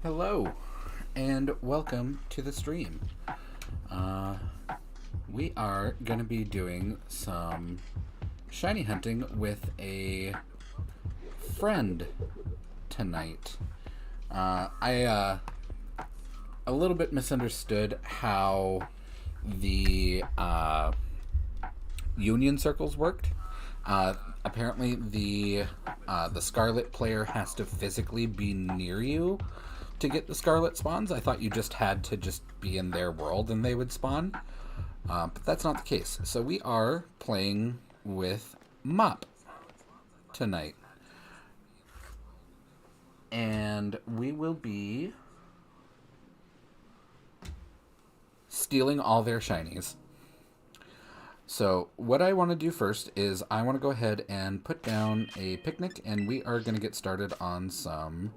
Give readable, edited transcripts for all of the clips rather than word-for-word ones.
Hello, and welcome to the stream. We are going to be doing some shiny hunting with a friend tonight. I a little bit misunderstood how the union circles worked. Apparently, the Scarlet player has to physically be near you to get the Scarlet spawns. I thought you just had to just be in their world and they would spawn. But that's not the case. So we are playing with Mop tonight. And we will be stealing all their shinies. So what I want to do first is I want to go ahead and put down a picnic, and we are going to get started on some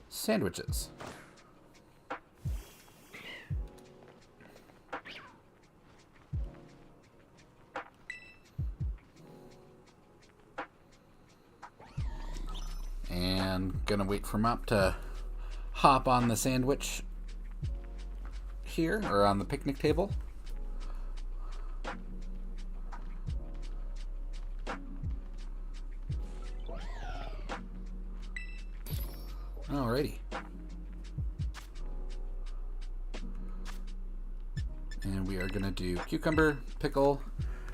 sandwiches. And gonna wait for Mop to hop on the sandwich here, or on the picnic table. Alrighty. And we are going to do cucumber, pickle,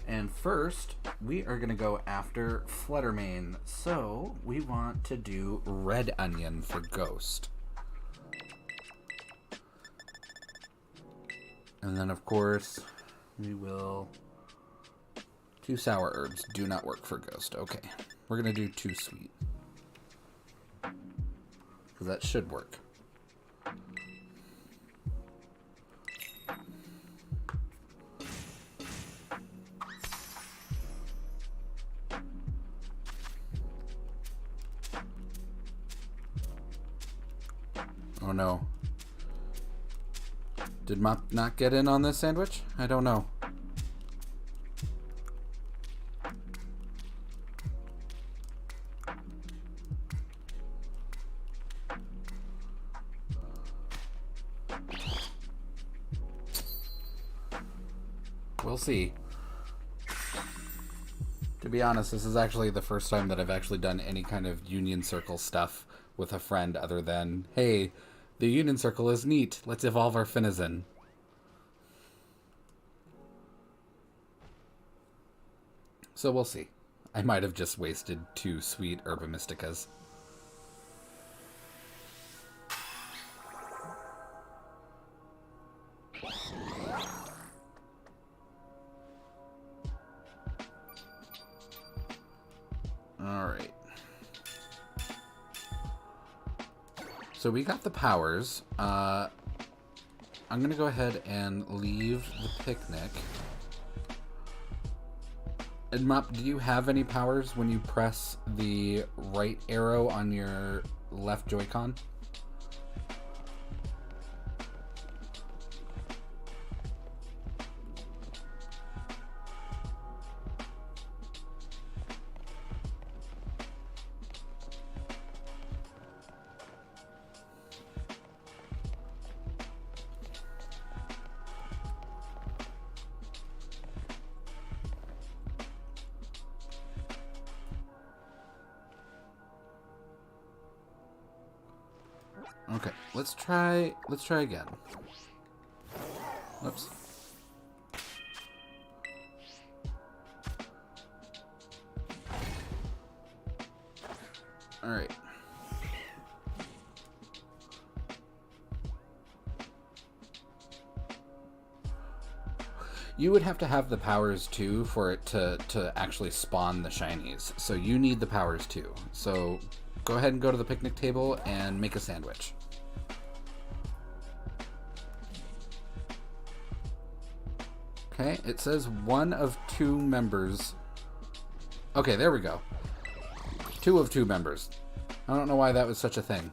and first we are going to go after Fluttermane. So we want to do red onion for Ghost. And then of course we will... 2 sour herbs do not work for Ghost. Okay. We're going to do 2 sweet. Because that should work. Oh no. Did Mop not get in on this sandwich? I don't know. We'll see. To be honest, this is actually the first time that I've actually done any kind of Union Circle stuff with a friend other than, hey, the Union Circle is neat, let's evolve our Finizen. So we'll see. I might have just wasted 2 sweet Herba Mysticas. Alright. So we got the powers. I'm going to go ahead and leave the picnic. And Mop, do you have any powers when you press the right arrow on your left Joy-Con? Okay, let's try again. Oops. All right. You would have to have the powers too for it to actually spawn the shinies. So you need the powers too. So go ahead and go to the picnic table and make a sandwich. Okay, it says 1 of 2 members. Okay, there we go. 2 of 2 members. I don't know why that was such a thing.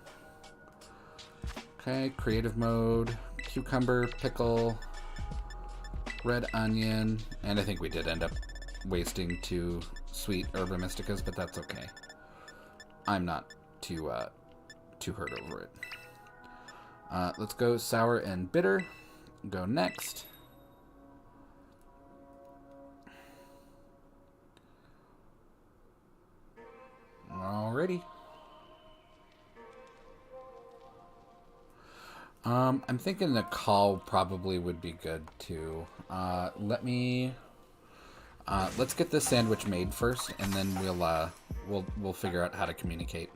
Okay, creative mode, cucumber, pickle, red onion, and I think we did end up wasting 2 sweet Herba Mysticas, but that's okay. I'm not too too hurt over it. Let's go sour and bitter. Go next. Alrighty. I'm thinking the call probably would be good too. Let's get this sandwich made first, and then we'll figure out how to communicate.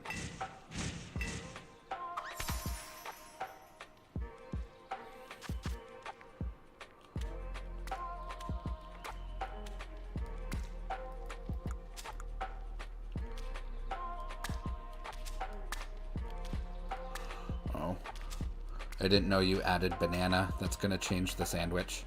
Oh, I didn't know you added banana. That's gonna change the sandwich.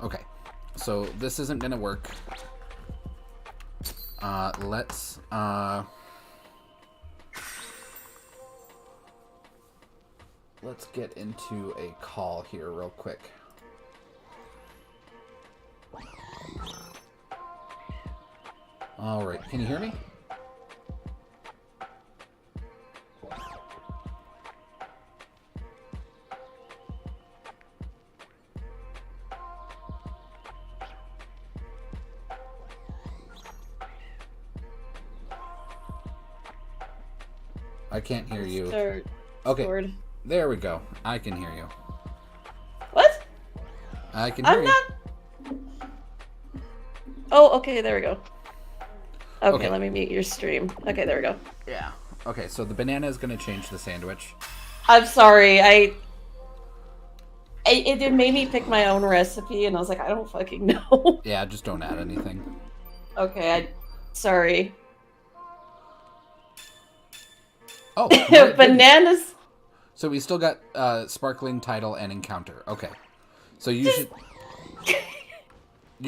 Okay, so this isn't gonna work. Let's get into a call here real quick. All right, can you hear me? I can't hear you. Okay. Sword. There we go. I can hear you. What? I can hear you. Oh, okay, there we go. Okay, Okay. let me mute your stream. Okay, there we go. Yeah. Okay, so the banana is going to change the sandwich. I'm sorry, it made me pick my own recipe, and I was like, I don't fucking know. Yeah, just don't add anything. Okay, sorry. Oh, no, it didn't. Bananas. So we still got sparkling title and encounter. Okay, so you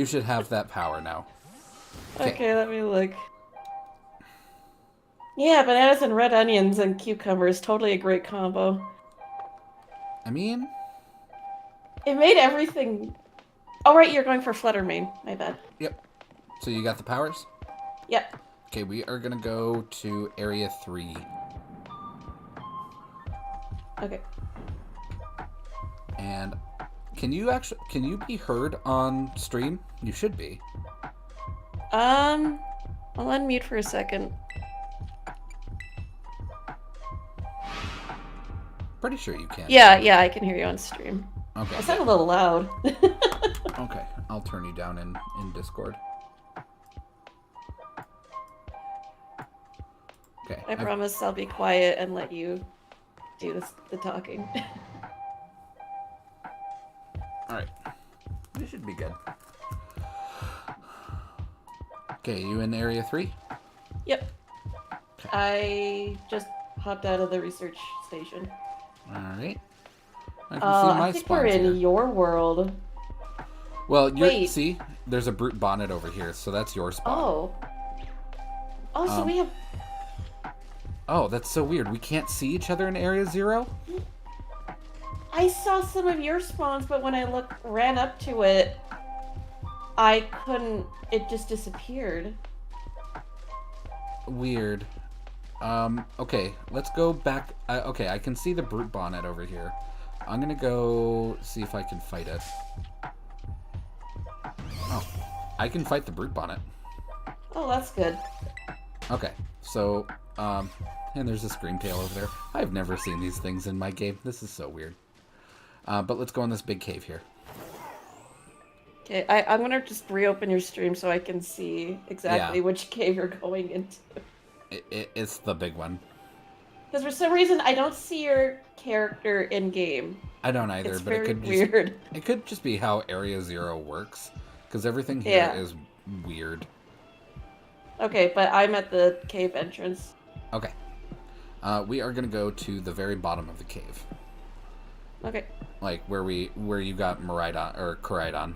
should have that power now. Okay, let me look. Yeah, bananas and red onions and cucumbers, totally a great combo. I mean, It made everything. Oh right, you're going for Flutter Mane. My bad. yep. So you got the powers? Yep. Okay, we are gonna go to area 3. Okay. And can you be heard on stream? You should be. I'll unmute for a second. Pretty sure you can. Yeah, I can hear you on stream. Okay. I sound a little loud. Okay, I'll turn you down in Discord. Okay. I promise I'll be quiet and let you do the talking. Alright. This should be good. Okay, you in area 3? Yep. Okay. I just hopped out of the research station. Alright. I can see my I think we're spawns in here. your world. Well, Wait. see, there's a brute bonnet over here, so that's your spawn. Oh. Oh, so we have... Oh, that's so weird. We can't see each other in area 0? I saw some of your spawns, but when I ran up to it, I couldn't... It just disappeared. Weird. Okay, let's go back. Okay, I can see the brute bonnet over here. I'm gonna go see if I can fight it. Oh, I can fight the brute bonnet. Oh, that's good. Okay, so, and there's a screamtail over there. I've never seen these things in my game. This is so weird. But let's go in this big cave here. Okay, I'm gonna just reopen your stream so I can see exactly which cave you're going into. It's the big one. Because for some reason I don't see your character in game. I don't either, It's but very weird. It could just be how Area 0 works, because everything here is weird. Okay, but I'm at the cave entrance. Okay. We are gonna go to the very bottom of the cave. Okay. Like where you got Maridon or Koraidon.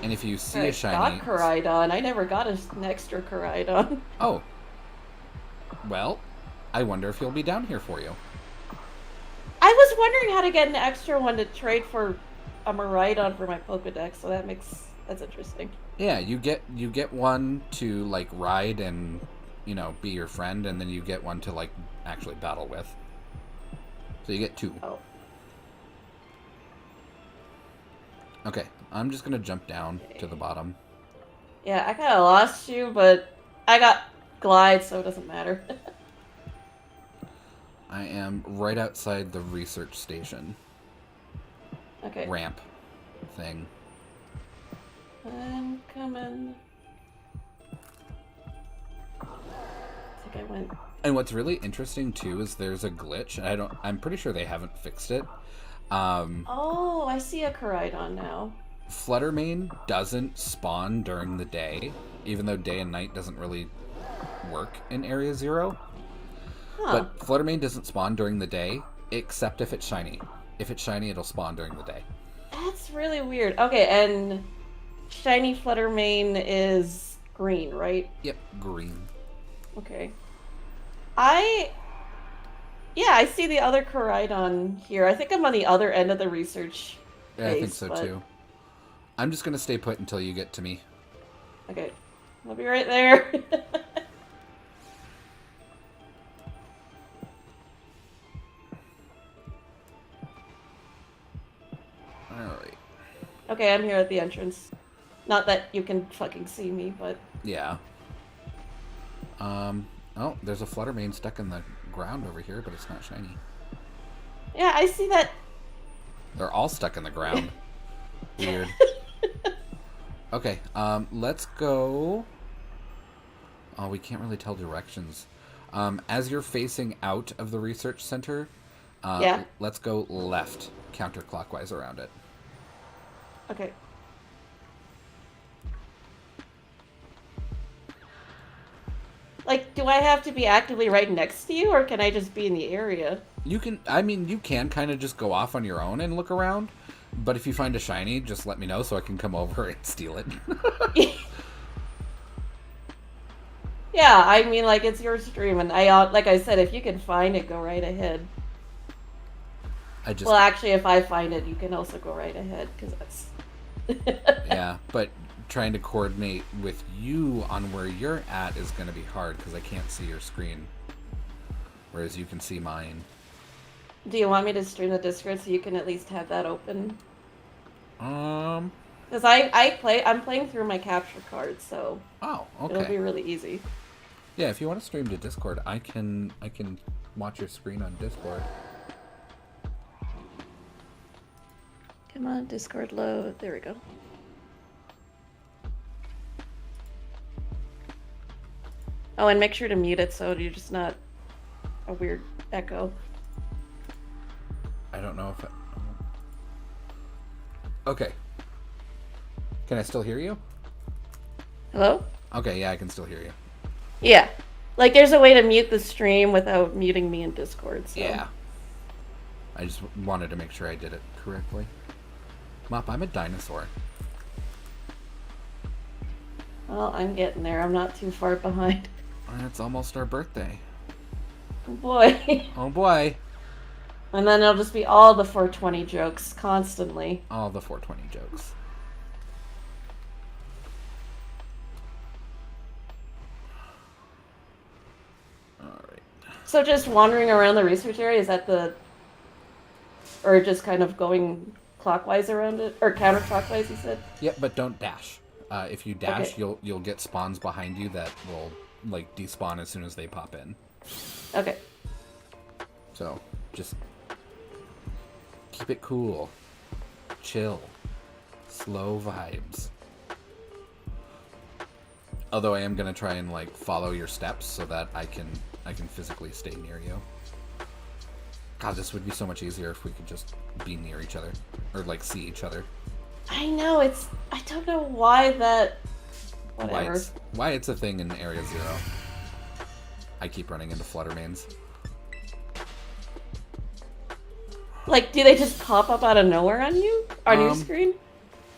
And if you see a shiny, I got Koraidon. I never got an extra Koraidon. oh, Well, I wonder if he'll be down here for you. I was wondering how to get an extra one to trade for a Miraidon for my Pokedex, so that's interesting. Yeah, you get one to like ride and be your friend, and then you get one to like actually battle with. So you get two. Oh. Okay, I'm just gonna jump down to the bottom. Yeah, I kind of lost you, but I got glide, so it doesn't matter. I am right outside the research station. Okay. Ramp thing. I'm coming. I think I went. And what's really interesting too is there's a glitch. I'm pretty sure they haven't fixed it. Oh, I see a Koraidon now. Fluttermane doesn't spawn during the day, even though day and night doesn't really work in Area Zero. Huh. But Fluttermane doesn't spawn during the day, except if it's shiny. If it's shiny, it'll spawn during the day. That's really weird. Okay, and shiny Fluttermane is green, right? Yep, green. Okay. Yeah, I see the other Koraidon here. I think I'm on the other end of the research Yeah, I think base, so but... too. I'm just gonna stay put until you get to me. Okay. I'll be right there. Alright. Okay, I'm here at the entrance. Not that you can fucking see me, but... Yeah. Oh, there's a Fluttermane stuck in the ground over here, but it's not shiny. Yeah, I see that. They're all stuck in the ground. Weird. Okay, let's go... Oh, we can't really tell directions. As you're facing out of the research center, Yeah. let's go left, counterclockwise around it. Okay. Like, do I have to be actively right next to you, or can I just be in the area? You can kind of just go off on your own and look around, but if you find a shiny, just let me know so I can come over and steal it. Yeah, I mean, like, it's your stream, and like I said, if you can find it, go right ahead. Well, actually, if I find it, you can also go right ahead, because that's... Yeah, but trying to coordinate with you on where you're at is going to be hard, because I can't see your screen, whereas you can see mine. Do you want me to stream the Discord so you can at least have that open? Because I'm playing through my capture card, so... Oh, okay. It'll be really easy. Yeah, if you want to stream to Discord, I can watch your screen on Discord. Come on, Discord load. There we go. Oh, and make sure to mute it so you're just not a weird echo. I don't know if Okay. Can I still hear you? Hello? Okay, yeah, I can still hear you. Yeah. Like, there's a way to mute the stream without muting me in Discord, so... Yeah. I just wanted to make sure I did it correctly. Mop, I'm a dinosaur. Well, I'm getting there. I'm not too far behind. It's almost our birthday. Oh boy. Oh boy. And then it'll just be all the 420 jokes, constantly. All the 420 jokes. Alright. So just wandering around the research area, is that the... Or just kind of going clockwise around it? Or counterclockwise, you said? Yep, but don't dash. If you dash, Okay. you'll get spawns behind you that will like despawn as soon as they pop in. Okay. So just keep it cool, chill, slow vibes. Although I am gonna try and like follow your steps so that I can physically stay near you. God, this would be so much easier if we could just be near each other or like see each other. I know, I don't know why that... Whatever. Why it's a thing in Area Zero. I keep running into Fluttermanes. Like, do they just pop up out of nowhere on you? On your screen?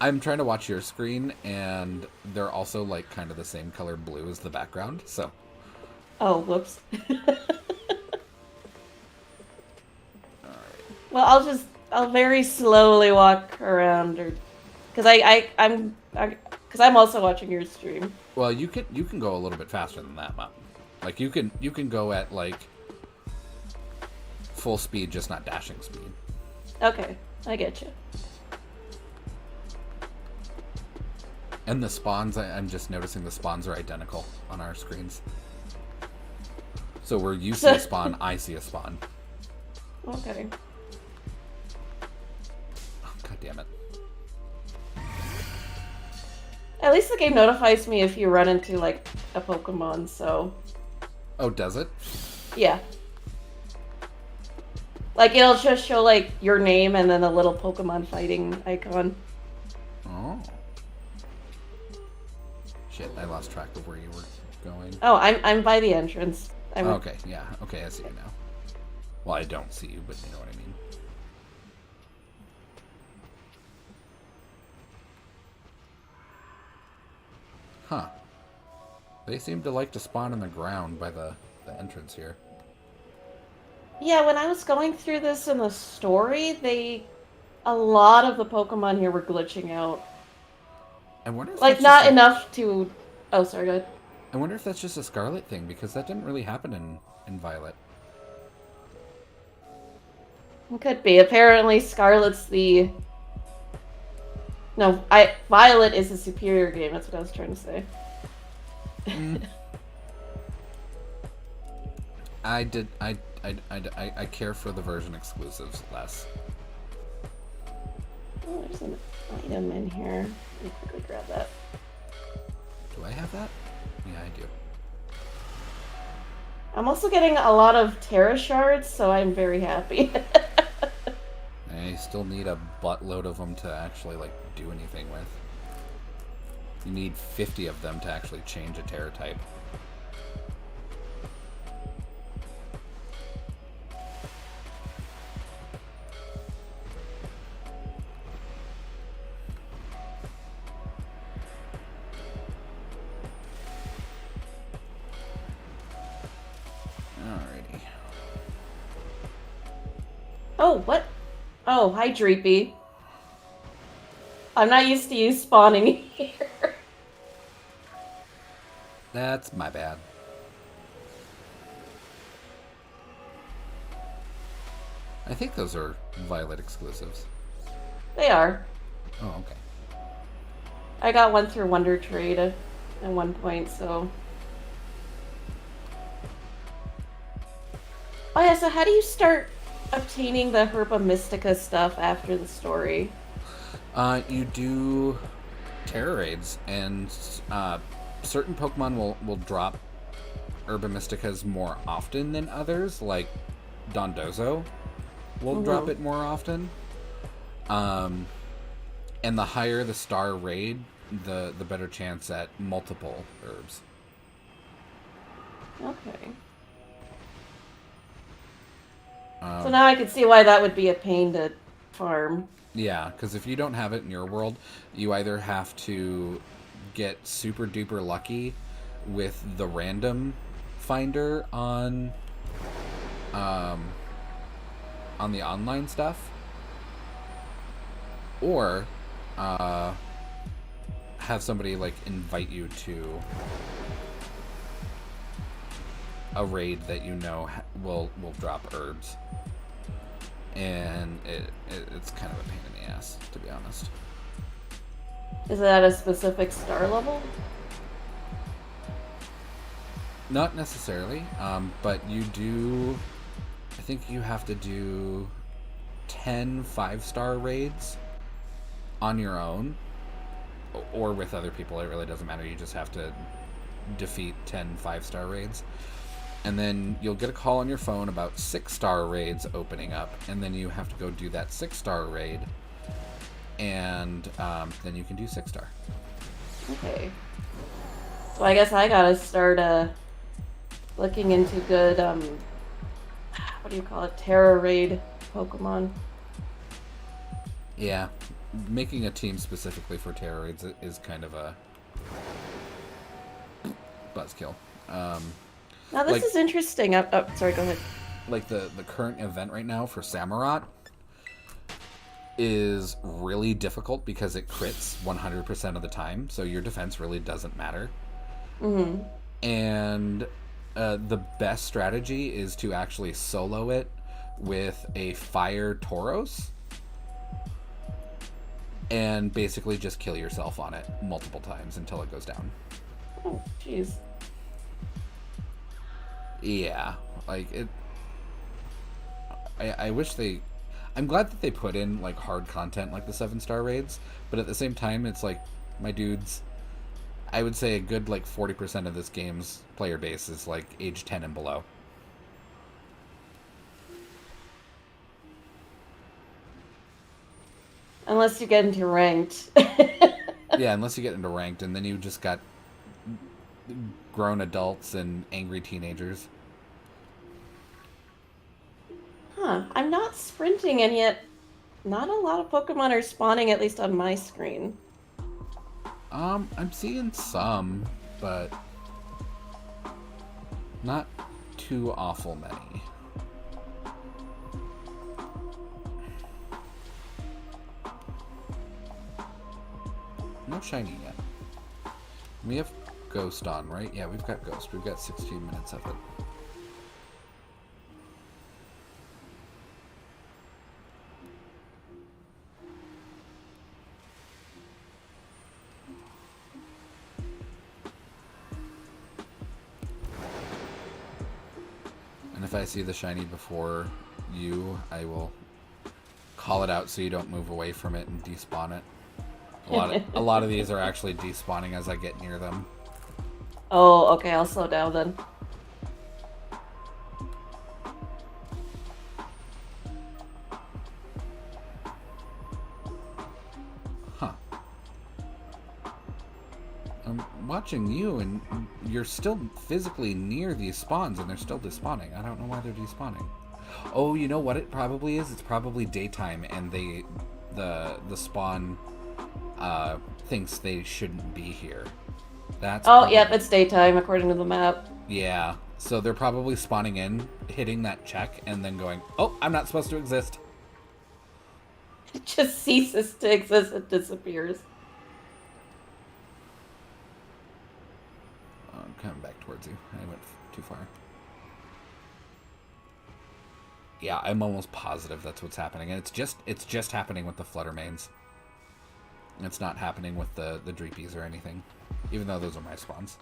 I'm trying to watch your screen, and they're also like kind of the same color blue as the background, so Oh, whoops. Alright. Well, I'll very slowly walk around, or because because I'm also watching your stream. Well, you can go a little bit faster than that, Mom. Like you can go at like full speed, just not dashing speed. Okay, I get you. And the spawns, I'm just noticing the spawns are identical on our screens. So where you see a spawn, I see a spawn. Okay. Oh, God damn it. At least the game notifies me if you run into like a Pokemon, so Oh, does it? yeah. Like it'll just show like your name and then a little Pokemon fighting icon. Oh. Shit, I lost track of where you were going. Oh, I'm by the entrance. Okay, yeah. Okay, I see you now. Well, I don't see you, but you know what I mean. Huh. They seem to like to spawn in the ground by the entrance here. Yeah, when I was going through this in the story, a lot of the Pokemon here were glitching out. I wonder if Like that's not just enough to. Oh, sorry, go ahead. I wonder if that's just a Scarlet thing, because that didn't really happen in Violet. It could be. Apparently, Scarlet's the. No, Violet is the superior game. That's what I was trying to say. Mm. I care for the version exclusives less. Oh, there's an item in here. Let me quickly grab that. Do I have that? Yeah, I do. I'm also getting a lot of Terra shards, so I'm very happy. I still need a buttload of them to actually like do anything with. You need 50 of them to actually change a Terra type. Alrighty. Oh, what? Oh, hi, Dreepy. I'm not used to you spawning here. That's my bad. I think those are Violet exclusives. They are. Oh, okay. I got one through Wonder Trade at one point, so. Oh yeah, so how do you start obtaining the Herba Mystica stuff after the story? You do Terra raids, and certain Pokemon will drop Herba Mysticas more often than others, like Dondozo will drop it more often. And the higher the star raid, the better chance at multiple herbs. Okay. So now I can see why that would be a pain to farm. Yeah, because if you don't have it in your world, you either have to get super duper lucky with the random finder on the online stuff, or have somebody like invite you to a raid that you know will drop herbs, and it's kind of a pain in the ass, to be honest. Is it at a specific star level? Not necessarily, but you do. I think you have to do 10 5-star raids on your own, or with other people. It really doesn't matter. You just have to defeat 10 5-star raids. And then you'll get a call on your phone about 6-star raids opening up, and then you have to go do that 6-star raid, and then you can do 6-star. Okay. So I guess I gotta start looking into good what do you call it? Terra raid Pokemon. Yeah, making a team specifically for Terra raids is kind of a buzzkill. Now this Like is interesting. Oh, sorry, go ahead. the current event right now for Samurott is really difficult because it crits 100% of the time, so your defense really doesn't matter. Mm-hmm. And the best strategy is to actually solo it with a fire Tauros and basically just kill yourself on it multiple times until it goes down. Oh, jeez. Yeah, like it. I wish they. I'm glad that they put in like hard content like the 7-star raids, but at the same time, it's like my dudes. I would say a good like 40% of this game's player base is like age 10 and below. Unless you get into ranked. Yeah, unless you get into ranked, and then you just got grown adults and angry teenagers. Huh. I'm not sprinting, and yet not a lot of Pokemon are spawning, at least on my screen. I'm seeing some, but not too awful many. No shiny yet. We have Ghost on, right? Yeah, we've got Ghost. We've got 16 minutes of it. And if I see the shiny before you, I will call it out so you don't move away from it and despawn it. A lot of these are actually despawning as I get near them. Oh, okay, I'll slow down then. Huh. I'm watching you, and you're still physically near these spawns, and they're still despawning. I don't know why they're despawning. Oh, you know what it probably is? It's probably daytime, and the spawn thinks they shouldn't be here. That's Oh, probably, yep, it's daytime according to the map. yeah. So they're probably spawning in, hitting that check, and then going, "Oh, I'm not supposed to exist." It just ceases to exist, it disappears. I'm coming back towards you. I went too far. Yeah, I'm almost positive that's what's happening, and it's just happening with the Fluttermanes. It's not happening with the Dreepies or anything, even though those are my spawns.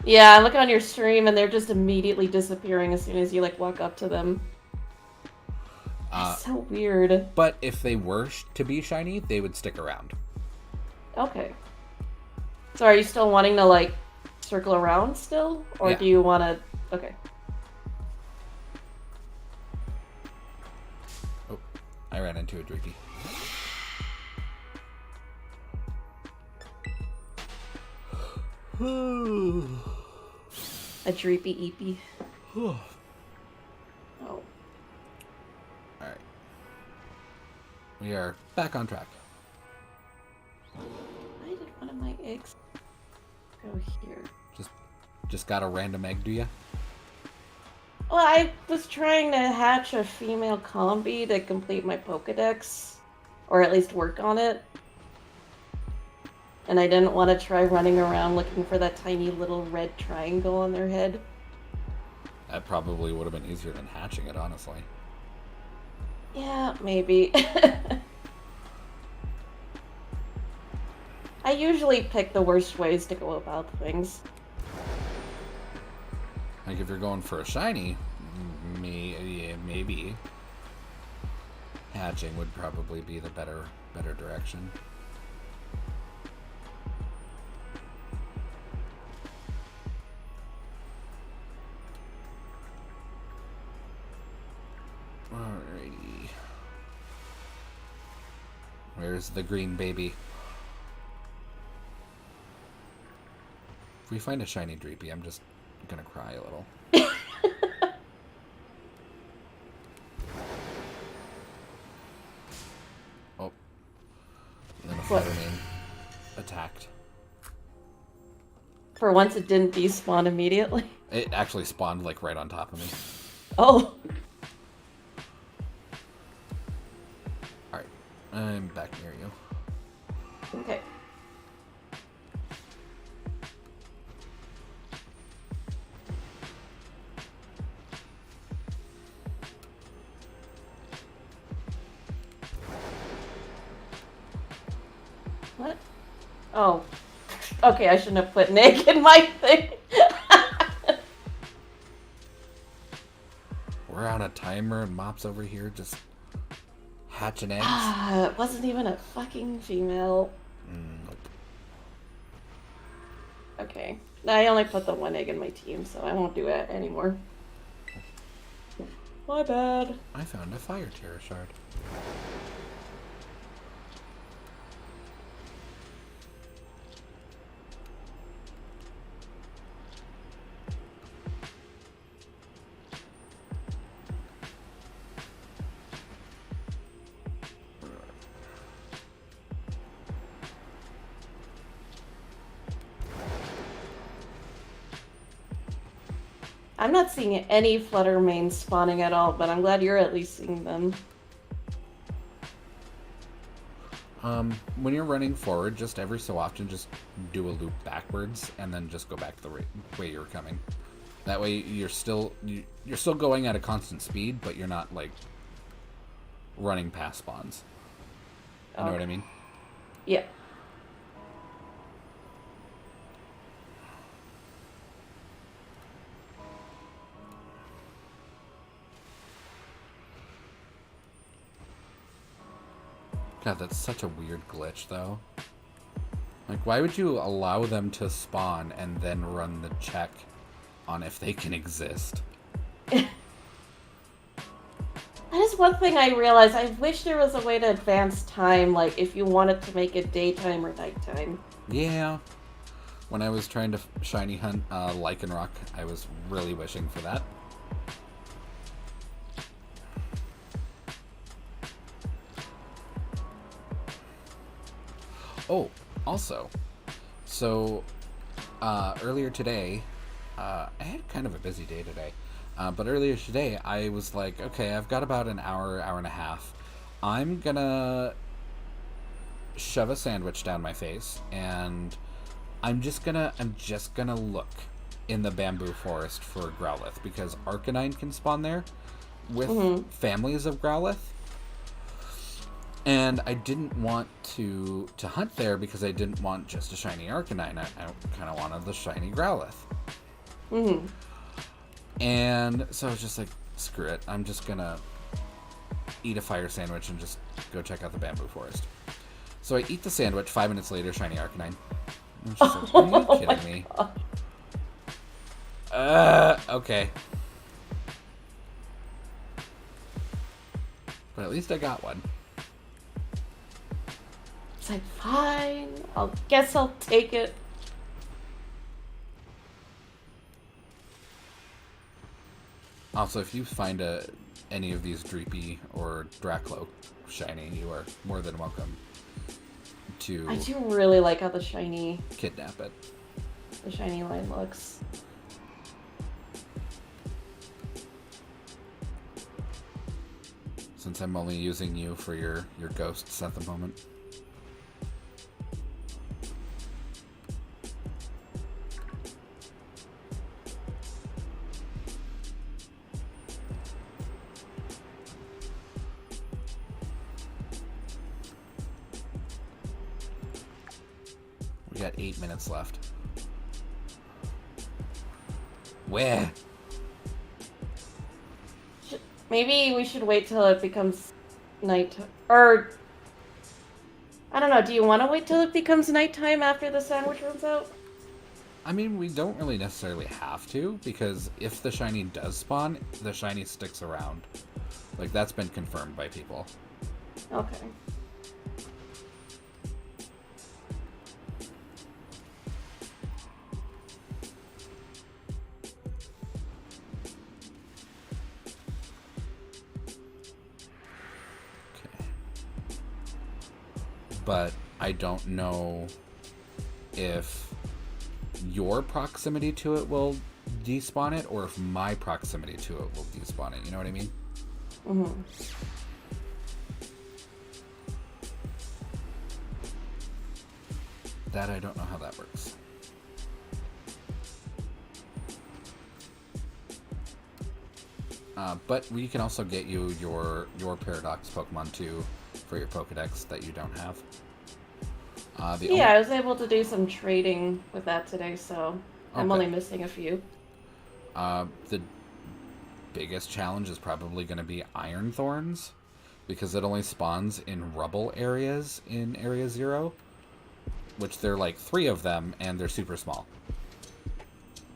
Yeah, I look on your stream and they're just immediately disappearing as soon as you like walk up to them. That's so weird. But if they were to be shiny, they would stick around. Okay. So are you still wanting to like circle around still? Or Yeah. do you want to... Okay. Oh, I ran into a Dreepy. A dreepy eepy. Oh. Alright. We are back on track. Why did one of my eggs go here? Just got a random egg, do ya? Well, I was trying to hatch a female combi to complete my Pokedex. Or at least work on it. And I didn't want to try running around looking for that tiny little red triangle on their head. That probably would have been easier than hatching it, honestly. Yeah, maybe. I usually pick the worst ways to go about things. Like, if you're going for a shiny, maybe. Hatching would probably be the better direction. Alrighty. Where's the green baby? If we find a shiny Dreepy, I'm just gonna cry a little. Oh. And then a Fluttermane attacked. For once, it didn't despawn immediately. It actually spawned like right on top of me. Oh. All right, I'm back near you. Okay. What? Oh. Okay, I shouldn't have put an egg in my thing. We're on a timer and Mop's over here just hatching eggs. It wasn't even a fucking female. Nope. Okay. I only put the one egg in my team, so I won't do it anymore. My bad. I found a fire terror shard. I'm not seeing any flutter mains spawning at all, but I'm glad you're at least seeing them. When you're running forward, just every so often, just do a loop backwards and then just go back the way you were coming. That way, you're still going at a constant speed, but you're not like running past spawns. You know what I mean? Yeah. God, that's such a weird glitch, though. Like, why would you allow them to spawn and then run the check on if they can exist? That is one thing I realized. I wish there was a way to advance time, like if you wanted to make it daytime or nighttime. Yeah. When I was trying to shiny hunt Lycanroc, I was really wishing for that. Oh, also, so earlier today, I had kind of a busy day today, but earlier today I was like, okay, I've got about an hour and a half. I'm gonna shove a sandwich down my face, and I'm just gonna look in the bamboo forest for Growlithe, because Arcanine can spawn there with families of Growlithe. And I didn't want to hunt there because I didn't want just a shiny Arcanine. I kind of wanted the shiny Growlithe. And so I was just like, screw it. I'm just going to eat a fire sandwich and just go check out the bamboo forest. So I eat the sandwich. 5 minutes later, shiny Arcanine. I'm just like, are you kidding me? Okay. But at least I got one. It's like, fine, guess I'll take it. Also, if you find any of these Dreepy or Draclo shiny, you are more than welcome to... I do really like how the shiny kidnap it. The shiny line looks. Since I'm only using you for your ghosts at the moment. We got 8 minutes left. Where? Maybe we should wait till it becomes night, or I don't know. Do you want to wait till it becomes nighttime after the sandwich runs out? I mean, we don't really necessarily have to, because if the shiny does spawn, the shiny sticks around. Like, that's been confirmed by people. Okay. But I don't know if your proximity to it will despawn it, or if my proximity to it will despawn it. You know what I mean? Mm-hmm. That I don't know how that works. But we can also get you your Paradox Pokemon too for your Pokedex that you don't have. I was able to do some trading with that today, so I'm Okay. only missing a few. The biggest challenge is probably going to be Iron Thorns, because it only spawns in rubble areas in Area 0, which there are like 3 of them, and they're super small.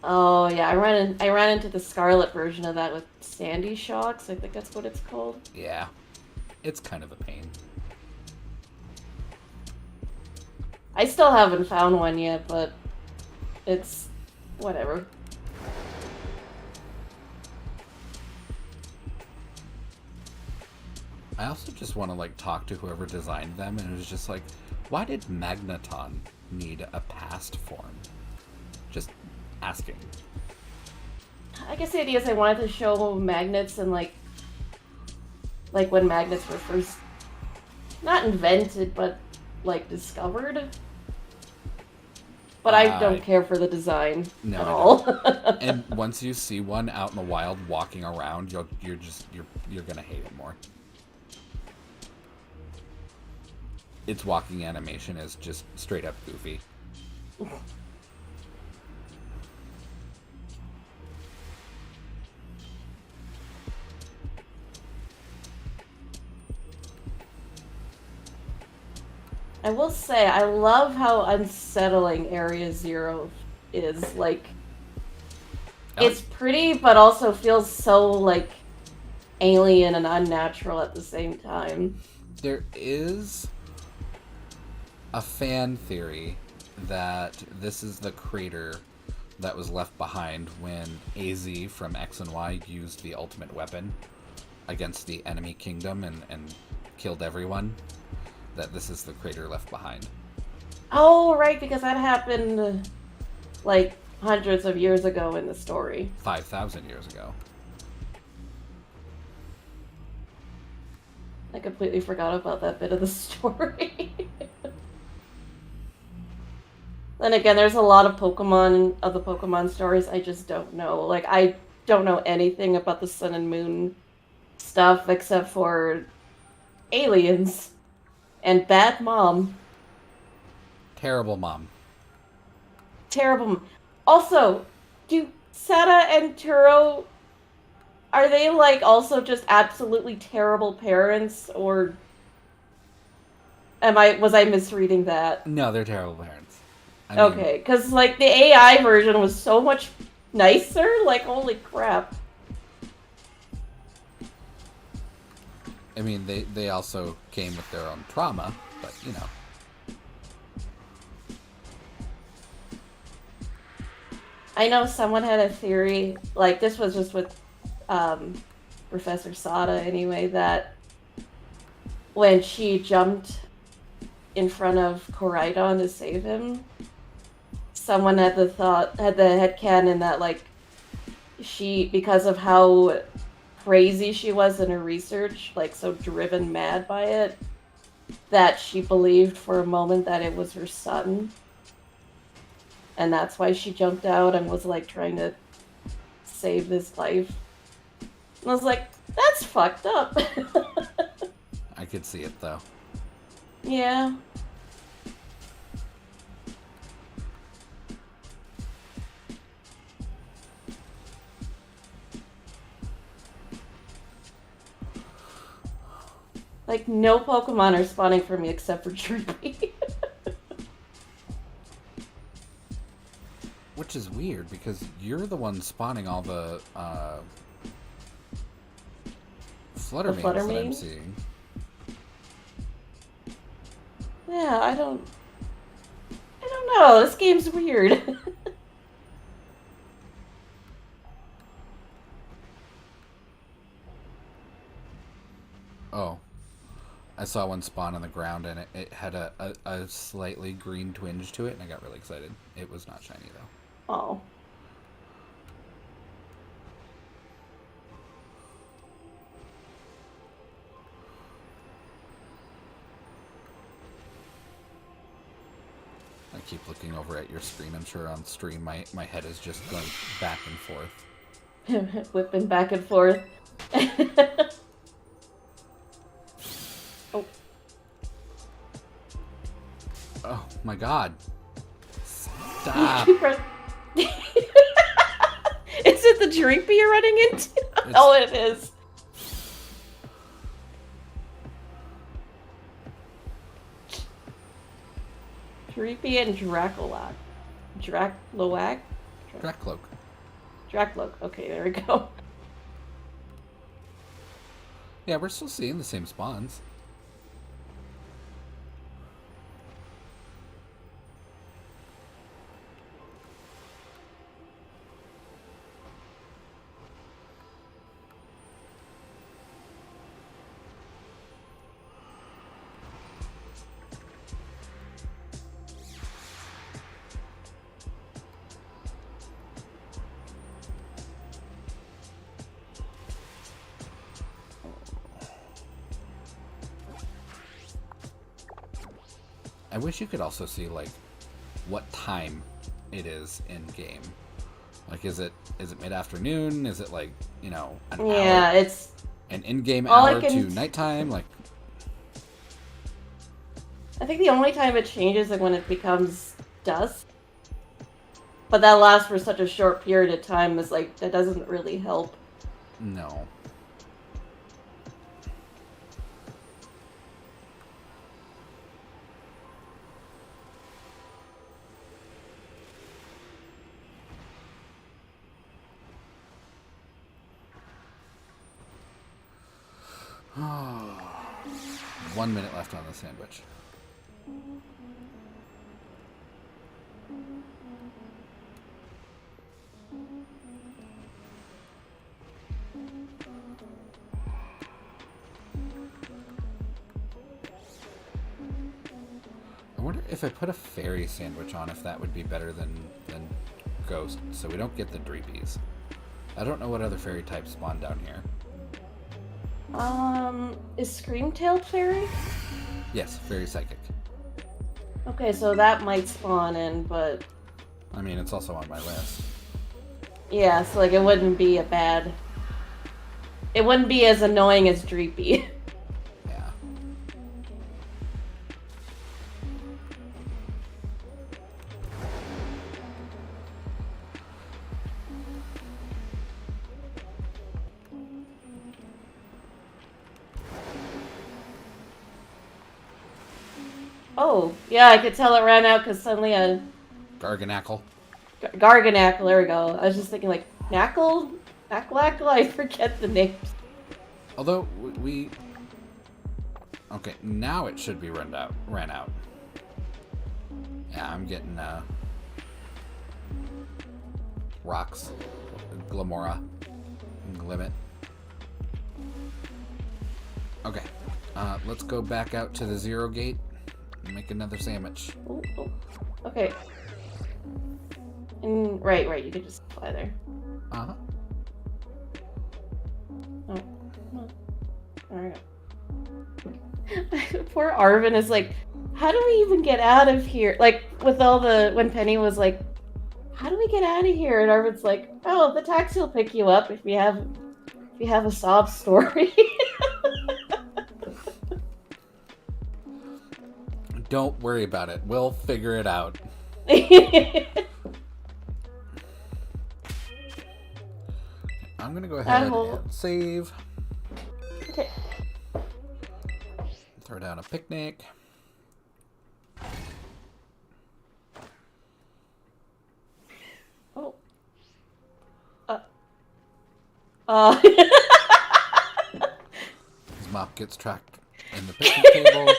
Oh yeah, I ran into the Scarlet version of that with Sandy Shocks. I think that's what it's called. Yeah, it's kind of a pain. I still haven't found one yet, but it's whatever. I also just want to like talk to whoever designed them, and it was just like, why did Magneton need a past form? Just asking. I guess the idea is I wanted to show magnets and like when magnets were first not invented, but like discovered. But I don't care for the design at all. And once you see one out in the wild walking around, you're gonna hate it more. Its walking animation is just straight up goofy. I will say, I love how unsettling Area 0 is. Like, it's pretty, but also feels so, like, alien and unnatural at the same time. There is a fan theory that this is the crater that was left behind when AZ from X and Y used the ultimate weapon against the enemy kingdom and killed everyone. That this is the crater left behind. Oh, right, because that happened, like, hundreds of years ago in the story. 5,000 years ago. I completely forgot about that bit of the story. Then again, there's a lot of the Pokemon stories I just don't know. Like, I don't know anything about the Sun and Moon stuff except for aliens and bad mom. Terrible mom. Terrible. Also, do Seta and Turo, are they like also just absolutely terrible parents, or was I misreading that? No, they're terrible parents. I mean, okay, because like the AI version was so much nicer. Like, holy crap. I mean, they also came with their own trauma, but you know. I know someone had a theory, like this was just with Professor Sada anyway, that when she jumped in front of Koraidon to save him, someone had the headcanon that like she, because of how crazy she was in her research, like so driven mad by it, that she believed for a moment that it was her son. And that's why she jumped out and was like trying to save his life. And I was like, that's fucked up. I could see it though. Yeah. Like, no Pokemon are spawning for me except for Drippy. Which is weird, because you're the one spawning all the Fluttermanes that I'm seeing. Yeah, I don't know. This game's weird. Oh. saw one spawn on the ground, and it had a slightly green twinge to it, and I got really excited. It was not shiny, though. Oh. I keep looking over at your screen. I'm sure on stream my head is just going back and forth. Whipping back and forth. Oh. Oh my god. Stop. Is it the Dreepy you're running into? Oh, it is. Dreepy and Dracoloak. Dracloak? Dracloak. Dracloak. Okay, there we go. Yeah, we're still seeing the same spawns. I wish you could also see, like, what time it is in game. Like, is it mid-afternoon? Is it, like, you know, an hour? It's an in-game hour to nighttime? Like, I think the only time it changes is when it becomes dusk. But that lasts for such a short period of time, is like, that doesn't really help. No. Oh, 1 minute left on the sandwich. I wonder if I put a fairy sandwich on, if that would be better than ghost, so we don't get the dreepies. I don't know what other fairy types spawn down here. Is Screamtail fairy? Yes, fairy psychic. Okay, so that might spawn in, but... I mean, it's also on my list. Yeah, so, like, it wouldn't be a bad... It wouldn't be as annoying as Dreepy. Yeah. Oh, yeah, I could tell it ran out because suddenly a... Garganackle. Garganackle, there we go. I was just thinking, like, Knackle? Knackle? I forget the names. Although, we... Okay, now it should be ran out. Yeah, I'm getting, rocks. Glamora. Glimmet. Okay. Let's go back out to the 0 gate and make another sandwich. Oh, oh. Okay. And, right, you could just fly there. Uh-huh. Oh, alright. Poor Arvin is like, how do we even get out of here? Like, with all the, when Penny was like, how do we get out of here? And Arvin's like, oh, the taxi will pick you up if you have a sob story. Don't worry about it. We'll figure it out. I'm gonna go ahead and save. Okay. Throw down a picnic. Oh. His mop gets tracked in the picnic table.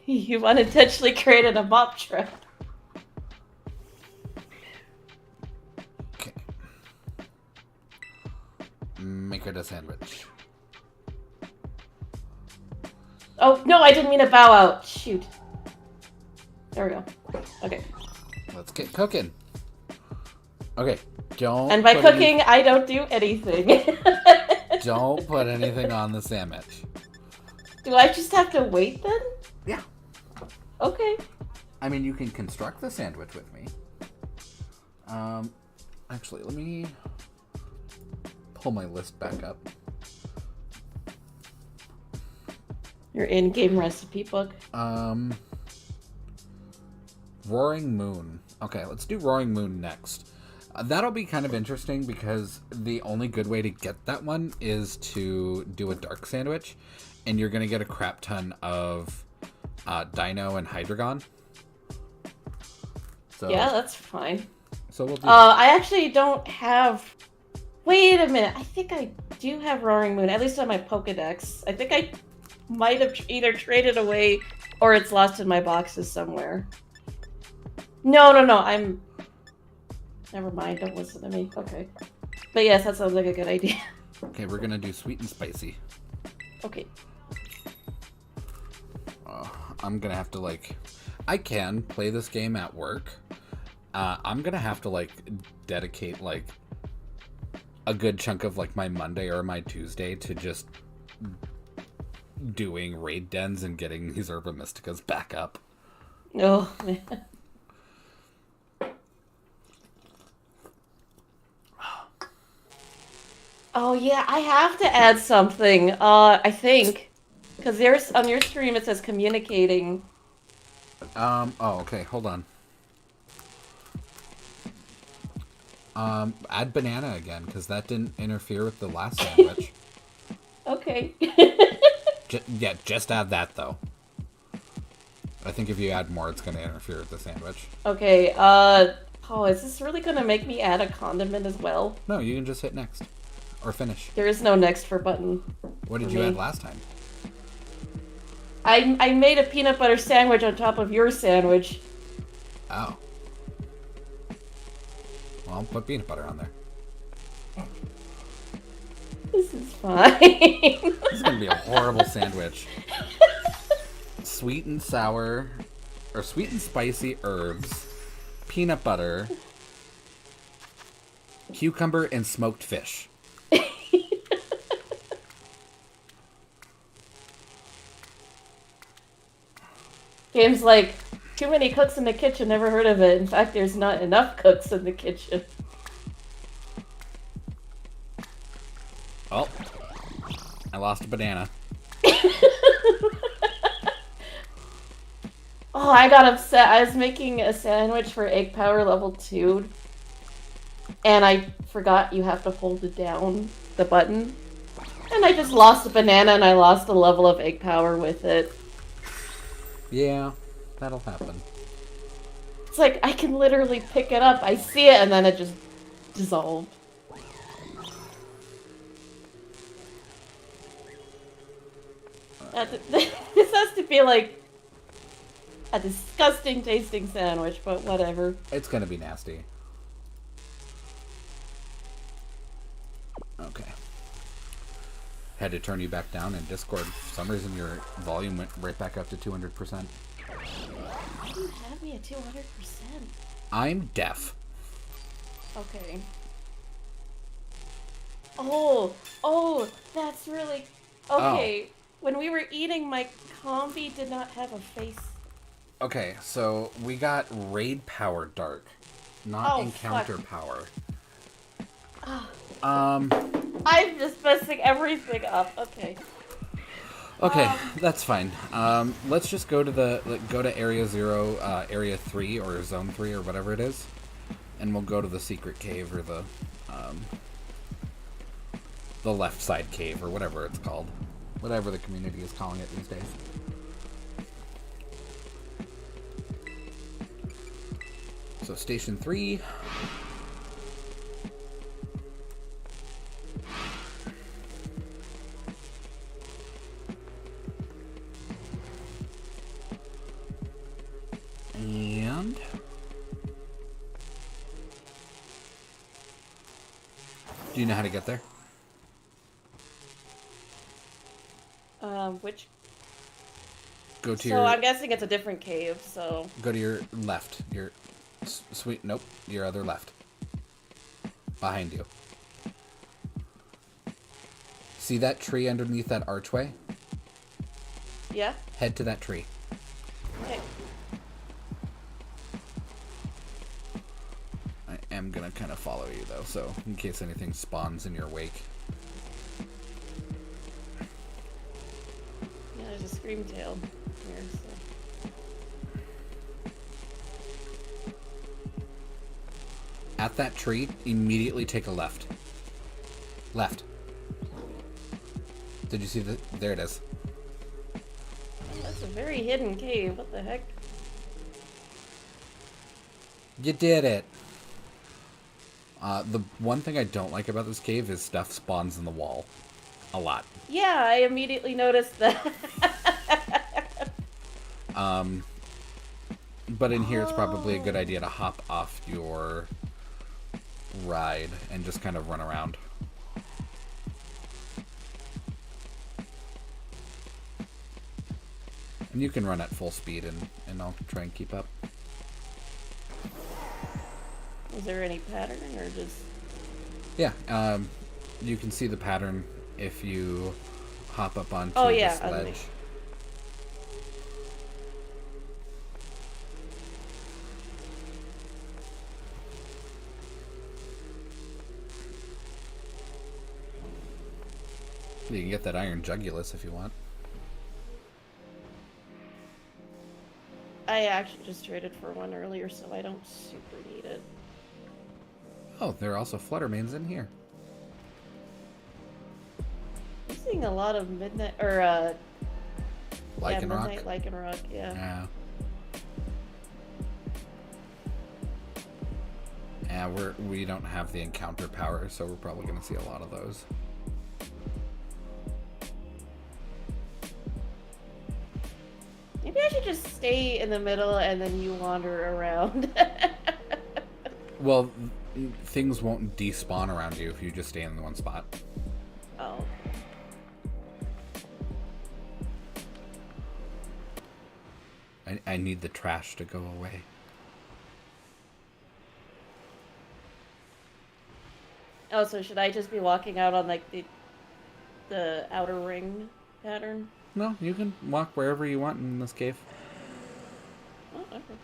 You unintentionally created a mop trap. Okay. Make it a sandwich. Oh, no, I didn't mean to bow out. Shoot. There we go. Okay. Let's get cooking. Okay, don't. And by cooking, I don't do anything. Don't put anything on the sandwich. Do I just have to wait then? Yeah. Okay. I mean, you can construct the sandwich with me. Actually, let me pull my list back up. Your in-game recipe book. Roaring Moon. Okay, let's do Roaring Moon next. That'll be kind of interesting because the only good way to get that one is to do a dark sandwich, and you're gonna get a crap ton of Dino and Hydreigon. So, yeah, that's fine. So we'll do. I actually don't have. Wait a minute. I think I do have Roaring Moon, at least on my Pokedex. I think I might have either traded away or it's lost in my boxes somewhere. No. I'm. Never mind. Don't listen to me. Okay. But yes, that sounds like a good idea. Okay, we're gonna do sweet and spicy. Okay. I'm gonna have to like. I can play this game at work. I'm gonna have to like dedicate like a good chunk of like my Monday or my Tuesday to just doing raid dens and getting these Herba Mysticas back up. Oh man. Oh yeah, I have to add something. I think because there's on your stream it says communicating. Oh, okay. Hold on. Add banana again because that didn't interfere with the last sandwich. Okay. Just add that though. I think if you add more, it's going to interfere with the sandwich. Okay. Oh, is this really gonna make me add a condiment as well? No, you can just hit next. Or finish. There is no next for button. What did you add last time? I made a peanut butter sandwich on top of your sandwich. Oh. Well, put peanut butter on there. This is fine. This is going to be a horrible sandwich. Sweet and sour, or sweet and spicy herbs, peanut butter, cucumber, and smoked fish. Game's like, too many cooks in the kitchen, never heard of it. In fact, there's not enough cooks in the kitchen. Oh, I lost a banana. Oh, I got upset. I was making a sandwich for egg power level 2. And I forgot you have to hold it down, the button. And I just lost a banana and I lost the level of egg power with it. Yeah, that'll happen. It's like, I can literally pick it up, I see it, and then it just dissolved. This has to be like a disgusting tasting sandwich, but whatever. It's gonna be nasty. Okay. Had to turn you back down in Discord. For some reason, your volume went right back up to 200%. Why do you have me at 200%? I'm deaf. Okay. Oh, that's really... Okay, when we were eating, my combi did not have a face. Okay, so we got raid power dark, not encounter fuck. power. I'm just messing everything up. Okay. Okay, that's fine. Let's just go to Area 0, Area 3, or Zone 3, or whatever it is, and we'll go to the secret cave, or the left side cave, or whatever it's called. Whatever the community is calling it these days. So, Station 3. And do you know how to get there? Which? Go to So your... I'm guessing it's a different cave, so... Go to your left. Your... Sweet... Nope. Your other left. Behind you. See that tree underneath that archway? Yeah? Head to that tree. Okay. I am gonna kind of follow you, though, so in case anything spawns in your wake. Yeah, there's a scream tail here, so... At that tree, immediately take a left. Left. Did you see the... There it is. That's a very hidden cave. What the heck? You did it. The one thing I don't like about this cave is stuff spawns in the wall. A lot. Yeah, I immediately noticed that. But in here, it's probably a good idea to hop off your ride and just kind of run around. And you can run at full speed, and I'll try and keep up. Was there any pattern, or just... Yeah, you can see the pattern if you hop up onto Oh, the yeah, sledge. You can get that iron jugulus if you want. I actually just traded for one earlier, so I don't super need it. Oh, there are also fluttermanes in here. I'm seeing a lot of midnight, or, Lichen rock. midnight lichen rock, yeah. Yeah. Yeah, we don't have the encounter power, so we're probably going to see a lot of those. Maybe I should just stay in the middle and then you wander around. Well, things won't despawn around you if you just stay in the one spot. Oh. I need the trash to go away. Oh, so should I just be walking out on, like, the outer ring pattern? No, you can walk wherever you want in this cave. Oh, okay.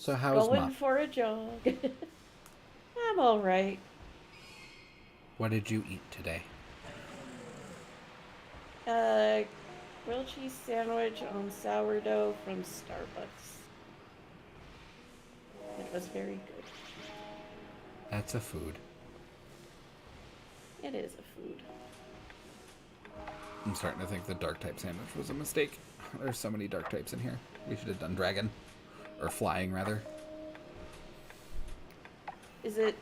So how's Going Mom? for a jog. I'm alright. What did you eat today? Grilled cheese sandwich on sourdough from Starbucks. It was very good. That's a food. It is a food. I'm starting to think the dark type sandwich was a mistake. There's so many dark types in here. We should have done dragon. Or flying, rather. Is it...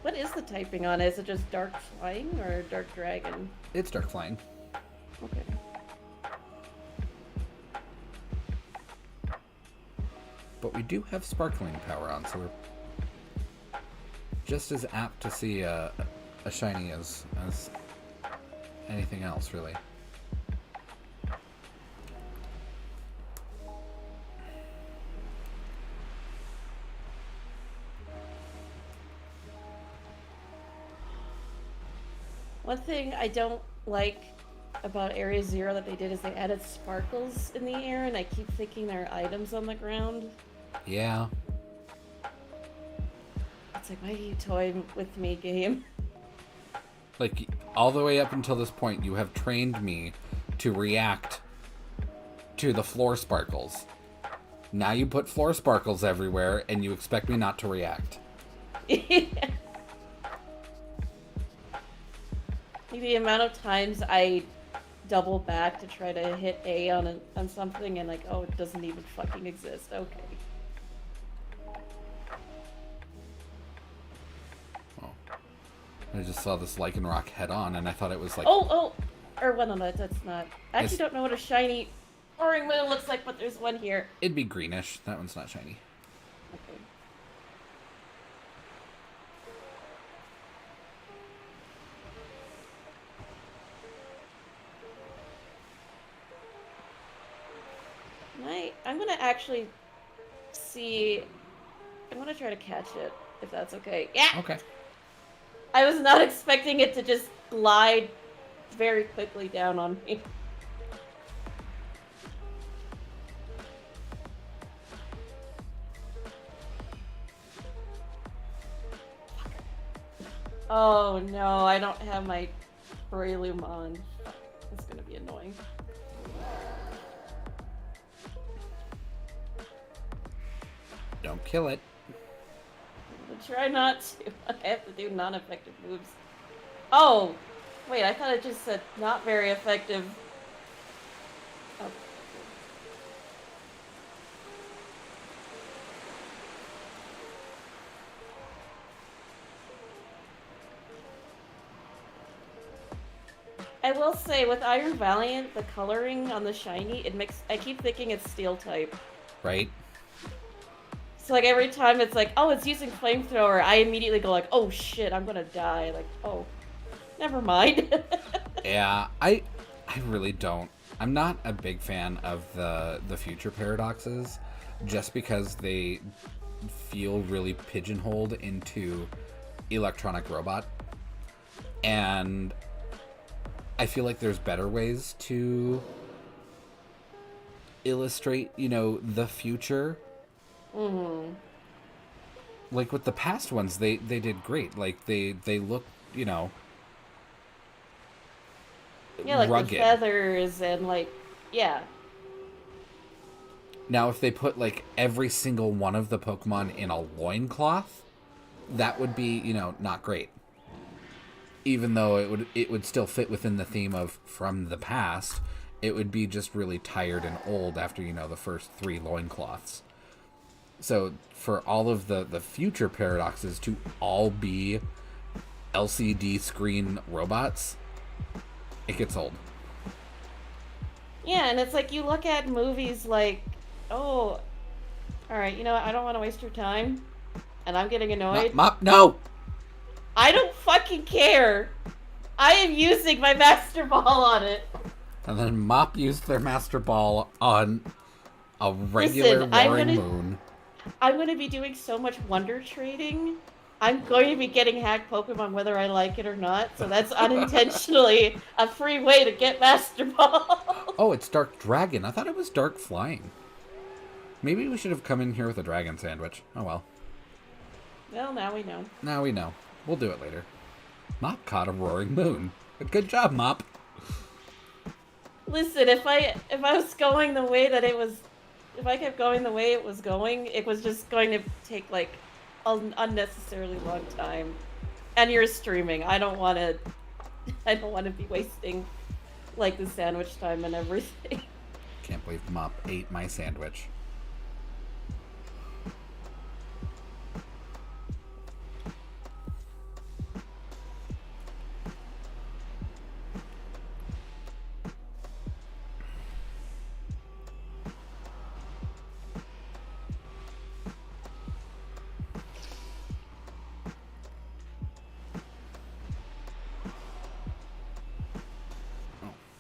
What is the typing on it? Is it just dark flying or dark dragon? It's dark flying. Okay. But we do have sparkling power on, so we're just as apt to see a shiny as anything else, really. One thing I don't like about Area Zero that they did is they added sparkles in the air, and I keep thinking there are items on the ground. Yeah. It's like, why are you toying with me, game? Like, all the way up until this point, you have trained me to react to the floor sparkles. Now you put floor sparkles everywhere, and you expect me not to react. The amount of times I double back to try to hit A on something, and like, oh, it doesn't even fucking exist. Okay. Oh. I just saw this Lycanroc head on, and I thought it was like... Or well, no, that's not. I actually don't know what a shiny roaring moon looks like, but there's one here. It'd be greenish. That one's not shiny. Okay. I'm gonna actually see. I'm gonna try to catch it, if that's okay. Yeah! Okay. I was not expecting it to just glide very quickly down on me. Oh no, I don't have my Breloom on. It's gonna be annoying. Don't kill it. I'm gonna try not to. I have to do non-effective moves. Oh! Wait, I thought it just said not very effective. Oh. I will say, with Iron Valiant, the coloring on the shiny, I keep thinking it's Steel type. Right? So, like, every time it's like, oh, it's using Flamethrower, I immediately go like, oh shit, I'm gonna die. Like, oh, never mind. Yeah, I really don't. I'm not a big fan of the future paradoxes, just because they feel really pigeonholed into electronic robot. And I feel like there's better ways to illustrate, the future. Mm-hmm. Like with the past ones, they did great. Like they look, Yeah, like rugged. the feathers and like, yeah. Now, if they put like every single one of the Pokemon in a loincloth, that would be, not great. Even though it would still fit within the theme of from the past, it would be just really tired and old after, the first 3 loincloths. So for all of the future paradoxes to all be LCD screen robots, it gets old. Yeah, and it's like you look at movies like, oh, alright, you know what, I don't want to waste your time, and I'm getting annoyed. Mop, no! I don't fucking care! I am using my Master Ball on it! And then Mop used their Master Ball on a regular roaring moon. I'm gonna be doing so much Wonder Trading. I'm going to be getting hacked Pokemon whether I like it or not, so that's unintentionally a free way to get Master Ball. Oh, it's Dark Dragon. I thought it was Dark Flying. Maybe we should have come in here with a dragon sandwich. Oh well. Well, now we know. Now we know. We'll do it later. Mop caught a roaring moon. Good job, Mop. Listen, if I was going the way that it was, if I kept going the way it was just going to take like an unnecessarily long time. And you're streaming. I don't want to be wasting like the sandwich time and everything. Can't believe Mop ate my sandwich.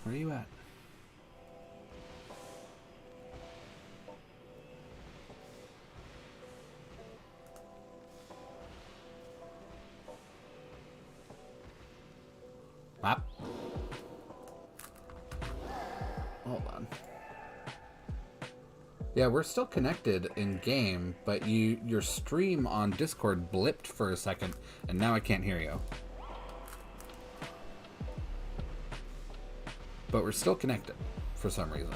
Where are you at? Mop? Hold on. Yeah, we're still connected in game, but your stream on Discord blipped for a second, and now I can't hear you. But we're still connected for some reason.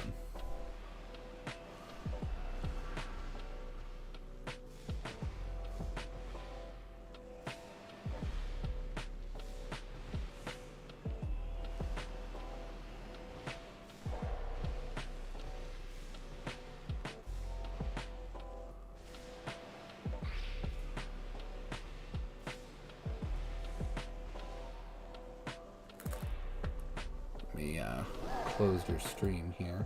closed your stream here.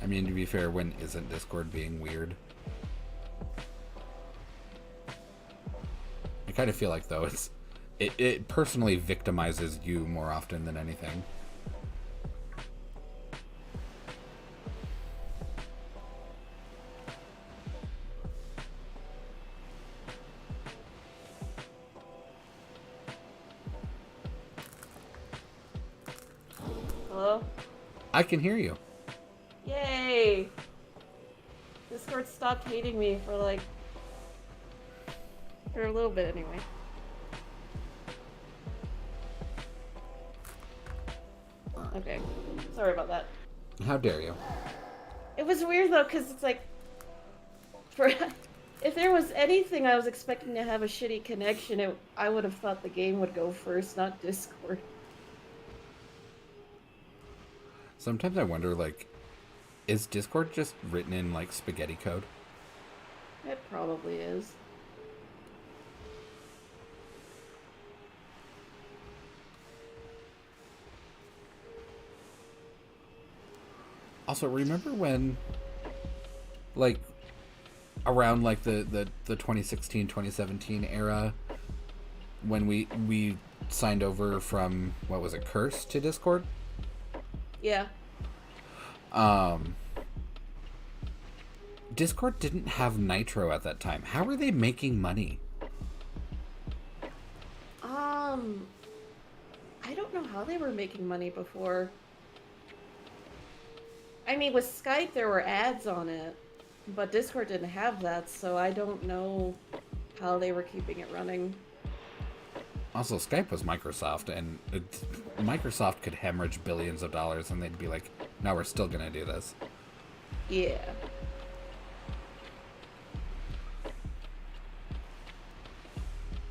I mean, to be fair, when isn't Discord being weird? I kind of feel like, though, it personally victimizes you more often than anything. Hello? I can hear you. Yay! Discord stopped hating me for a little bit anyway. Okay. Sorry about that. How dare you? It was weird though, because it's like, if there was anything I was expecting to have a shitty connection, I would have thought the game would go first, not Discord. Sometimes I wonder, like, is Discord just written in, like, spaghetti code? It probably is. Also, remember when, like, around, like, the 2016, 2017 era, when we signed over from, what was it, Curse to Discord? Yeah. Discord didn't have Nitro at that time. How were they making money? I don't know how they were making money before. I mean, with Skype, there were ads on it, but Discord didn't have that, so I don't know how they were keeping it running. Also, Skype was Microsoft, and Microsoft could hemorrhage billions of dollars, and they'd be like, no, we're still gonna do this. Yeah.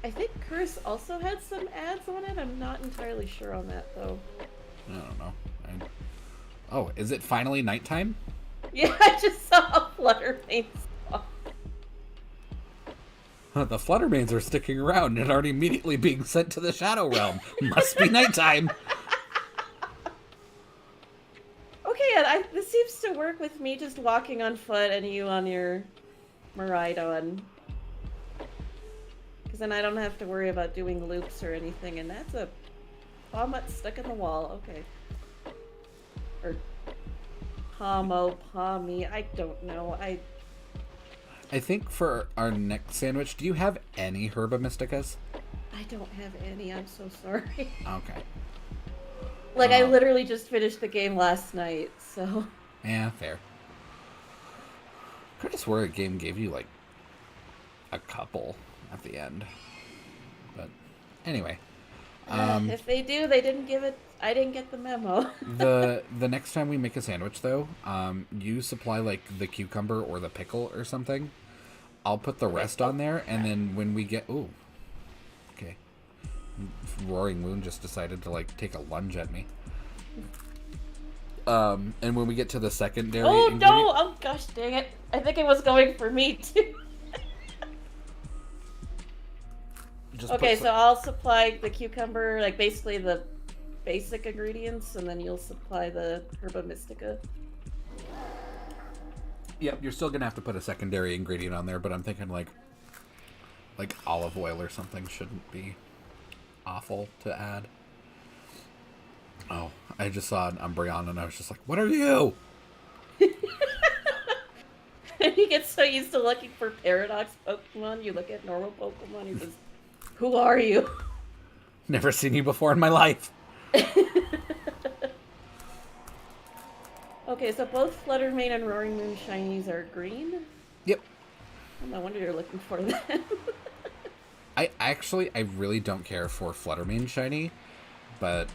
I think Curse also had some ads on it. I'm not entirely sure on that, though. I don't know. Oh, is it finally nighttime? Yeah, I just saw a Fluttermane song. The Fluttermanes are sticking around and aren't immediately being sent to the Shadow Realm. Must be nighttime. Okay, this seems to work with me just walking on foot and you on your Maridon. Because then I don't have to worry about doing loops or anything, and that's a Pomut stuck in the wall. Okay. Or Pomo, Pommy, I don't know. I think for our next sandwich, do you have any Herba Mysticas? I don't have any, I'm so sorry. Okay. Like, I literally just finished the game last night, so... Yeah, fair. Could have swore a game gave you, like, a couple at the end. But, anyway. If they do, they didn't give it... I didn't get the memo. the next time we make a sandwich, though, you supply, like, the cucumber or the pickle or something. I'll put the rest on there, and then when we get... Ooh. Okay. Roaring Moon just decided to, like, take a lunge at me. And when we get to the secondary ingredient... No! Oh, gosh dang it. I think it was going for me, too. Okay, so I'll supply the cucumber, like, basically the basic ingredients, and then you'll supply the Herba Mystica. Yep, you're still gonna have to put a secondary ingredient on there, but I'm thinking like olive oil or something shouldn't be awful to add. Oh, I just saw an Umbreon and I was just like, what are you? And you get so used to looking for Paradox Pokemon, you look at normal Pokemon, you just, who are you? Never seen you before in my life. Okay, so both Fluttermane and Roaring Moon shinies are green? Yep. No wonder you're looking for them. I really don't care for Fluttermane shiny, but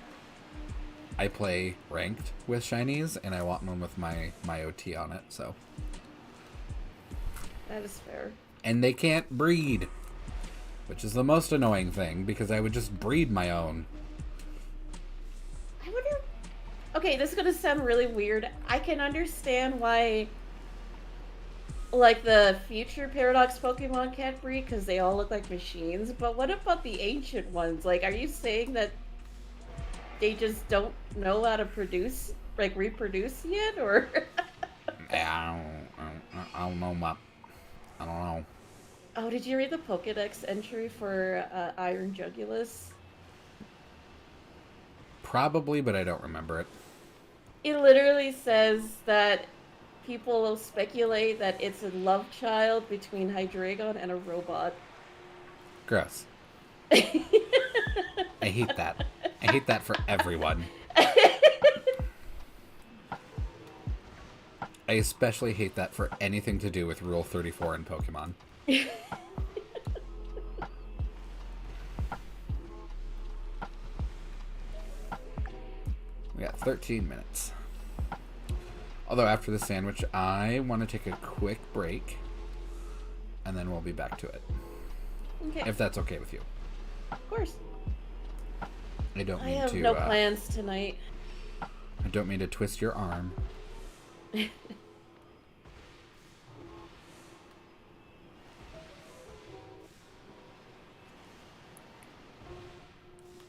I play ranked with shinies, and I want one with my OT on it, so. That is fair. And they can't breed, which is the most annoying thing, because I would just breed my own. Okay, this is gonna sound really weird. I can understand why, like, the future Paradox Pokemon can't breed because they all look like machines, but what about the ancient ones? Like, are you saying that they just don't know how to produce, like, reproduce yet, or? Yeah, I don't know, I don't know. Oh, did you read the Pokedex entry for Iron Jugulus? Probably, but I don't remember it. It literally says that people will speculate that it's a love child between Hydreigon and a robot. Gross. I hate that. I hate that for everyone. I especially hate that for anything to do with Rule 34 in Pokemon. We got 13 minutes. Although after the sandwich, I want to take a quick break, and then we'll be back to it. Okay. If that's okay with you. Of course. I don't I mean have to. no plans tonight. I don't mean to twist your arm.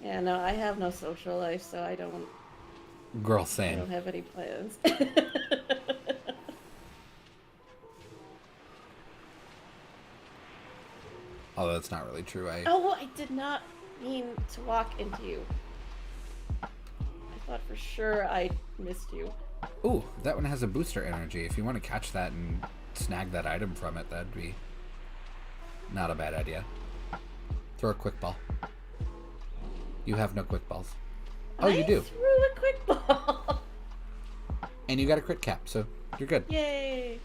Yeah, no, I have no social life, so I don't Same. have any plans. Although that's not really true. Oh, I did not mean to walk into you. I thought for sure I missed you. Ooh, that one has a booster energy. If you want to catch that and snag that item from it, that'd be not a bad idea. Throw a quick ball. You have no quick balls. Oh, you do. I threw a quick ball. And you got a crit cap, so you're good. Yay.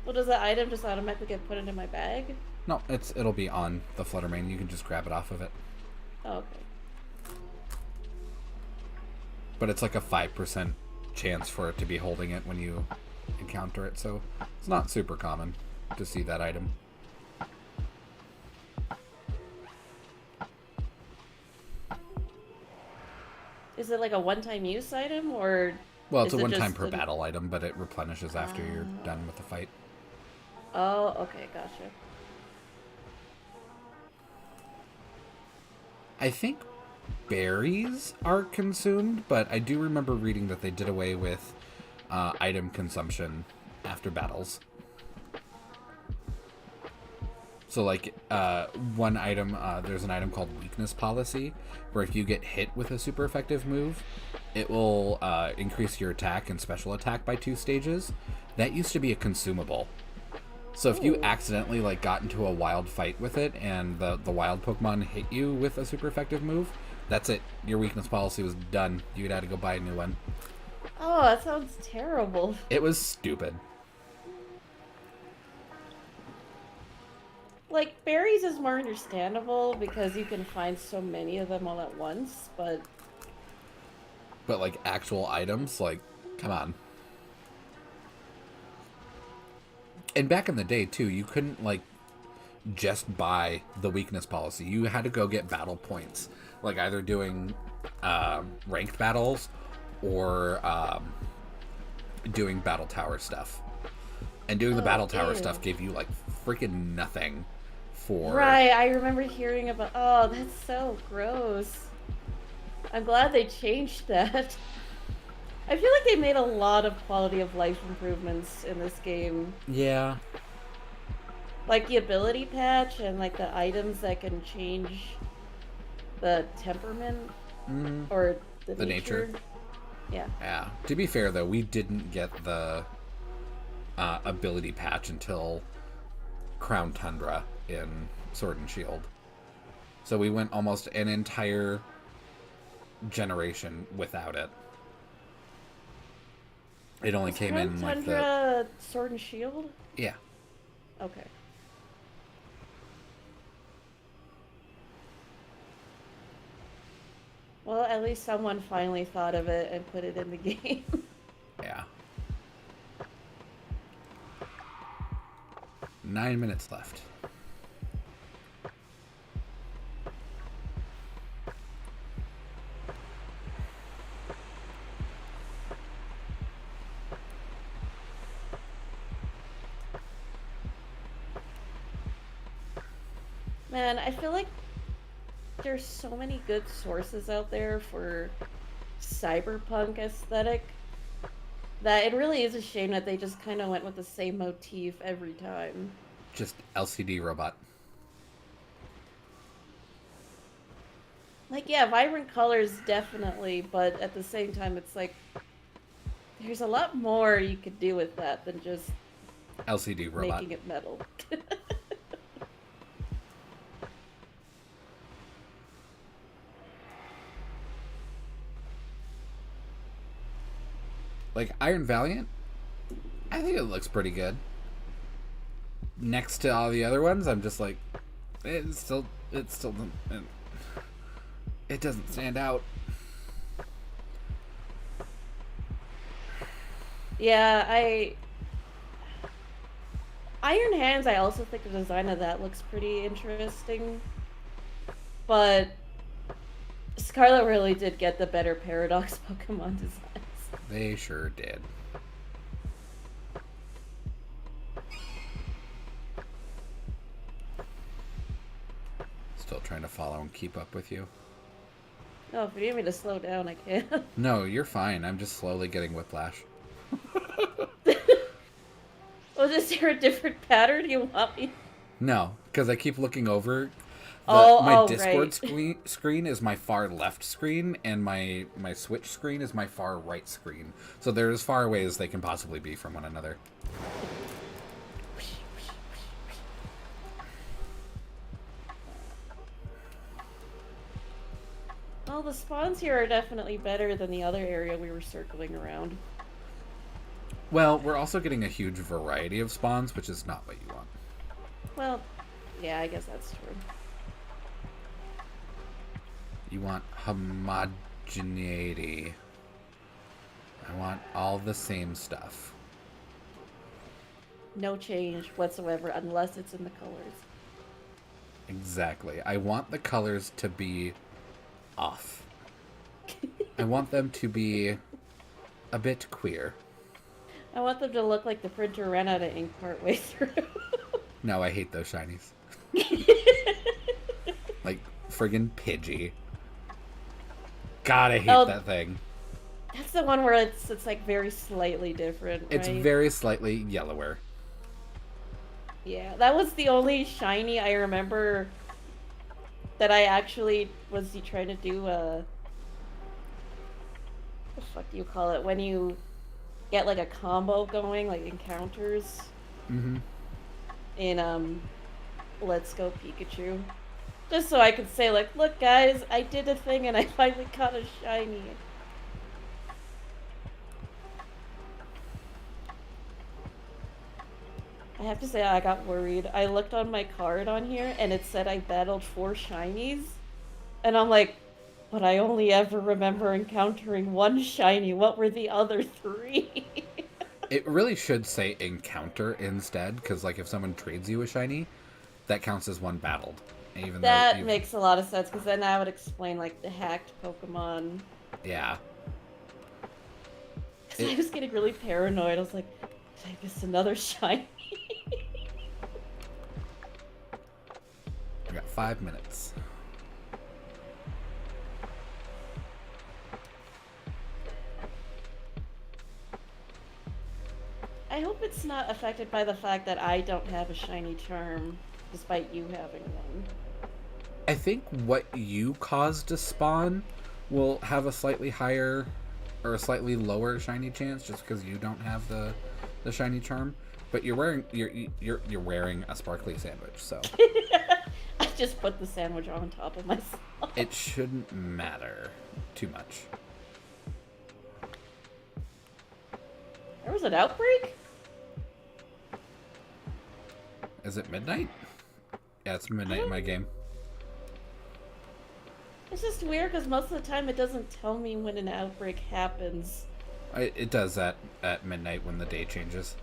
Well, does the item just automatically get put into my bag? No, it'll be on the Fluttermane. You can just grab it off of it. Oh, okay. But it's like a 5% chance for it to be holding it when you encounter it, so it's not super common to see that item. Is it like a one-time use item, or? Well, it's a is it one-time just per battle item, but it replenishes after you're done with the fight. Oh, okay, gotcha. I think berries are consumed, but I do remember reading that they did away with item consumption after battles. So, like, one item, there's an item called Weakness Policy, where if you get hit with a super effective move, it will increase your attack and special attack by 2 stages. That used to be a consumable. So if you accidentally, like, got into a wild fight with it, and the wild Pokemon hit you with a super effective move, that's it. Your Weakness Policy was done. You'd have to go buy a new one. Oh, that sounds terrible. It was stupid. Like, berries is more understandable because you can find so many of them all at once, but... But, like, actual items, like, come on. And back in the day, too, you couldn't, like, just buy the Weakness Policy. You had to go get battle points. Like, either doing ranked battles or doing Battle Tower stuff. And doing the Battle Tower stuff gave you, like, freaking nothing for... Right, I remember hearing about... Oh, that's so gross. I'm glad they changed that. I feel like they made a lot of quality of life improvements in this game. Yeah. Like the ability patch and like the items that can change the temperament or the nature. Yeah. Yeah. To be fair, though, we didn't get the ability patch until Crown Tundra in Sword and Shield. So we went almost an entire generation without it. It only came in like Tundra Sword and Shield? Yeah. Okay. Well, at least someone finally thought of it and put it in the game. Yeah. 9 minutes left. Man, I feel like there's so many good sources out there for cyberpunk aesthetic that it really is a shame that they just kind of went with the same motif every time. Just LCD robot. Like, yeah, vibrant colors definitely, but at the same time, it's like there's a lot more you could do with that than just LCD robot. making it metal. Like Iron Valiant, I think it looks pretty good. Next to all the other ones, I'm just like, it still, it doesn't stand out. Yeah, Iron Hands, I also think the design of that looks pretty interesting. But Scarlet really did get the better Paradox Pokemon designs. They sure did. Still trying to follow and keep up with you. Oh, if you need me to slow down, I can. No, you're fine. I'm just slowly getting whiplash. Was is there a different pattern you want me? No, because I keep looking over. My Discord right. screen is my far left screen, and my Switch screen is my far right screen. So they're as far away as they can possibly be from one another. Well, the spawns here are definitely better than the other area we were circling around. Well, we're also getting a huge variety of spawns, which is not what you want. Well, yeah, I guess that's true. You want homogeneity. I want all the same stuff. No change whatsoever unless it's in the colors. Exactly. I want the colors to be off. I want them to be a bit queer. I want them to look like the printer ran out of ink partway through. No, I hate those shinies. Like friggin' Pidgey. God, I hate that thing. That's the one where it's like very slightly different, right? It's very slightly yellower. Yeah, that was the only shiny I remember that I actually was trying to do what the fuck do you call it? When you get like a combo going, like encounters. Mm-hmm. In Let's Go Pikachu. Just so I could say, like, look guys, I did a thing and I finally got a shiny. I have to say I got worried. I looked on my card on here and it said I battled 4 shinies. And I'm like, but I only ever remember encountering 1 shiny. What were the other 3? It really should say encounter instead, because like if someone trades you a shiny, that counts as one battled. Even that though makes a lot of sense, because then I would explain like the hacked Pokemon. Yeah. Because I was getting really paranoid. I was like, did I miss another shiny? I got 5 minutes. I hope it's not affected by the fact that I don't have a shiny charm, despite you having one. I think what you caused to spawn will have a slightly higher or a slightly lower shiny chance, just because you don't have the shiny charm. But you're wearing a sparkly sandwich, so I just put the sandwich on top of myself. it shouldn't matter too much. There was an outbreak? Is it midnight? Yeah, it's midnight in my game. It's just weird because most of the time it doesn't tell me when an outbreak happens. It does that at midnight when the day changes.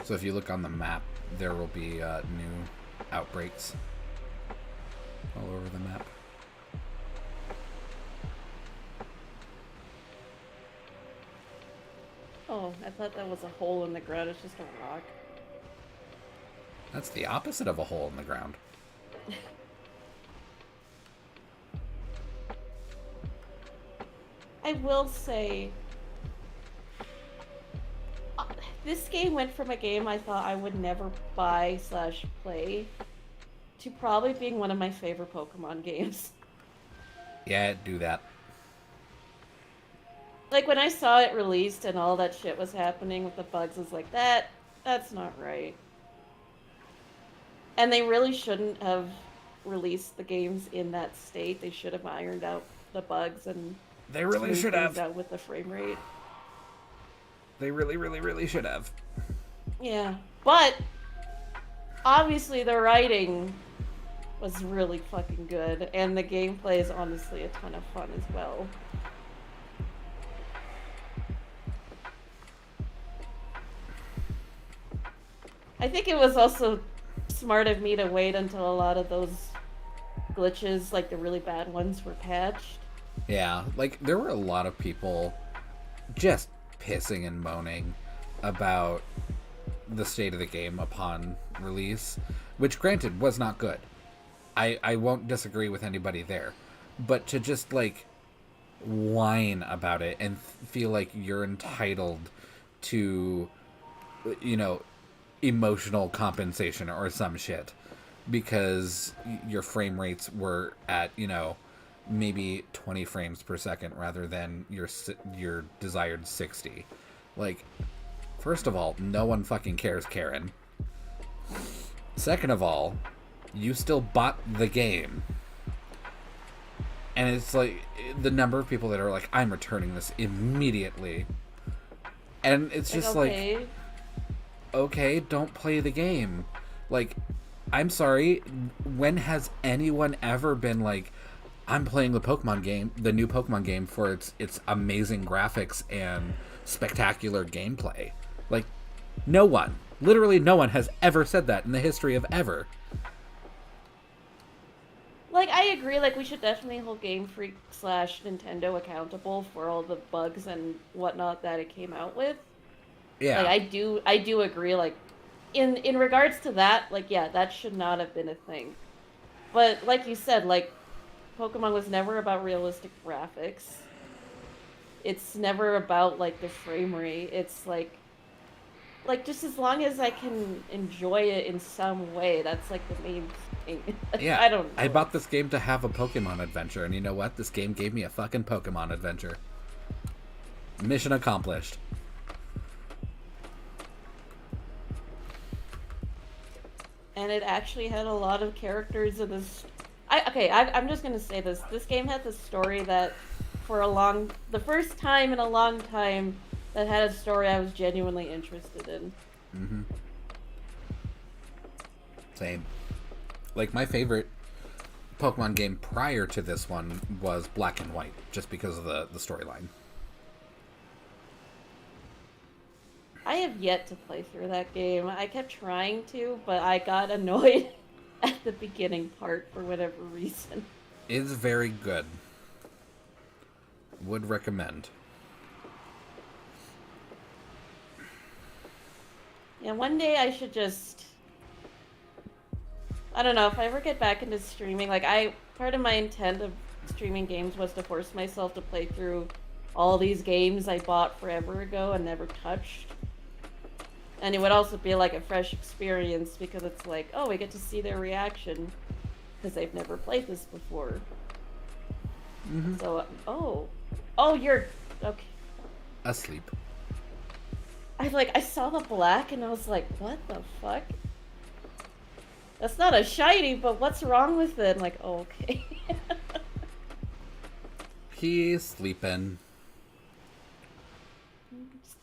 So if you look on the map, there will be new outbreaks all over the map. Oh, I thought that was a hole in the ground. It's just a rock. That's the opposite of a hole in the ground. I will say, this game went from a game I thought I would never buy/play to probably being one of my favorite Pokemon games. Yeah, do that. Like, when I saw it released and all that shit was happening with the bugs, I was like, that's not right. And they really shouldn't have released the games in that state. They should have ironed out the bugs and They really should things have. out with the frame rate. They really, really, really should have. Yeah, but obviously the writing was really fucking good, and the gameplay is honestly a ton of fun as well. I think it was also smart of me to wait until a lot of those glitches, like the really bad ones, were patched. Yeah, like, there were a lot of people just pissing and moaning about the state of the game upon release, which, granted, was not good. I won't disagree with anybody there. But to just, like, whine about it and feel like you're entitled to, you know, emotional compensation or some shit because your frame rates were at, you know, maybe 20 frames per second rather than your desired 60. Like, first of all, no one fucking cares, Karen. Second of all, you still bought the game. And it's like the number of people that are like, I'm returning this immediately. And it's just like, okay, don't play the game. Like, I'm sorry, when has anyone ever been like, I'm playing the Pokemon game, the new Pokemon game, for its amazing graphics and spectacular gameplay? Like, no one, literally no one has ever said that in the history of ever. Like, I agree, like, we should definitely hold Game Freak / Nintendo accountable for all the bugs and whatnot that it came out with. Yeah. Like, I do agree, like, in regards to that, like, yeah, that should not have been a thing. But, like you said, like, Pokemon was never about realistic graphics. It's never about, like, the frame rate. It's, like, just as long as I can enjoy it in some way, that's, like, the main thing. Yeah, I don't know. I bought this game to have a Pokemon adventure, and you know what? This game gave me a fucking Pokemon adventure. Mission accomplished. And it actually had a lot of characters in this. I'm just gonna say this. This game had the story that, the first time in a long time, that had a story I was genuinely interested in. Mm-hmm. Same. Like, my favorite Pokemon game prior to this one was Black and White, just because of the storyline. I have yet to play through that game. I kept trying to, but I got annoyed at the beginning part for whatever reason. It's very good. Would recommend. Yeah, one day I should just... I don't know, if I ever get back into streaming, like, part of my intent of streaming games was to force myself to play through all these games I bought forever ago and never touched. And it would also be like a fresh experience because it's like, oh, we get to see their reaction because they've never played this before. Mm-hmm. So, oh, you're okay. Asleep. I saw the black and I was like, what the fuck? That's not a shiny, but what's wrong with it? I'm like, oh, okay. He's sleeping.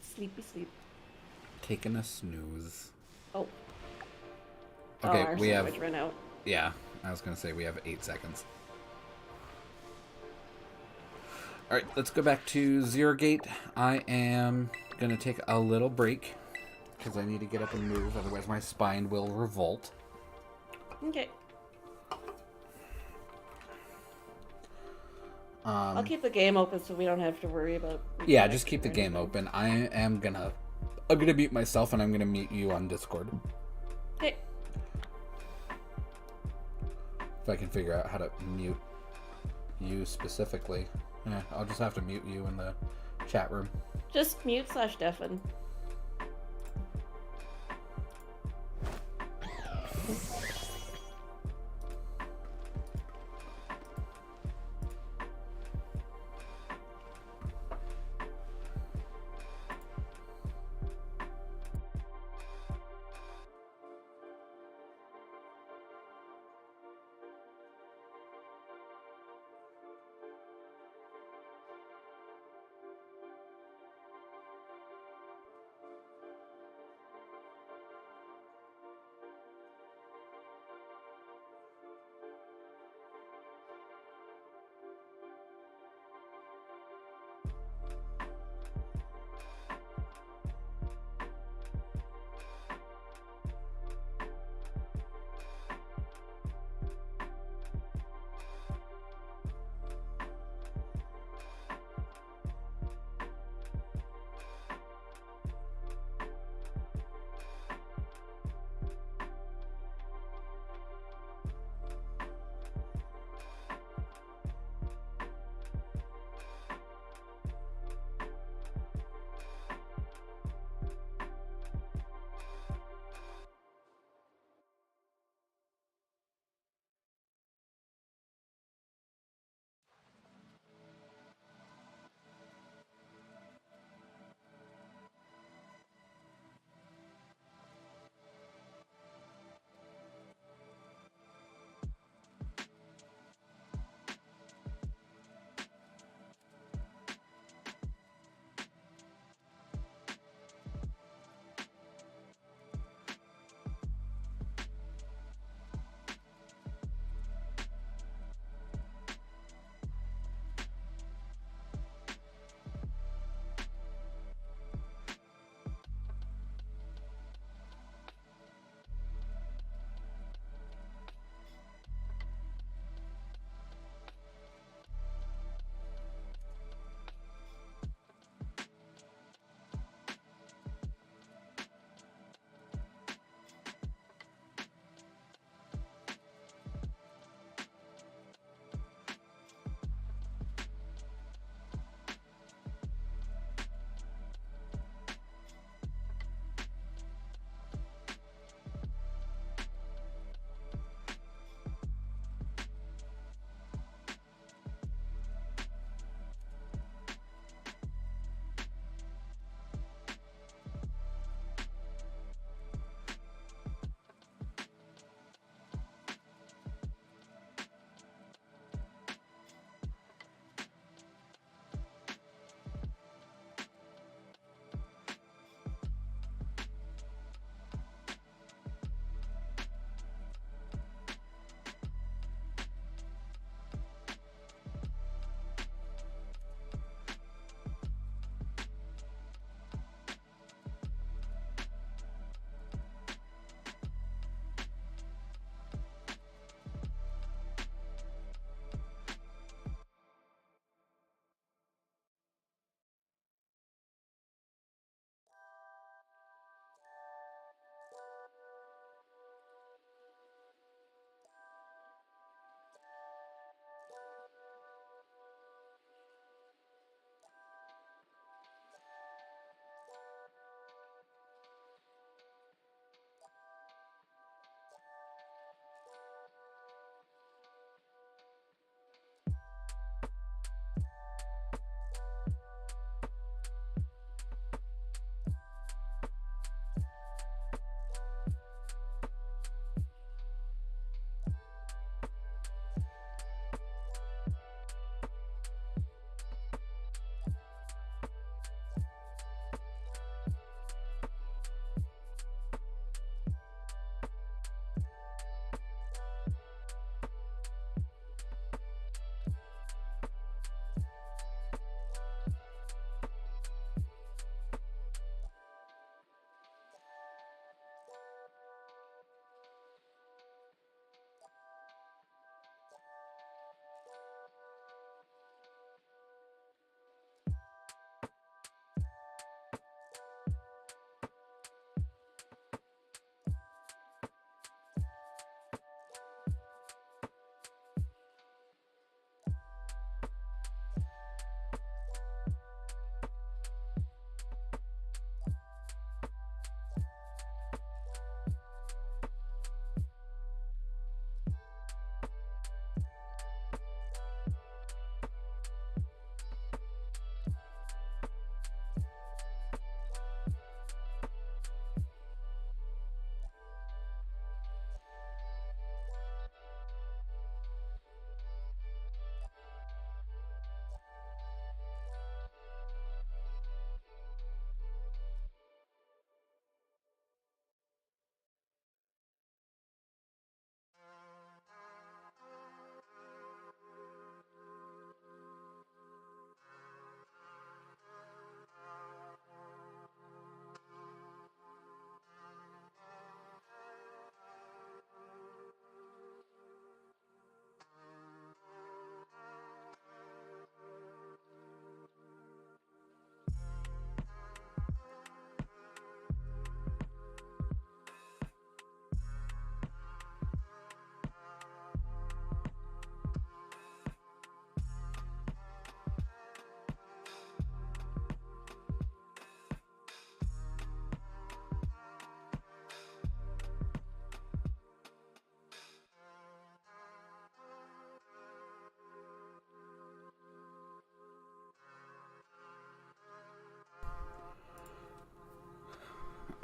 Sleepy sleep. Taking a snooze. Oh. Okay, our we have... sandwich ran out. Yeah, I was going to say we have 8 seconds. Alright, let's go back to Zero Gate. I am going to take a little break because I need to get up and move, otherwise my spine will revolt. Okay. I'll keep the game open so we don't have to worry about... Yeah, just keep the game open. I'm gonna mute myself and I'm gonna mute you on Discord. Okay. If I can figure out how to mute you specifically. Yeah, I'll just have to mute you in the chat room. Just mute/deafen.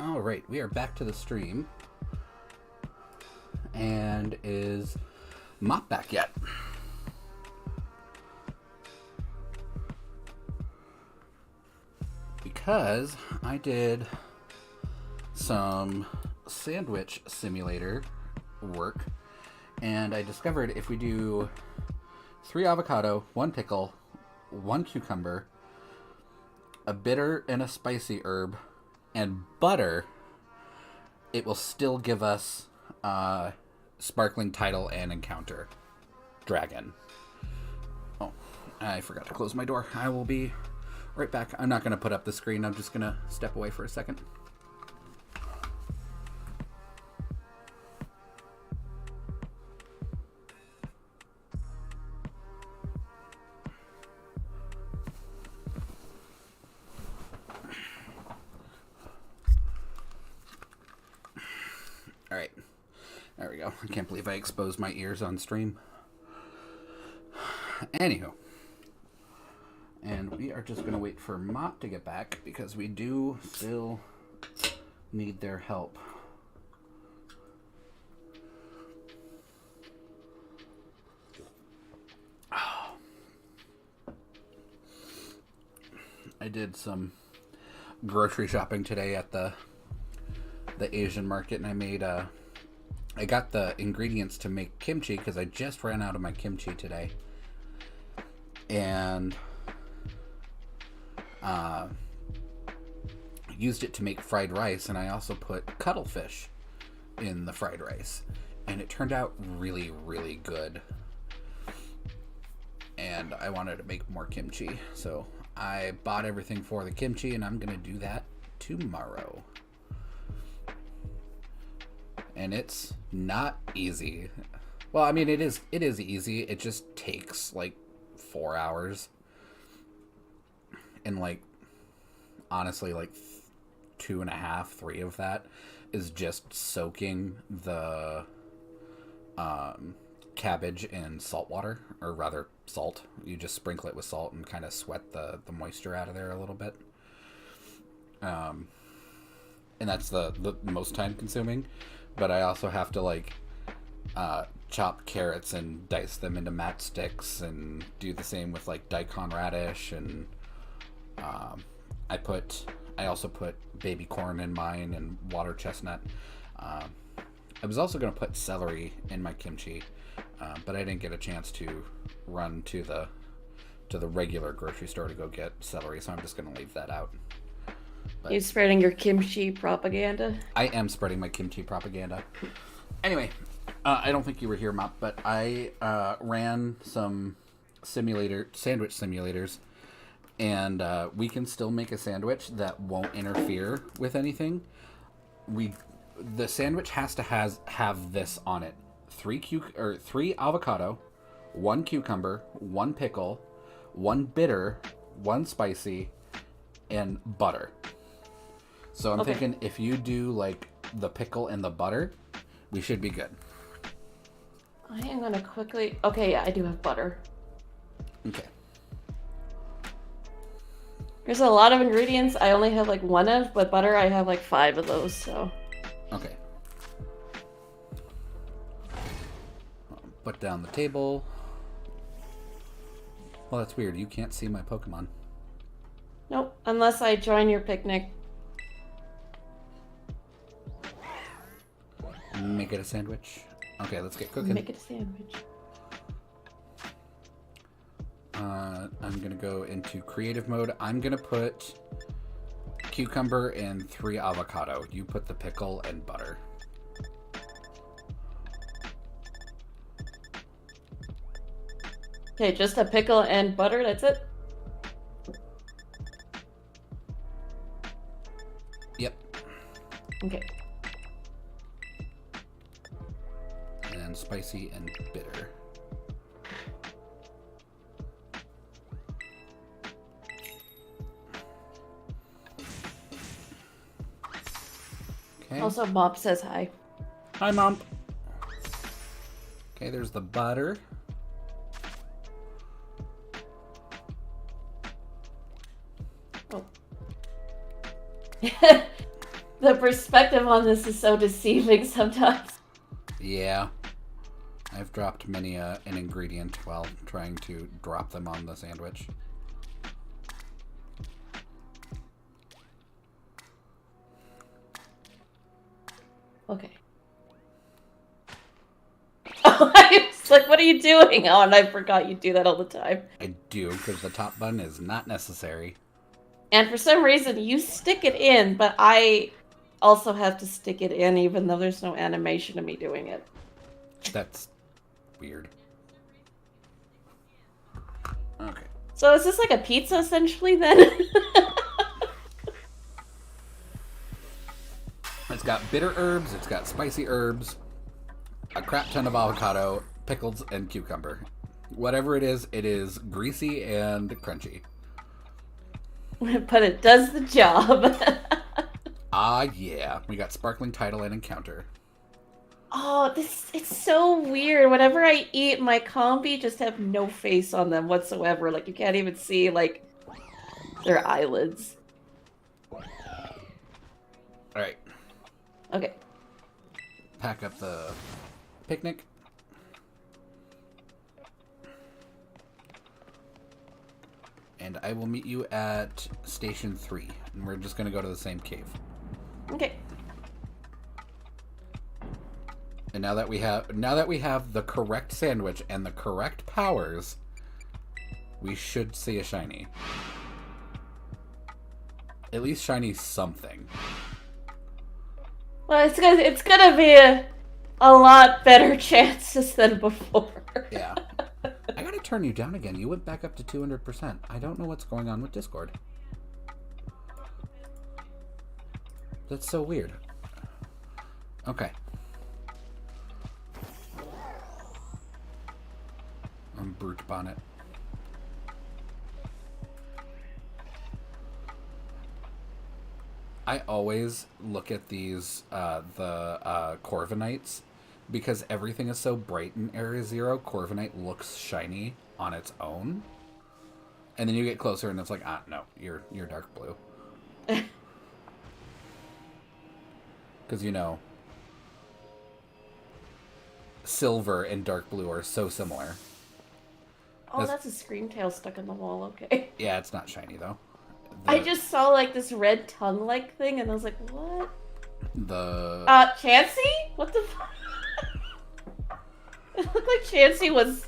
All right, we are back to the stream. And is Mop back yet? Because I did some sandwich simulator work, and I discovered if we do 3 avocado, 1 pickle, 1 cucumber, a bitter and a spicy herb, and butter, it will still give us sparkling title and encounter dragon. Oh, I forgot to close my door. I will be right back. I'm not going to put up the screen. I'm just going to step away for a second. All right. There we go. I can't believe I exposed my ears on stream. Anywho. And we are just going to wait for Mott to get back because we do still need their help. I did some grocery shopping today at the Asian market, and I got the ingredients to make kimchi because I just ran out of my kimchi today. And used it to make fried rice, and I also put cuttlefish in the fried rice, and it turned out really, really good. And I wanted to make more kimchi, so I bought everything for the kimchi, and I'm gonna do that tomorrow. And it's not easy. Well, I mean, it is easy. It just takes like 4 hours, and like honestly, like 2.5, 3 of that is just soaking the cabbage in salt water, or rather salt. You just sprinkle it with salt and kind of sweat the moisture out of there a little bit. And that's the most time consuming. But I also have to like chop carrots and dice them into matchsticks, and do the same with like daikon radish, and I also put baby corn in mine and water chestnut. I was also going to put celery in my kimchi, but I didn't get a chance to run to the regular grocery store to go get celery, so I'm just going to leave that out. But you spreading your kimchi propaganda? I am spreading my kimchi propaganda. Anyway, I don't think you were here, Mop, but I ran some sandwich simulators, and we can still make a sandwich that won't interfere with anything. The sandwich has to have this on it: 3 avocado, 1 cucumber, 1 pickle, 1 bitter, 1 spicy, and butter. So I'm thinking if you do like the pickle and the butter, we should be good. I am gonna quickly. Okay, yeah, I do have butter. Okay. There's a lot of ingredients. I only have like 1 of, but butter I have like 5 of those. So. Okay. Put down the table. Well, that's weird. You can't see my Pokemon. Nope, unless I join your picnic. Make it a sandwich. Okay, let's get cooking. Make it a sandwich. I'm gonna go into creative mode. I'm gonna put cucumber and 3 avocado. You put the pickle and butter. Okay, just a pickle and butter, that's it? Yep. Okay. And spicy and bitter. Okay. Also, Bob says hi. Hi, Mom. Okay, there's the butter. The perspective on this is so deceiving sometimes. Yeah. I've dropped many an ingredient while trying to drop them on the sandwich. Okay. Oh, I was like, what are you doing? Oh, and I forgot you do that all the time. I do, because the top button is not necessary. And for some reason, you stick it in, but I also have to stick it in, even though there's no animation of me doing it. That's weird. Okay. So is this like a pizza, essentially, then? It's got bitter herbs, it's got spicy herbs, a crap ton of avocado, pickles, and cucumber. Whatever it is greasy and crunchy. But it does the job. Ah, yeah. We got sparkling title and encounter. Oh, it's so weird. Whenever I eat, my combi just have no face on them whatsoever. Like, you can't even see, like, their eyelids. Alright. Okay. Pack up the picnic. And I will meet you at Station 3. And we're just going to go to the same cave. Okay. And now that we have the correct sandwich and the correct powers, we should see a shiny. At least shiny something. Well, it's gonna be a lot better chances than before. Yeah. I gotta turn you down again. You went back up to 200%. I don't know what's going on with Discord. That's so weird. Okay. I'm brute bonnet. I always look at these, the Corviknights, because everything is so bright in Area Zero. Corviknight looks shiny on its own, and then you get closer, and it's like, ah, no, you're dark blue. Because you know, silver and dark blue are so similar. Oh, that's a Screamtail stuck in the wall. Okay. Yeah, it's not shiny though. I just saw like this red tongue-like thing, and I was like, "What?" Chansey? What the? It looked like Chansey was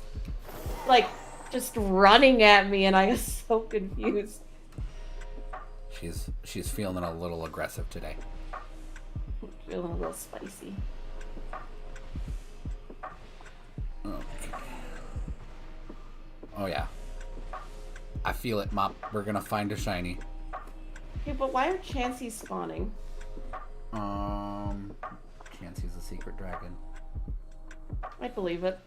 like just running at me, and I was so confused. She's feeling a little aggressive today. Feeling a little spicy. Okay. Oh yeah. I feel it, Mop. We're gonna find a shiny. Okay, but why are Chanseys spawning? Chansey's a secret dragon. I believe it.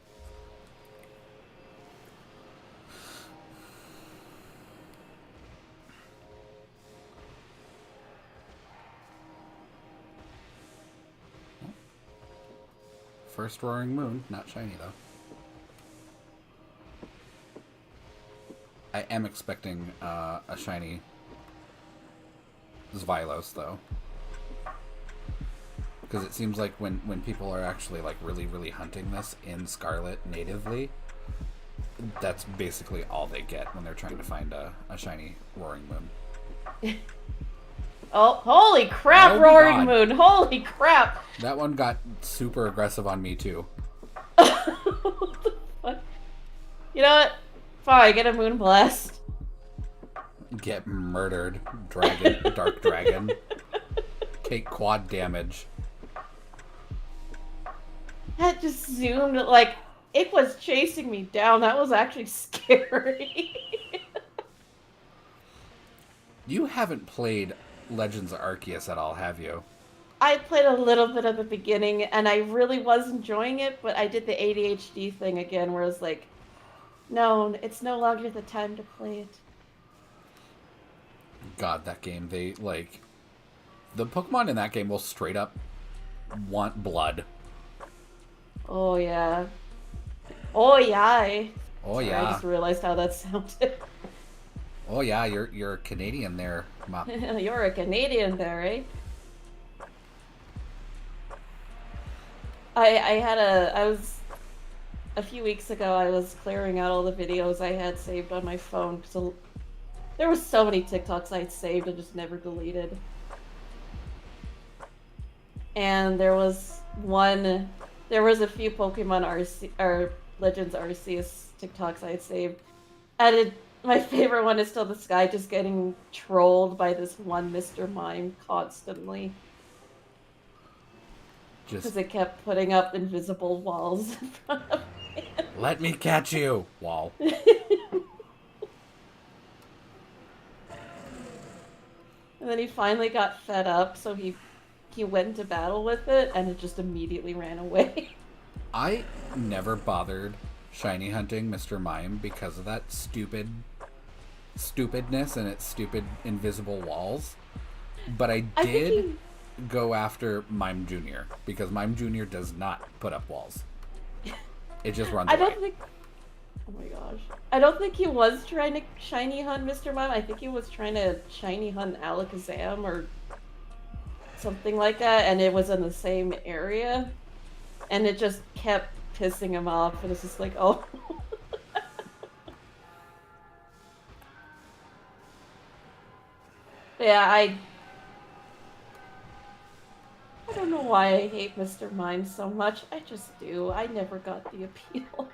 First roaring moon, not shiny though. I am expecting a shiny Xylos though, because it seems like when people are actually like really hunting this in Scarlet natively, that's basically all they get when they're trying to find a shiny roaring moon. Oh, holy crap, Oh roaring God. moon! Holy crap! That one got super aggressive on me too. What the fuck? You know what? Fine, get a moon blast. Get murdered, dragon, dark dragon. Take quad damage. That just zoomed, like, it was chasing me down. That was actually scary. You haven't played Legends of Arceus at all, have you? I played a little bit at the beginning, and I really was enjoying it, but I did the ADHD thing again, where it's like, no, it's no longer the time to play it. God, that game, they, like... The Pokemon in that game will straight up want blood. Oh, yeah. Oh, yeah. Oh, Sorry, yeah. I just realized how that sounded. Oh, yeah, you're Canadian there, Mop. You're a Canadian there, eh? I was a few weeks ago. I was clearing out all the videos I had saved on my phone. So there was so many TikToks I'd saved and just never deleted. And there was a few Pokemon RC or Legends Arceus TikToks I had saved. My favorite one is still this guy just getting trolled by this one Mr. Mime constantly. Because it kept putting up invisible walls in front of him. Let me catch you! Wall. And then he finally got fed up, so he went into battle with it, and it just immediately ran away. I never bothered shiny hunting Mr. Mime because of that stupidness and its stupid invisible walls. But I did go after Mime Jr. because Mime Jr. does not put up walls. It just runs away. Oh my gosh. I don't think he was trying to shiny hunt Mr. Mime. I think he was trying to shiny hunt Alakazam or something like that, and it was in the same area. And it just kept pissing him off, and it's just like, oh. Yeah, I don't know why I hate Mr. Mime so much. I just do. I never got the appeal.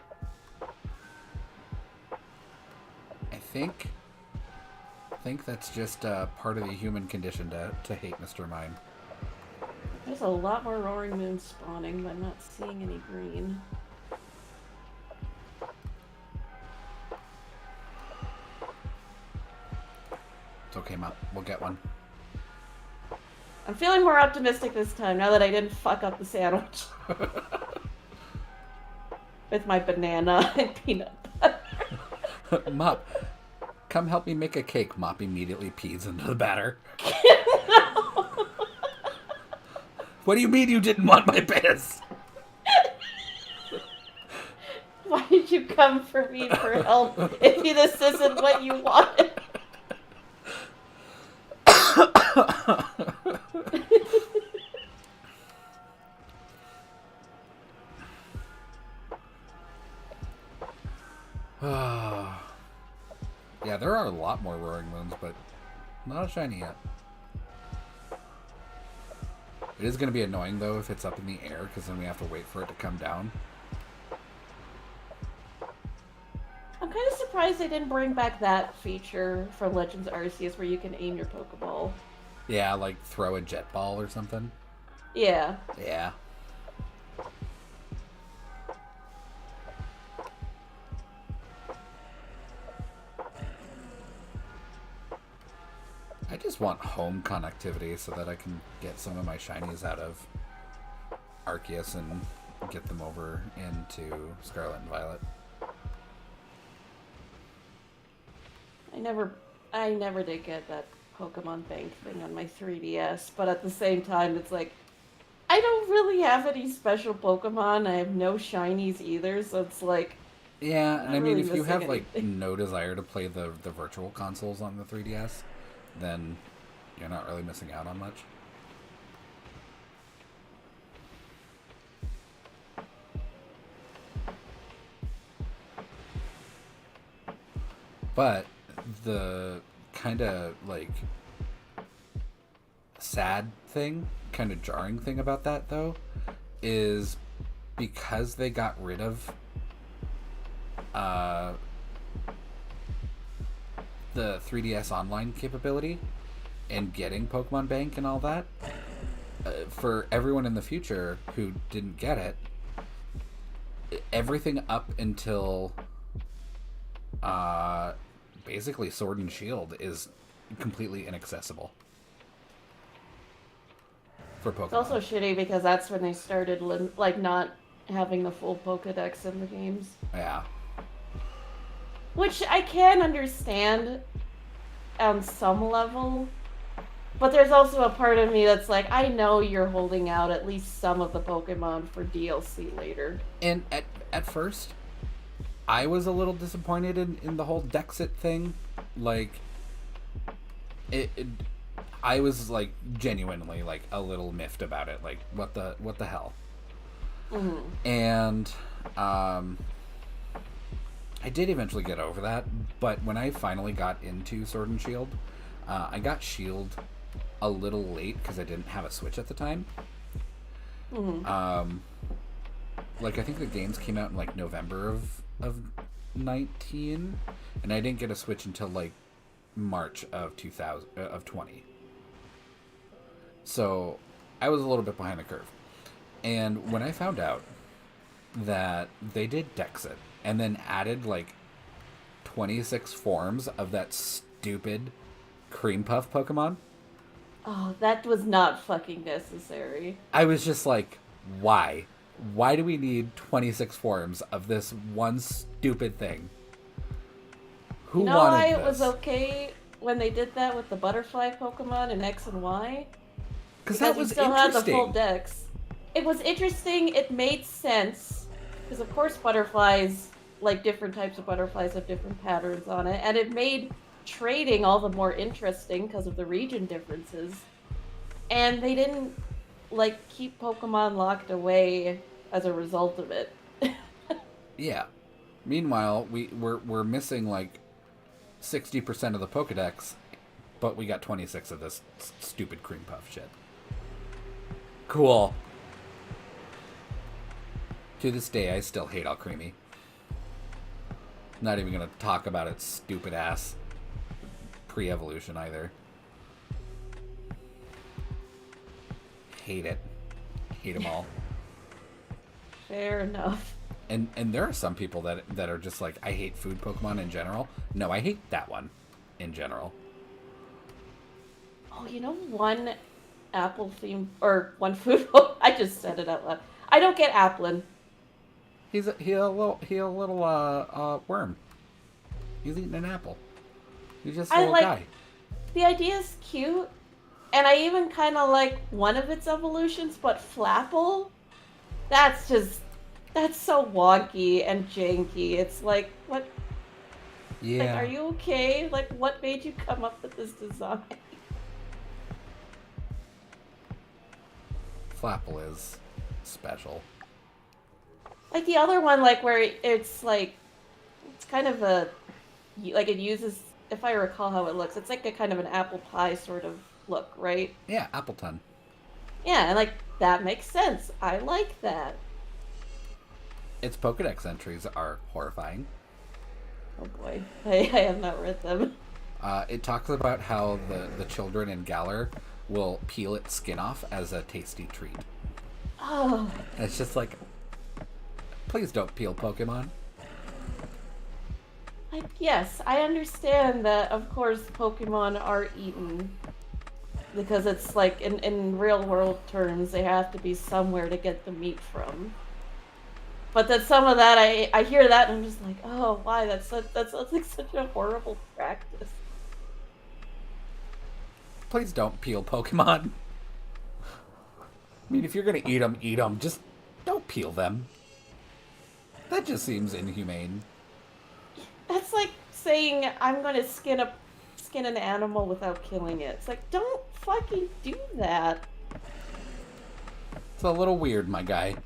I think that's just part of the human condition to hate Mr. Mime. There's a lot more Roaring Moon spawning, but I'm not seeing any green. It's okay, Mop. We'll get one. I'm feeling more optimistic this time, now that I didn't fuck up the sandwich. With my banana and peanut butter. Mop, come help me make a cake. Mop immediately pees into the batter. No. What do you mean you didn't want my piss? Why did you come for me for help if this isn't what you wanted? Yeah, there are a lot more Roaring Moons, but not a shiny yet. It is going to be annoying, though, if it's up in the air, because then we have to wait for it to come down. I'm kind of surprised they didn't bring back that feature from Legends Arceus where you can aim your Pokeball. Yeah, like throw a jet ball or something. Yeah. Yeah. I just want home connectivity so that I can get some of my shinies out of Arceus and get them over into Scarlet and Violet. I never did get that Pokemon Bank thing on my 3DS, but at the same time, it's like, I don't really have any special Pokemon. I have no shinies either, so it's like... Yeah, and I mean, really if you have, anything. like, no desire to play the virtual consoles on the 3DS, then you're not really missing out on much. But the kind of, like, sad thing, kind of jarring thing about that, though, is because they got rid of the 3DS online capability and getting Pokemon Bank and all that, for everyone in the future who didn't get it, everything up until basically Sword and Shield is completely inaccessible for Pokemon. It's also shitty because that's when they started, not having the full Pokedex in the games. Yeah. Which I can understand on some level, but there's also a part of me that's like, I know you're holding out at least some of the Pokemon for DLC later. And at first, I was a little disappointed in the whole Dexit thing. Like, I was, like, genuinely, like, a little miffed about it. Like, what the hell? Mm-hmm. And I did eventually get over that, but when I finally got into Sword and Shield, I got Shield a little late because I didn't have a Switch at the time. Mm-hmm. Like I think the games came out in like November of 19, and I didn't get a Switch until like March of 2000 of 20. So I was a little bit behind the curve. And when I found out that they did Dexit and then added like 26 forms of that stupid cream puff Pokemon, Oh, that was not fucking necessary. I was just like, why? Why do we need 26 forms of this one stupid thing? Who You know why wanted it was this? okay when they did that with the butterfly Pokemon in X and Y? Because that Because you was still had the full interesting. dex. It was interesting, it made sense. Because, of course, butterflies, like different types of butterflies, have different patterns on it. And it made trading all the more interesting because of the region differences. And they didn't, like, keep Pokemon locked away as a result of it. Yeah. Meanwhile, we're missing like 60% of the Pokedex, but we got 26 of this stupid cream puff shit. Cool. To this day, I still hate Alcremie. Not even gonna talk about its stupid ass pre-evolution either. Hate it. Hate them all. Fair enough. And there are some people that are just like, I hate food Pokemon in general. No, I hate that one in general. Oh, you know, one apple theme, or one food. I just said it out loud. I don't get Applin. He a little worm. He's eating an apple. He's just a I little like guy. the idea is cute, and I even kind of like one of its evolutions, but Flapple, that's just that's so wonky and janky. It's like what? Like, are Yeah. you okay? Like, what made you come up with this design? Flapple is special. Like the other one, like where it's like it's kind of a like it uses. If I recall how it looks, it's like a kind of an apple pie sort of look, right? Yeah, Appleton. Yeah, and like that makes sense. I like that. Its Pokedex entries are horrifying. Oh boy, I have not read them. It talks about how the children in Galar will peel its skin off as a tasty treat. Oh, And it's just like, please don't peel Pokemon. like yes, I understand that. Of course, Pokemon are eaten because it's like in real world terms, they have to be somewhere to get the meat from. But then some of that, I hear that and I'm just like, oh, why? That's like such a horrible practice. Please don't peel Pokemon. I mean, if you're gonna eat them. Just don't peel them. That just seems inhumane. That's like saying I'm gonna skin an animal without killing it. It's like don't fucking do that. It's a little weird, my guy.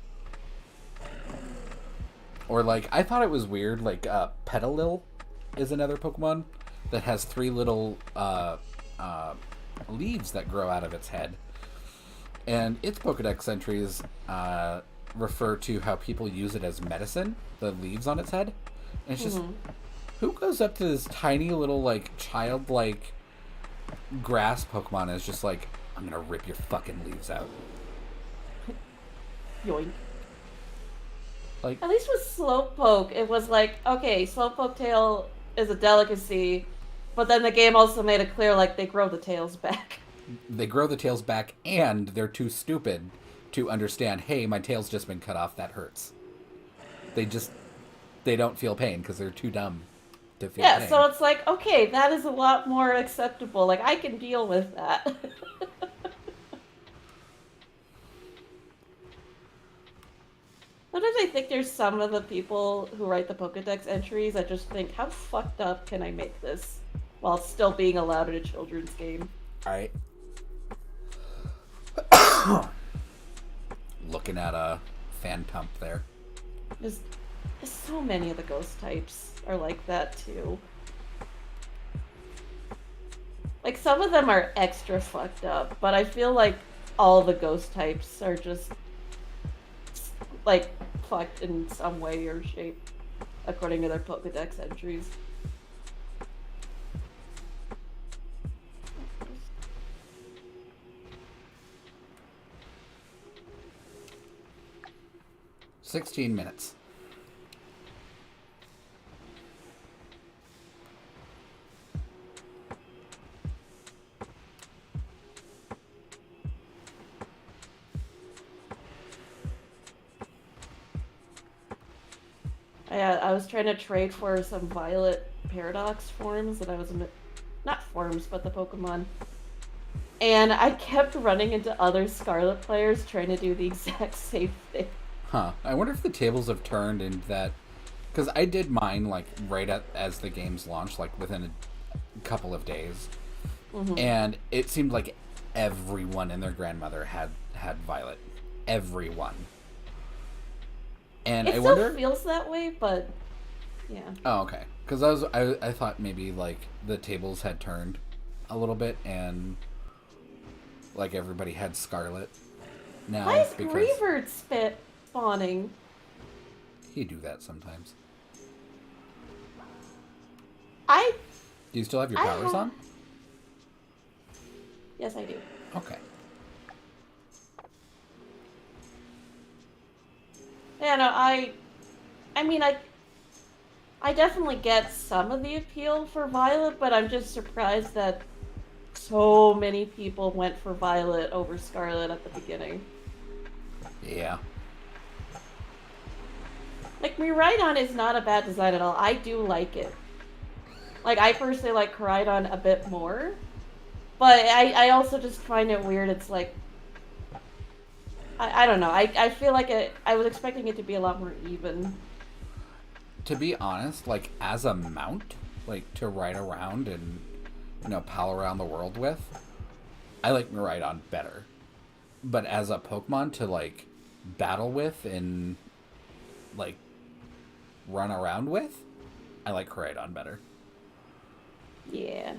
Or like, I thought it was weird. Like, Petalil is another Pokemon that has three little leaves that grow out of its head, and its Pokedex entries refer to how people use it as medicine. The leaves on its head, and it's just Mm-hmm. who goes up to this tiny little like childlike grass Pokemon and is just like, I'm gonna rip your fucking leaves out. Yoink. Like, At least with Slowpoke, it was like, okay, Slowpoke tail is a delicacy, but then the game also made it clear like they grow the tails back. they grow the tails back and they're too stupid to understand, hey, my tail's just been cut off, that hurts. They just, they don't feel pain because they're too dumb to feel Yeah, pain. so it's like, okay, that is a lot more acceptable. Like I can deal with that. Sometimes I think there's some of the people who write the Pokedex entries that just think, how fucked up can I make this while still being allowed in a children's game? Alright. Looking at Phantump there. There's so many of the ghost types are like that too. Like some of them are extra fucked up, but I feel like all the ghost types are just like fucked in some way or shape, according to their Pokedex entries. "16 minutes." I was trying to trade for some Violet Paradox forms that I was not forms, but the Pokemon. And I kept running into other Scarlet players trying to do the exact same thing. Huh. I wonder if the tables have turned in that, because I did mine like as the games launched, like within a couple of days, and it seemed like everyone and their grandmother had Violet. Everyone. And It I still wonder. feels that way, but yeah. Oh, okay. Because I thought maybe like the tables had turned a little bit, and like everybody had Scarlet Why now is because Greavard spawning? he do that sometimes. I Do you still have your I powers ha- on? Yes, I do. Okay. Yeah, no, I mean, I definitely get some of the appeal for Violet, but I'm just surprised that so many people went for Violet over Scarlet at the beginning. Yeah. Like, Miraidon is not a bad design at all. I do like it. Like, I personally like Koraidon a bit more, but I also just find it weird. It's like, I don't know. I feel like I was expecting it to be a lot more even. To be honest, like as a mount, like to ride around and pal around the world with, I like Miraidon better. But as a Pokemon to like battle with and like run around with, I like Koraidon better. Yeah.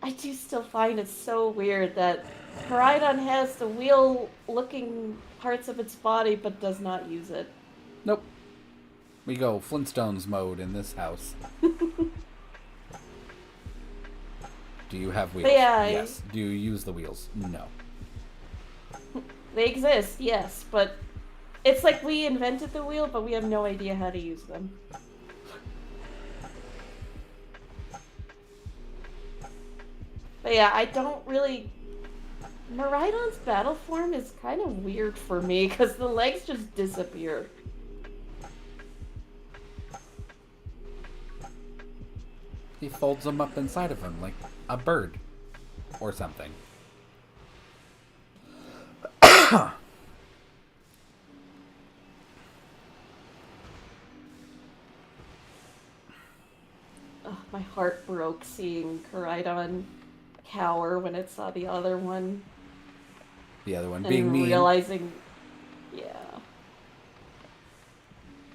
I do still find it so weird that Koraidon has the wheel-looking parts of its body but does not use it. Nope. We go Flintstones mode in this house. Do you have wheels? But yeah, Yes. Do you use the wheels? No. they exist, yes, but it's like we invented the wheel, but we have no idea how to use them. But yeah, I don't really... Miraidon's battle form is kind of weird for me, because the legs just disappear. He folds them up inside of him like a bird or something. Ugh, my heart broke seeing Koraidon cower when it saw the other one. The other one being And mean. realizing... Yeah.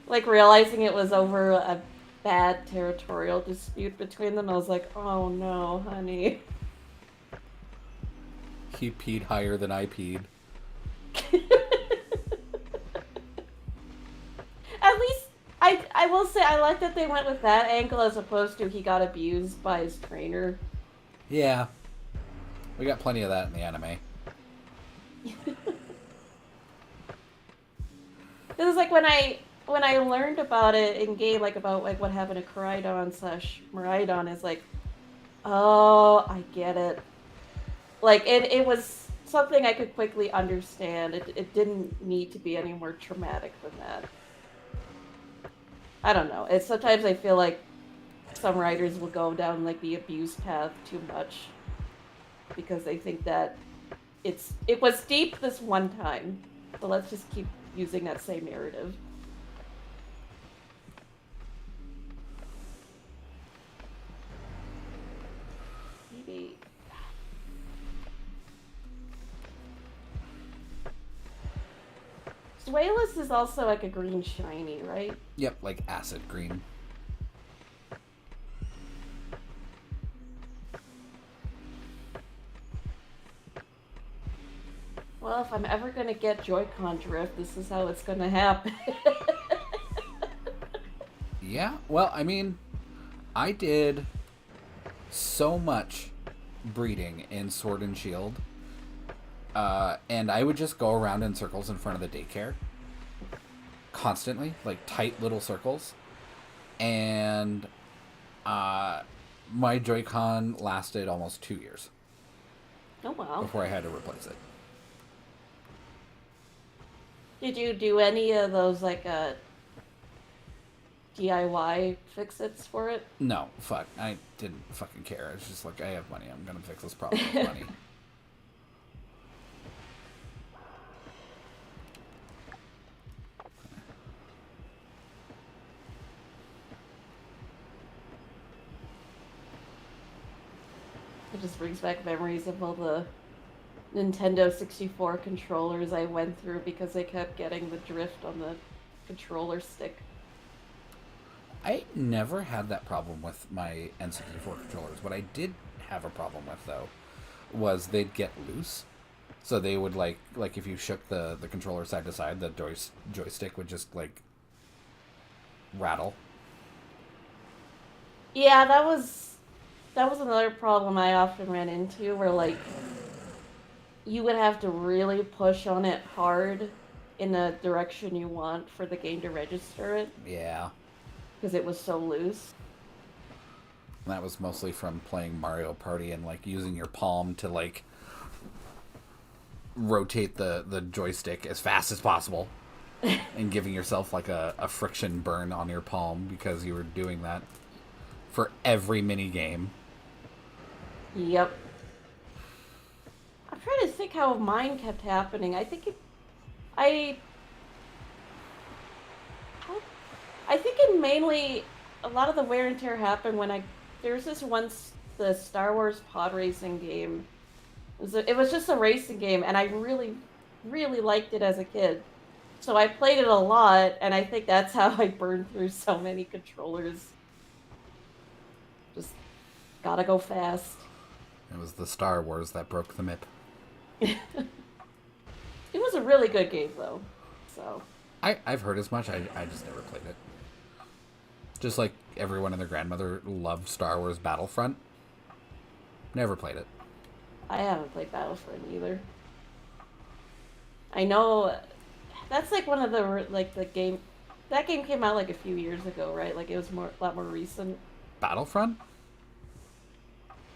Like, realizing it was over a bad territorial dispute between them, I was like, oh no, honey. He peed higher than I peed. At least, I will say, I like that they went with that angle as opposed to he got abused by his trainer. Yeah. We got plenty of that in the anime. This is like when I learned about it in game, like about like what happened to Koraidon / Miraidon, is like, oh, I get it. Like it was something I could quickly understand. It didn't need to be any more traumatic than that. I don't know. It's sometimes I feel like some writers will go down like the abuse path too much because they think that it was deep this one time, so let's just keep using that same narrative. Maybe. Dwayless is also like a green shiny, right? Yep, like acid green. Well, if I'm ever gonna get Joy-Con drift, this is how it's gonna happen. Yeah, well, I mean, I did so much breeding in Sword and Shield, and I would just go around in circles in front of the daycare constantly, like tight little circles, and my Joy-Con lasted almost 2 years Oh wow. before I had to replace it. Did you do any of those like DIY fix-its for it? No, fuck, I didn't fucking care. It's just like, I have money, I'm gonna fix this problem with money. It just brings back memories of all the Nintendo 64 controllers I went through because they kept getting the drift on the controller stick. I never had that problem with my N64 controllers. What I did have a problem with, though, was they'd get loose. So they would, like if you shook the controller side to side, the joystick would just, like, rattle. Yeah, that was another problem I often ran into where like you would have to really push on it hard in the direction you want for the game to register it Yeah. because it was so loose. And that was mostly from playing Mario Party and, like, using your palm to, like, rotate the joystick as fast as possible and giving yourself, like, a friction burn on your palm because you were doing that for every mini game. Yep. I'm trying to think how mine kept happening. I I think it mainly a lot of the wear and tear happened when there's this once the Star Wars pod racing game. It was just a racing game, and I really, really liked it as a kid. So I played it a lot, and I think that's how I burned through so many controllers. Just gotta go fast. It was the Star Wars that broke the MIP. It was a really good game, though. So I've heard as much. I just never played it. Just like everyone and their grandmother loved Star Wars Battlefront. Never played it. I haven't played Battlefront either. I know that's like one of the like the game. That game came out like a few years ago, right? Like it was a lot more recent. Battlefront?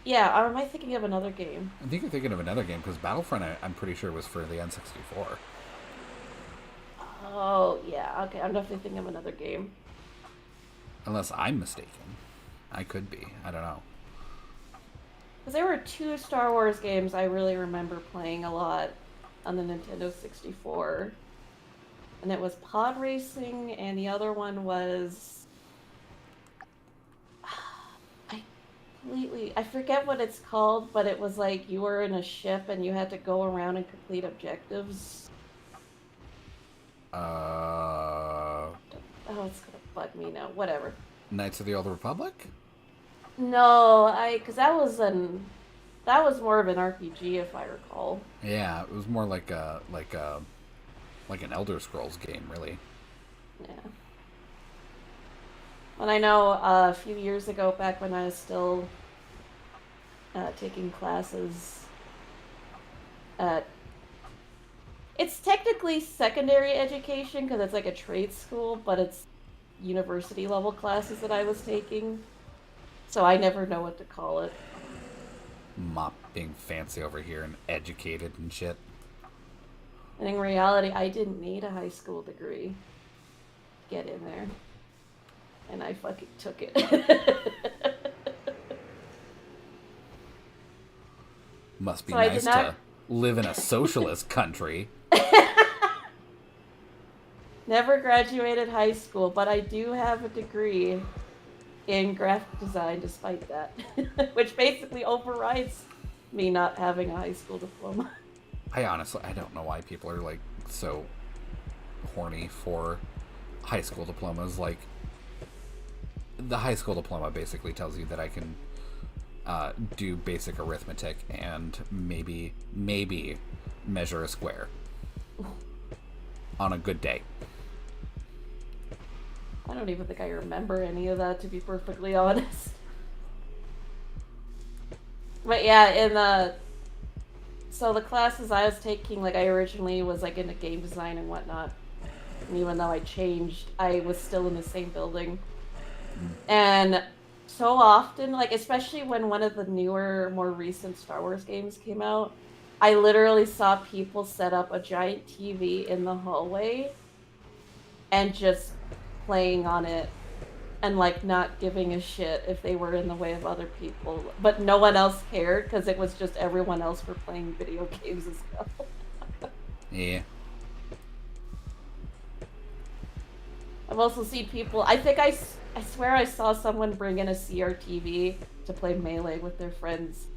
Yeah, or am I thinking of another game? I think you're thinking of another game because Battlefront, I'm pretty sure, was for the N64. Oh, yeah. Okay, I'm definitely thinking of another game. Unless I'm mistaken. I could be. I don't know. Because there were two Star Wars games I really remember playing a lot on the Nintendo 64. And it was Pod Racing, and the other one was... I forget what it's called, but it was like you were in a ship and you had to go around and complete objectives. Oh, it's gonna bug me now. Whatever. Knights of the Old Republic? No, because that was more of an RPG, if I recall. Yeah, it was more like an Elder Scrolls game, really. Yeah. And I know a few years ago, back when I was still taking classes at... It's technically secondary education because it's like a trade school, but it's university level classes that I was taking. So I never know what to call it. Mop being fancy over here and educated and shit. And in reality, I didn't need a high school degree to get in there. And I fucking took it. Must be nice to live in a socialist country. Never graduated high school, but I do have a degree in graphic design despite that. Which basically overrides me not having a high school diploma. I honestly don't know why people are like so horny for high school diplomas. Like, the high school diploma basically tells you that I can do basic arithmetic and maybe measure a square on a good day. I don't even think I remember any of that, to be perfectly honest. But yeah, so the classes I was taking, like, I originally was like into game design and whatnot. And even though I changed, I was still in the same building. And so often, like, especially when one of the newer, more recent Star Wars games came out, I literally saw people set up a giant TV in the hallway and just playing on it and, like, not giving a shit if they were in the way of other people. But no one else cared because it was just everyone else were playing video games as well. Yeah. I've also seen people, I swear I saw someone bring in a CRTV to play Melee with their friends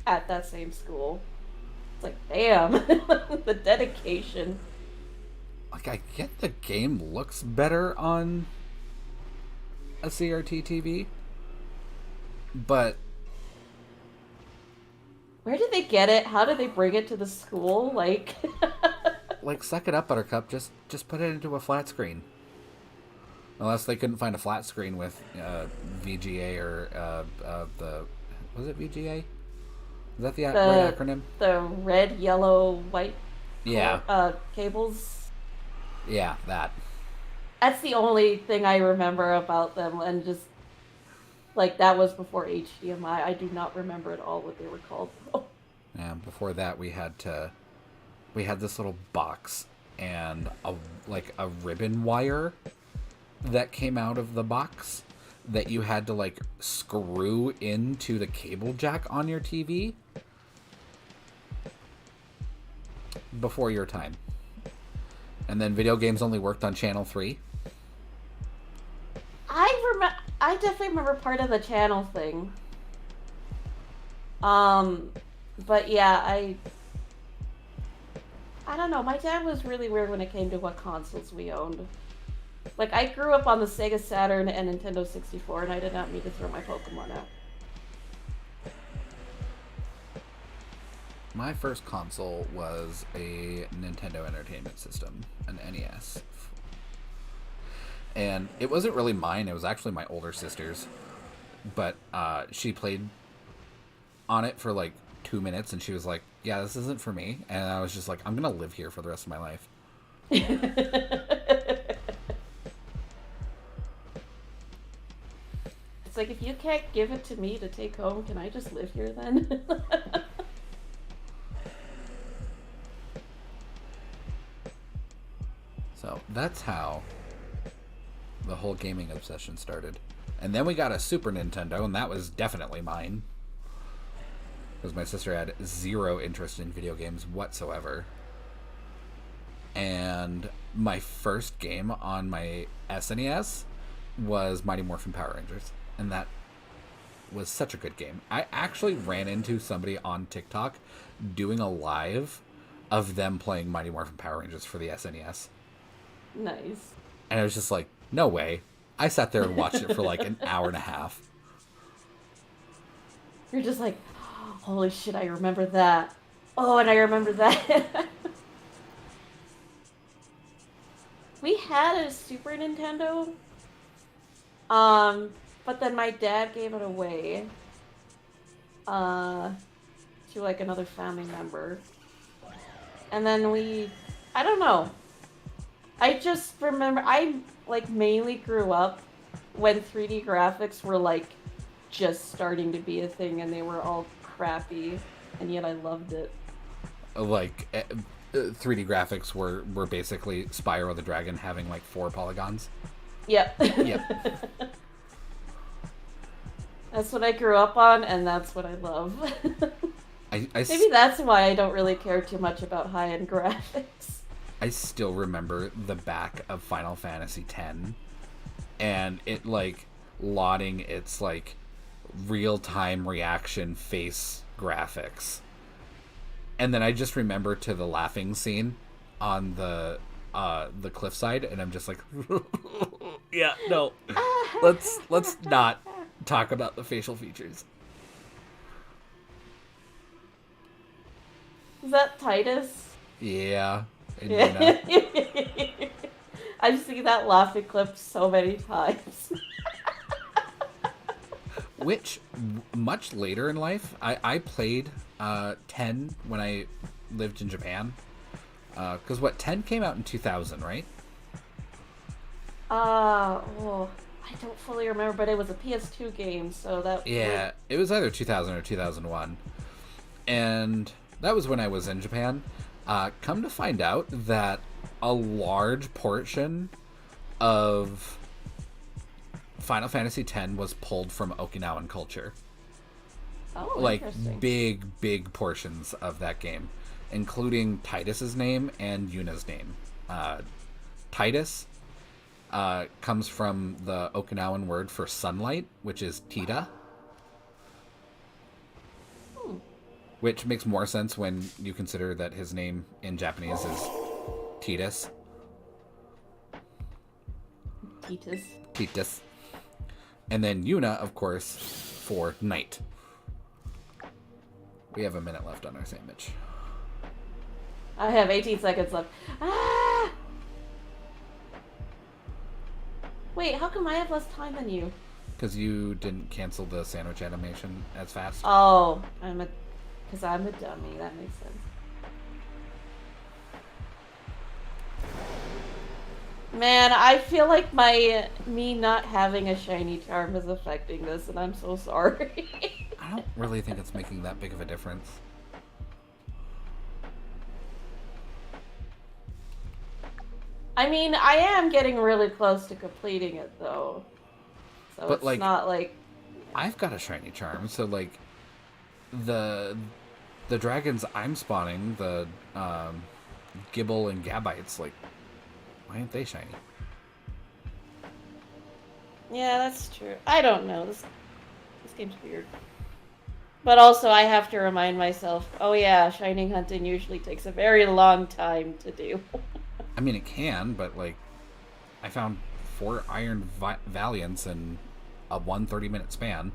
at that same school. It's like, damn, the dedication. Like, I get the game looks better on a CRT TV, but Where did they get it? How did they bring it to the school? Like, like, suck it up, Buttercup. Just put it into a flat screen. Unless they couldn't find a flat screen with VGA or was it VGA? Is that the right acronym? The red, yellow, white. Yeah. Cables. Yeah, that. That's the only thing I remember about them, and just like that was before HDMI. I do not remember at all what they were called. Yeah. Before that, we had this little box and a ribbon wire that came out of the box that you had to, like, screw into the cable jack on your TV. Before your time. And then video games only worked on channel 3. I definitely remember part of the channel thing. But yeah, I don't know. My dad was really weird when it came to what consoles we owned. Like, I grew up on the Sega Saturn and Nintendo 64, and I did not mean to throw my Pokemon out. My first console was a Nintendo Entertainment System, an NES. And it wasn't really mine, it was actually my older sister's. But she played on it for like 2 minutes, and she was like, yeah, this isn't for me. And I was just like, I'm going to live here for the rest of my life. It's like, if you can't give it to me to take home, can I just live here then? So that's how the whole gaming obsession started. And then we got a Super Nintendo, and that was definitely mine. Because my sister had zero interest in video games whatsoever. And my first game on my SNES was Mighty Morphin Power Rangers. And that was such a good game. I actually ran into somebody on TikTok doing a live of them playing Mighty Morphin Power Rangers for the SNES. Nice. And I was just like, no way. I sat there and watched it for like an hour and a half. You're just like, holy shit, I remember that. Oh, and I remember that. We had a Super Nintendo. But then my dad gave it away. To like another family member. And then I don't know. I just remember, I like mainly grew up when 3D graphics were like just starting to be a thing, and they were all crappy, and yet I loved it. Like 3D graphics were basically Spyro the Dragon having like 4 polygons. Yep. Yep. That's what I grew up on, and that's what I love. Maybe that's why I don't really care too much about high-end graphics. I still remember the back of Final Fantasy X, and it like lauding its like real-time reaction face graphics. And then I just remember to the laughing scene on the the cliffside, and I'm just like, yeah, no, let's not talk about the facial features. Is that Titus? Yeah, and Yeah. Yuna. I've seen that laughing clip so many times. Which much later in life, I played 10 when I lived in Japan. Because what 10 came out in 2000, right? Oh, I don't fully remember, but it was a PS2 game, so that would. Yeah, it was either 2000 or 2001, and that was when I was in Japan. Come to find out that a large portion of Final Fantasy X was pulled from Okinawan culture. Oh, Like interesting. big portions of that game, including Titus's name and Yuna's name. Titus comes from the Okinawan word for sunlight, which is Tita, Hmm. which makes more sense when you consider that his name in Japanese is Titus. Titus. Titus. And then Yuna, of course, for night. We have a minute left on our sandwich. I have 18 seconds left. Ah! Wait, how come I have less time than you? Because you didn't cancel the sandwich animation as fast. Oh, because I'm a dummy. That makes sense. Man, I feel like me not having a shiny charm is affecting this, and I'm so sorry. I don't really think it's making that big of a difference. I mean, I am getting really close to completing it, though. So But, it's like, not like... I've got a shiny charm, so like the dragons I'm spawning, the Gibble and Gabites, like, why aren't they shiny? Yeah, that's true. I don't know. This game's weird. But also, I have to remind myself, oh yeah, shining hunting usually takes a very long time to do. I mean, it can, but like, I found 4 Iron Valiants in a 1 30-minute span.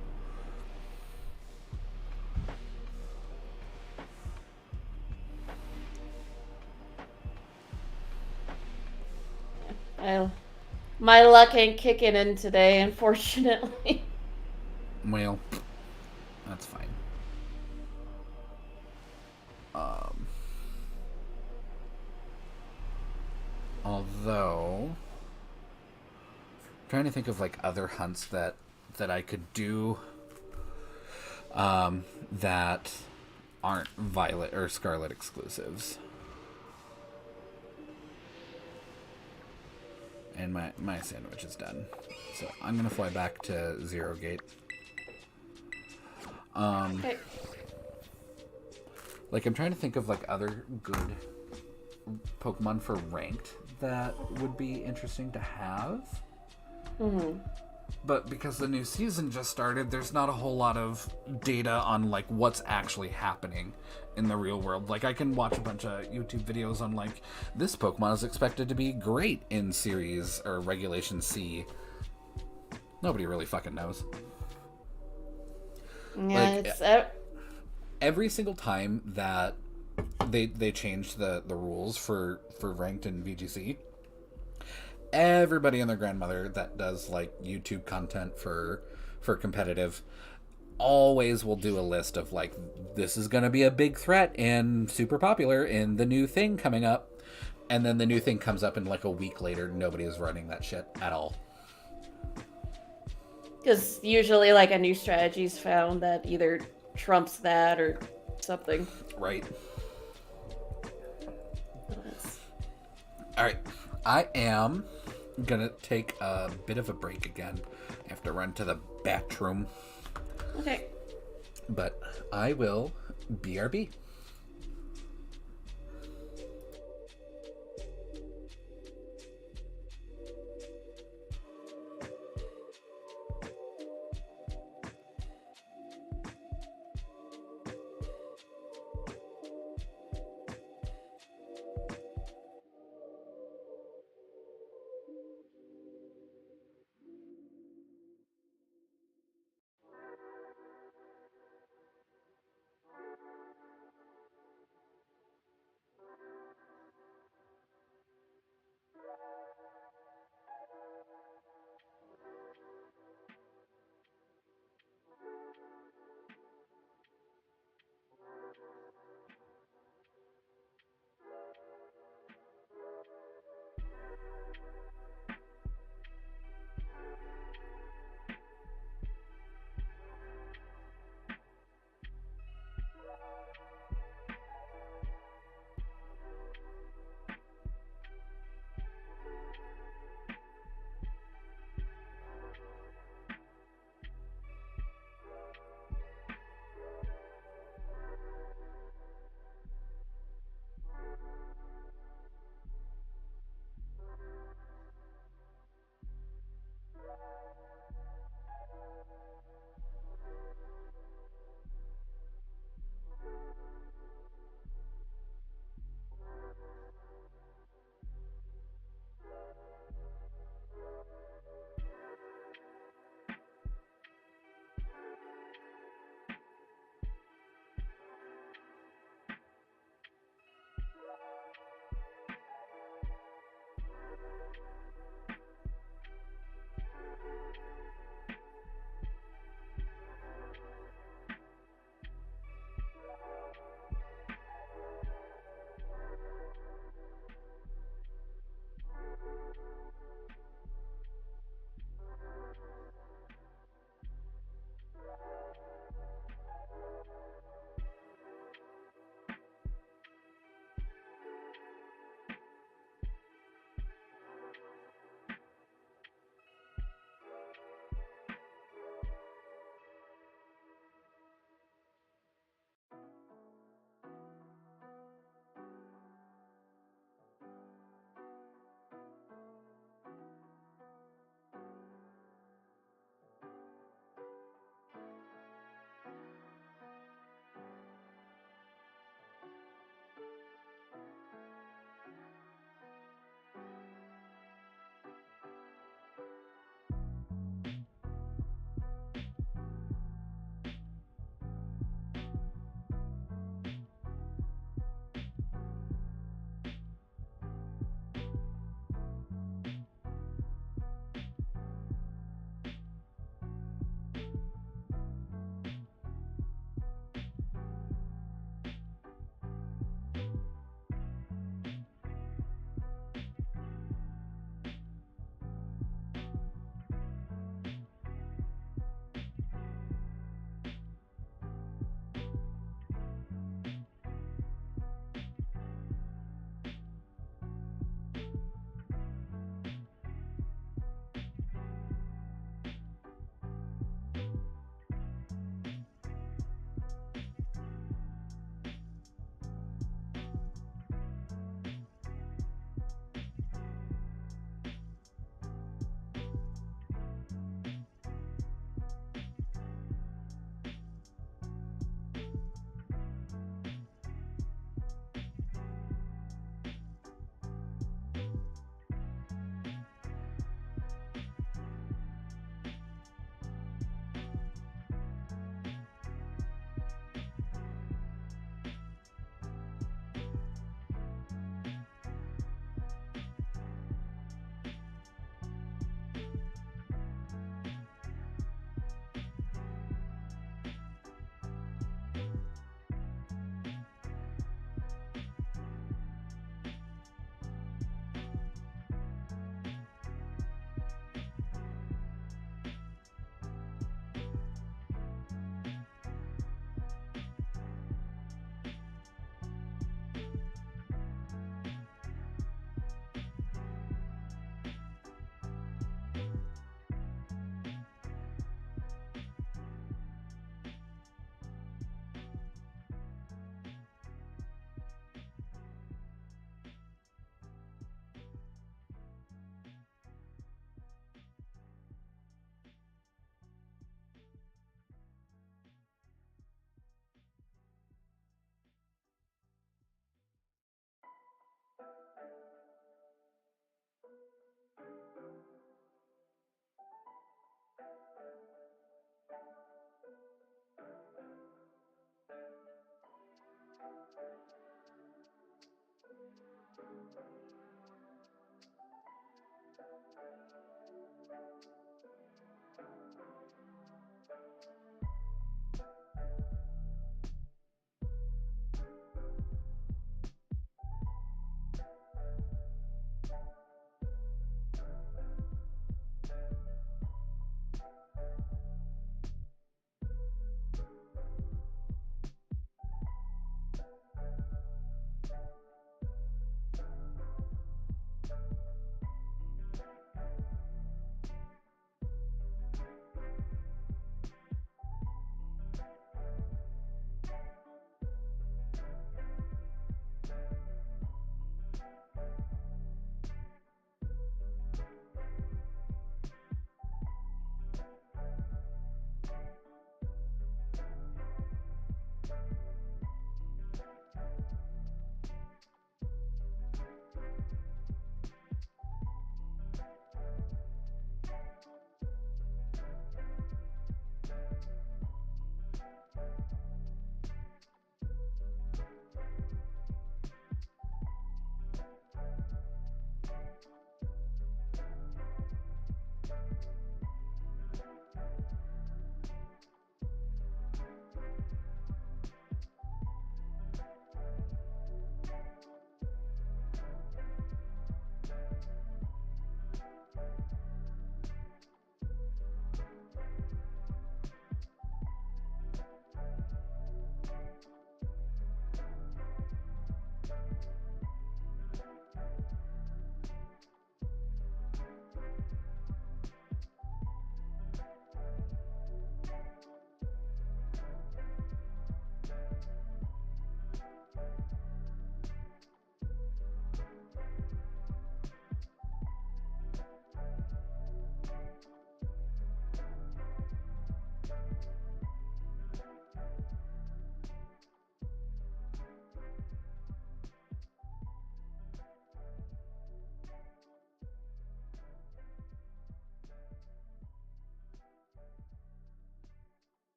My luck ain't kicking in today, unfortunately. Well, that's fine. Although, I'm trying to think of like other hunts that I could do that aren't Violet or Scarlet exclusives. And my sandwich is done. So I'm going to fly back to Zero Gate. Okay. Like, I'm trying to think of like other good Pokemon for ranked that would be interesting to have. Mm-hmm. But because the new season just started, there's not a whole lot of data on like what's actually happening in the real world. Like, I can watch a bunch of YouTube videos on like, this Pokemon is expected to be great in Series or Regulation C. Nobody really fucking knows. Yeah, Like, it's... every single time that they changed the rules for ranked in VGC, everybody and their grandmother that does like YouTube content for competitive always will do a list of like, this is going to be a big threat and super popular in the new thing coming up, and then the new thing comes up and like a week later nobody is running that shit at all. Because usually, like, a new strategy's found that either trumps that or something. Right. All right, I am gonna take a bit of a break again. I have to run to the bathroom. Okay. But I will BRB.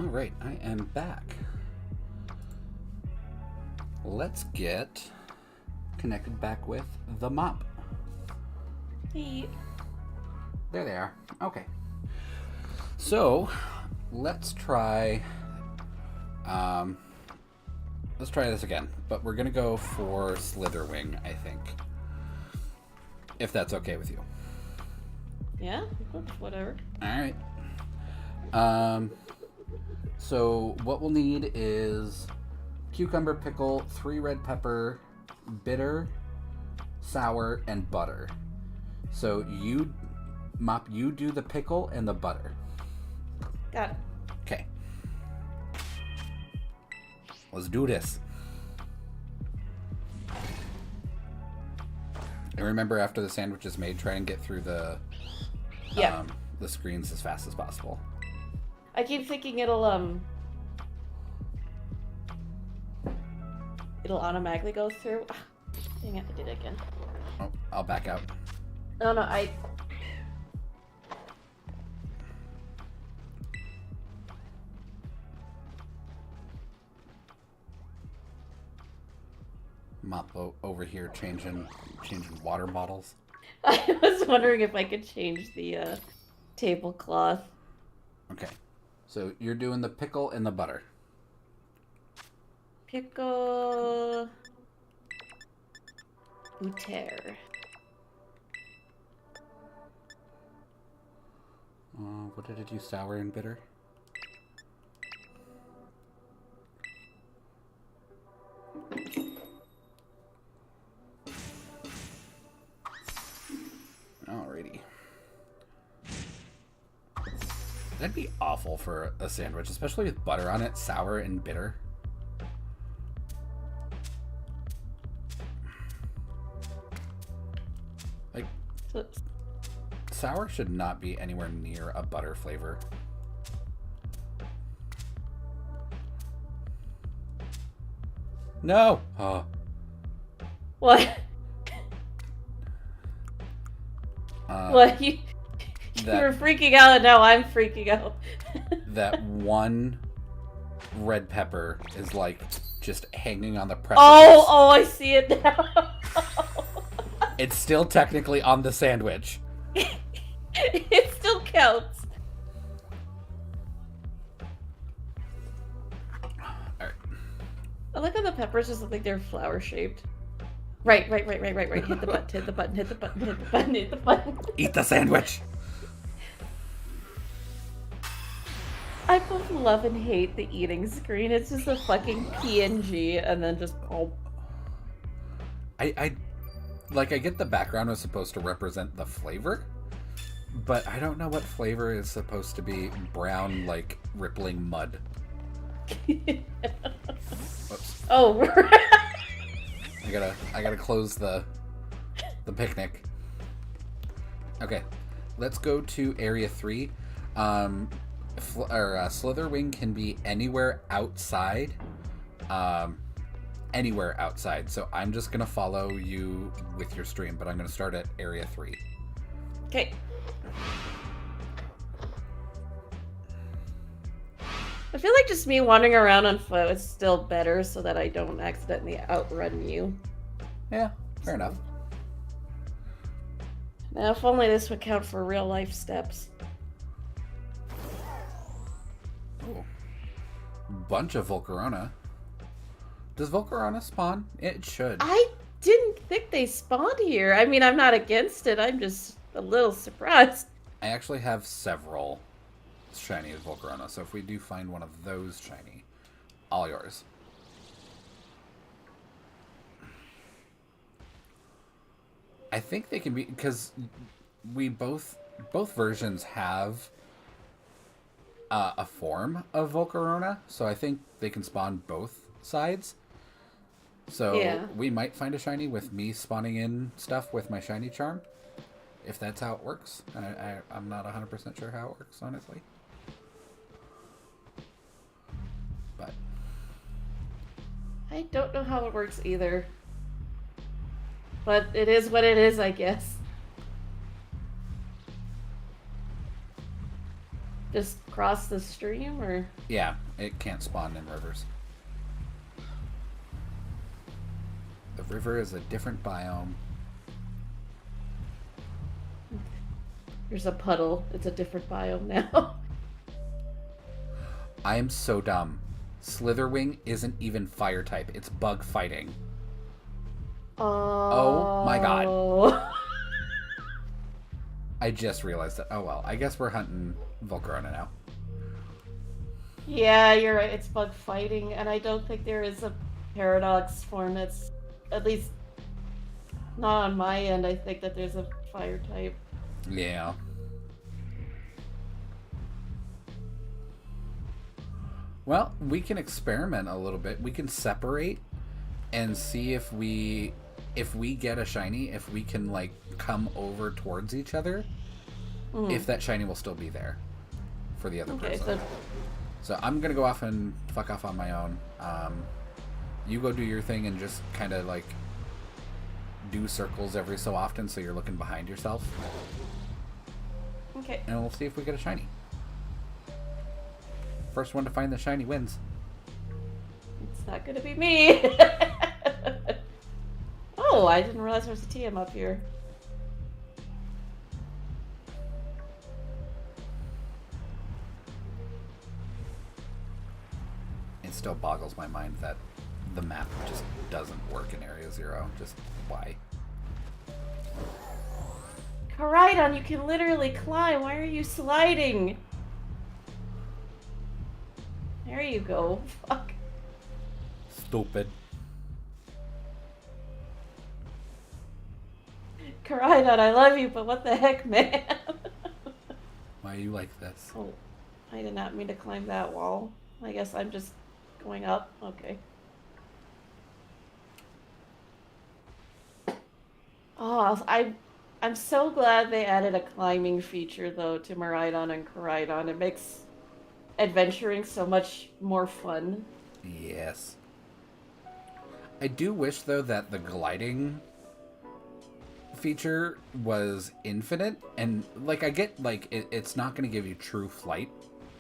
Alright, I am back. Let's get connected back with the mop. Hey. There they are. Okay. So, let's try this again. But we're gonna go for Slitherwing, I think. If that's okay with you. Yeah, whatever. Alright. So what we'll need is cucumber, pickle, 3 red pepper, bitter, sour, and butter. So you do the pickle and the butter. Got it. Okay. Let's do this. And remember, after the sandwich is made, try and get through the screens as fast as possible. I keep thinking it'll automatically go through. Dang it, I did it again. Oh, I'll back out. No, Mop over here changing water bottles. I was wondering if I could change the tablecloth. Okay. So you're doing the pickle and the butter. Pickle... Butter. What did it do? Sour and bitter? Alrighty. That'd be awful for a sandwich, especially with butter on it, sour and bitter. Like, sour should not be anywhere near a butter flavor. No! Oh. What? What? You were freaking out, and now I'm freaking out. That one red pepper is like just hanging on the precipice. Oh, I see it now. It's still technically on the sandwich. It still counts. Alright. I like how the peppers just look like they're flower shaped. Right. Hit the button, hit the button, hit the button, hit the button, hit the button. Eat the sandwich! I both love and hate the eating screen. It's just a fucking PNG and then just I get the background was supposed to represent the flavor, but I don't know what flavor is supposed to be brown, like rippling mud. Whoops. Oh, I gotta close the picnic. Okay, let's go to area 3. Slitherwing can be anywhere outside. Anywhere outside. So I'm just gonna follow you with your stream, but I'm gonna start at area 3. Okay. I feel like just me wandering around on foot is still better so that I don't accidentally outrun you. Yeah, fair enough. Now, if only this would count for real life steps. Ooh. Bunch of Volcarona. Does Volcarona spawn? It should. I didn't think they spawned here. I mean, I'm not against it. I'm just a little surprised. I actually have several shiny Volcarona, so if we do find one of those shiny, all yours. I think they can be, because we both versions have a form of Volcarona, so I think they can spawn both sides. So yeah. We might find a shiny with me spawning in stuff with my shiny charm, if that's how it works. I'm not 100% sure how it works, honestly. But I don't know how it works either. But it is what it is, I guess. Just cross the stream, or? Yeah, it can't spawn in rivers. The river is a different biome. There's a puddle. It's a different biome now. I am so dumb. Slitherwing isn't even fire type. It's bug fighting. Oh my god. I just realized that. Oh well, I guess we're hunting Volcarona now. Yeah, you're right. It's bug fighting, and I don't think there is a paradox form that's, at least not on my end. I think that there's a fire type. Yeah. Well, we can experiment a little bit. We can separate and see if we get a shiny, if we can like come over towards each other, if that shiny will still be there for the other person. So I'm gonna go off and fuck off on my own. You go do your thing and just kind of like do circles every so often, so you're looking behind yourself. Okay. And we'll see if we get a shiny. First one to find the shiny wins. It's not gonna be me. Oh, I didn't realize there was a TM up here. It still boggles my mind that the map just doesn't work in Area 0. Just why? Koraidon, you can literally climb. Why are you sliding? There you go. Fuck. Stupid. Koraidon, I love you, but what the heck, man? Why are you like this? Oh, I did not mean to climb that wall. I guess I'm just going up. Okay. Oh, I'm so glad they added a climbing feature, though, to Miraidon and Koraidon. It makes adventuring so much more fun. Yes. I do wish, though, that the gliding feature was infinite. And, like, I get, like, it's not going to give you true flight,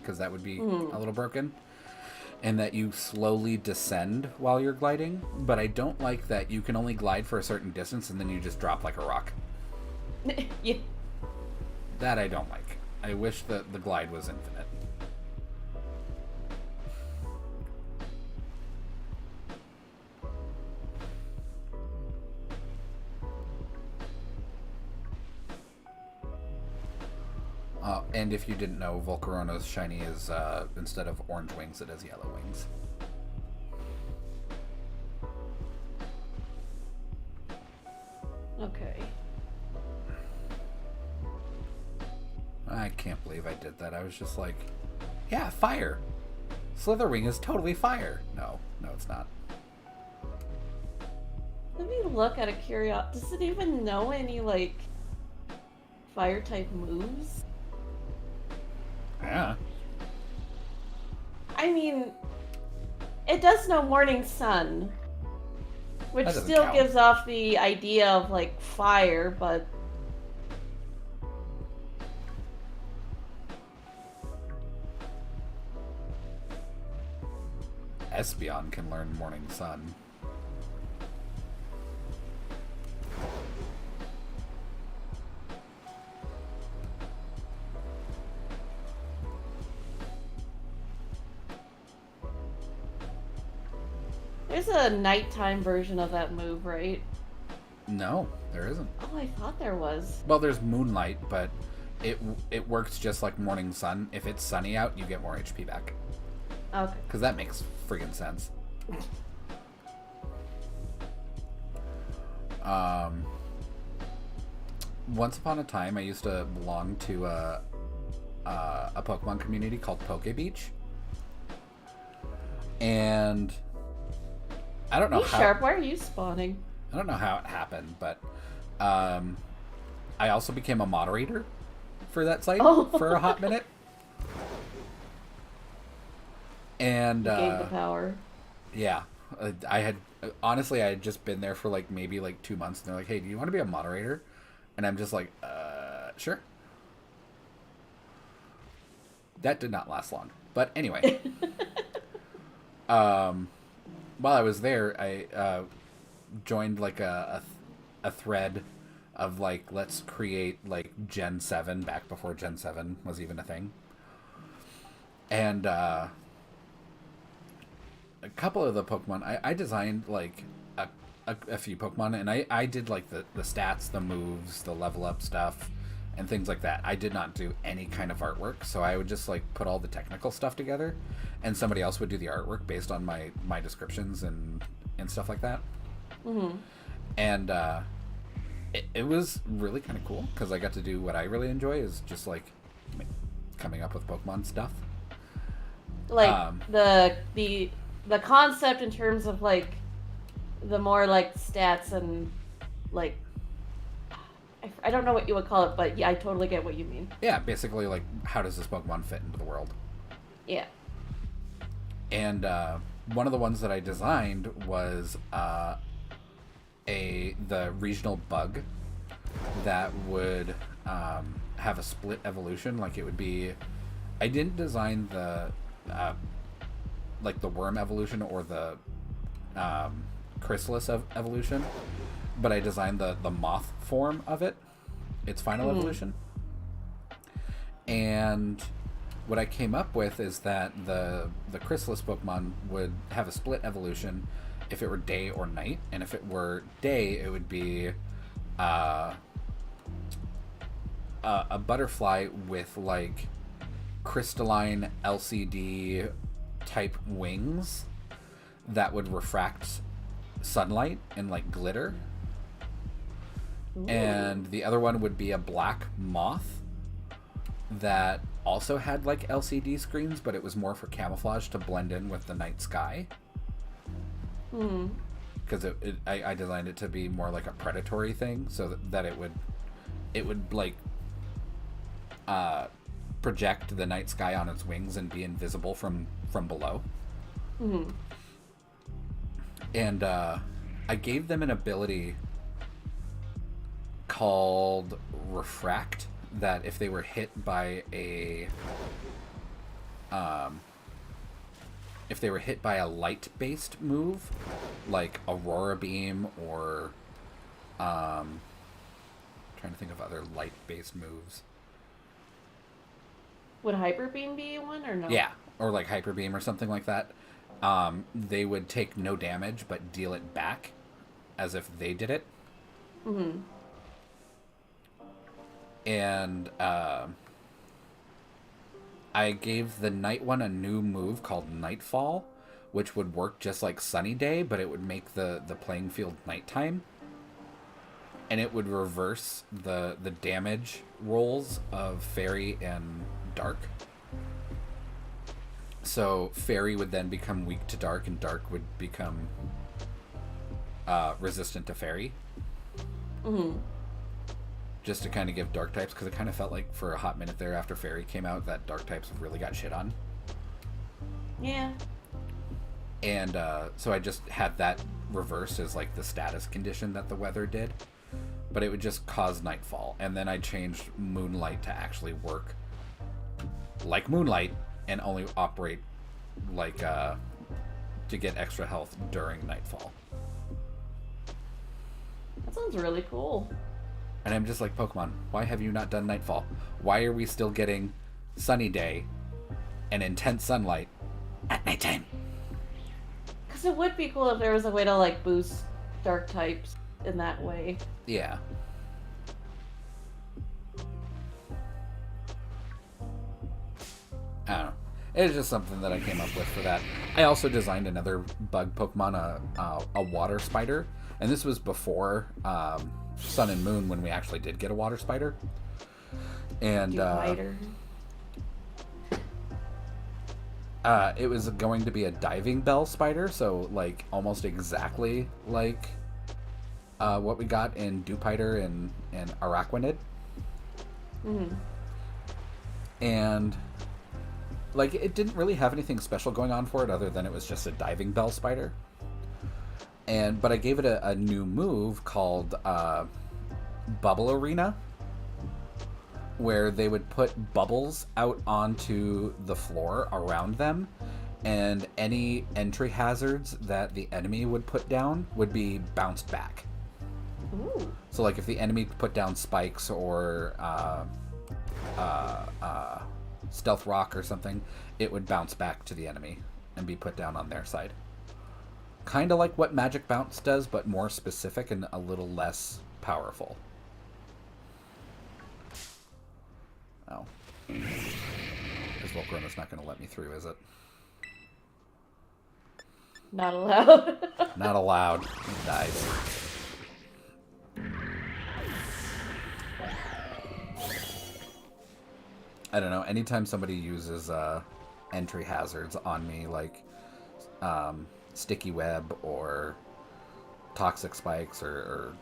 because that would be a little broken. And that you slowly descend while you're gliding. But I don't like that you can only glide for a certain distance and then you just drop like a rock. Yeah. That I don't like. I wish that the glide was infinite. And if you didn't know, Volcarona's shiny is, instead of orange wings, it has yellow wings. Okay. I can't believe I did that. I was just like, yeah, fire. Slitherwing is totally fire. No, it's not. Let me look at a curiosity. Does it even know any, like, fire type moves? Yeah. I mean, it does know Morning Sun, which That doesn't still count. gives off the idea of, like, fire, but... Espeon can learn Morning Sun. There's a nighttime version of that move, right? No, there isn't. Oh, I thought there was. Well, there's Moonlight, but it works just like Morning Sun. If it's sunny out, you get more HP back. Okay. Because that makes friggin' sense. Once upon a time, I used to belong to a Pokemon community called Poke Beach. And I don't know Hey, how... Sharp, why are you spawning? I don't know how it happened, but I also became a moderator for that site for a hot minute. And You gained the power. yeah, I had just been there for like maybe like 2 months, and they're like, "Hey, do you want to be a moderator?" And I'm just like, "Sure." That did not last long. But anyway, while I was there, I joined like a thread of like, let's create like Gen 7 back before Gen 7 was even a thing. And a couple of the Pokemon, I designed like a few Pokemon, and I did like the stats, the moves, the level up stuff, and things like that. I did not do any kind of artwork, so I would just like put all the technical stuff together, and somebody else would do the artwork based on my descriptions and stuff like that. Mm-hmm. And it was really kind of cool because I got to do what I really enjoy, is just like coming up with Pokemon stuff. Like the concept in terms of like the more like stats and like I don't know what you would call it, but yeah, I totally get what you mean. Yeah, basically like, how does this Pokemon fit into the world? Yeah. And one of the ones that I designed was the regional bug that would have a split evolution. Like, it would be, I didn't design the like the worm evolution or the chrysalis evolution, but I designed the moth form of it, its final evolution. And what I came up with is that the chrysalis Pokemon would have a split evolution if it were day or night, and if it were day, it would be a butterfly with like crystalline LCD type wings that would refract sunlight and like glitter. Ooh. And the other one would be a black moth that also had like LCD screens, but it was more for camouflage to blend in with the night sky. Because I designed it to be more like a predatory thing, so that it would like project the night sky on its wings and be invisible from below. And I gave them an ability called Refract, that if they were hit by a light-based move, like Aurora Beam or trying to think of other light-based moves. Would Hyper Beam be one or no? Yeah, or like Hyper Beam or something like that. They would take no damage but deal it back as if they did it. And I gave the night one a new move called Nightfall, which would work just like Sunny Day, but it would make the playing field nighttime. And it would reverse the damage rolls of Fairy and Dark. So Fairy would then become weak to Dark, and Dark would become resistant to Fairy. Just to kind of give Dark types, because it kind of felt like for a hot minute there after Fairy came out that Dark types really got shit on. Yeah. And so I just had that reversed as like the status condition that the weather did. But it would just cause Nightfall. And then I changed Moonlight to actually work like Moonlight and only operate like to get extra health during Nightfall. That sounds really cool. And I'm just like, Pokemon, why have you not done Nightfall? Why are we still getting Sunny Day and intense sunlight at nighttime? Because it would be cool if there was a way to like boost Dark types in that way. Yeah. I don't know. It's just something that I came up with for that. I also designed another bug Pokemon, a water spider. And this was before Sun and Moon, when we actually did get a water spider. And it was going to be a diving bell spider, so like almost exactly like what we got in Dewpider and Araquanid. And like, it didn't really have anything special going on for it other than it was just a diving bell spider. But I gave it a new move called Bubble Arena, where they would put bubbles out onto the floor around them, and any entry hazards that the enemy would put down would be bounced back. Ooh. So, like, if the enemy put down spikes or stealth rock or something, it would bounce back to the enemy and be put down on their side. Kind of like what Magic Bounce does, but more specific and a little less powerful. Oh. Because Volcarona's not going to let me through, is it? Not allowed. Not allowed. It dies. I don't know. Anytime somebody uses entry hazards on me, like sticky web or toxic spikes or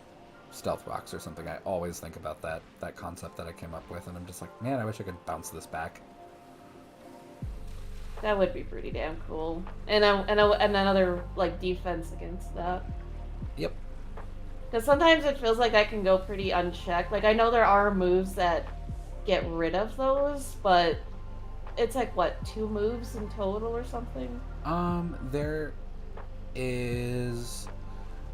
stealth rocks or something, I always think about that concept that I came up with, and I'm just like, man, I wish I could bounce this back. That would be pretty damn cool. And another like defense against that. Yep. Because sometimes it feels like I can go pretty unchecked. Like, I know there are moves that get rid of those, but it's like, what, 2 moves in total or something? There is...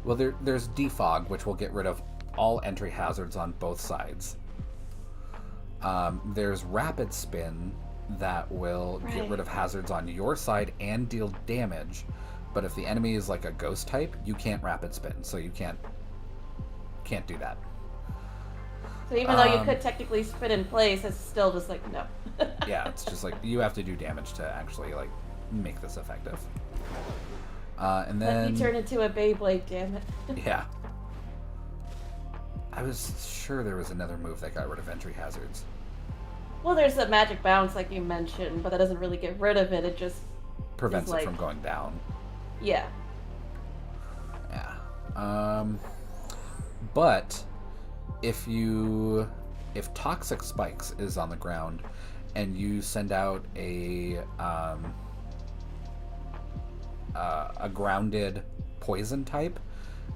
Well, there's Defog, which will get rid of all entry hazards on both sides. There's Rapid Spin that will get rid of hazards on your side and deal damage, but if the enemy is like a ghost type, you can't Rapid Spin, so you can't do that. So even though you could technically spin in place, it's still just like, no. Yeah, it's just like, you have to do damage to actually like make this effective. And then... Like you turn into a Beyblade, damn it. Yeah. I was sure there was another move that got rid of entry hazards. Well, there's the Magic Bounce, like you mentioned, but that doesn't really get rid of it. It just prevents it from going down. Yeah. Yeah. But if Toxic Spikes is on the ground and you send out a grounded poison type,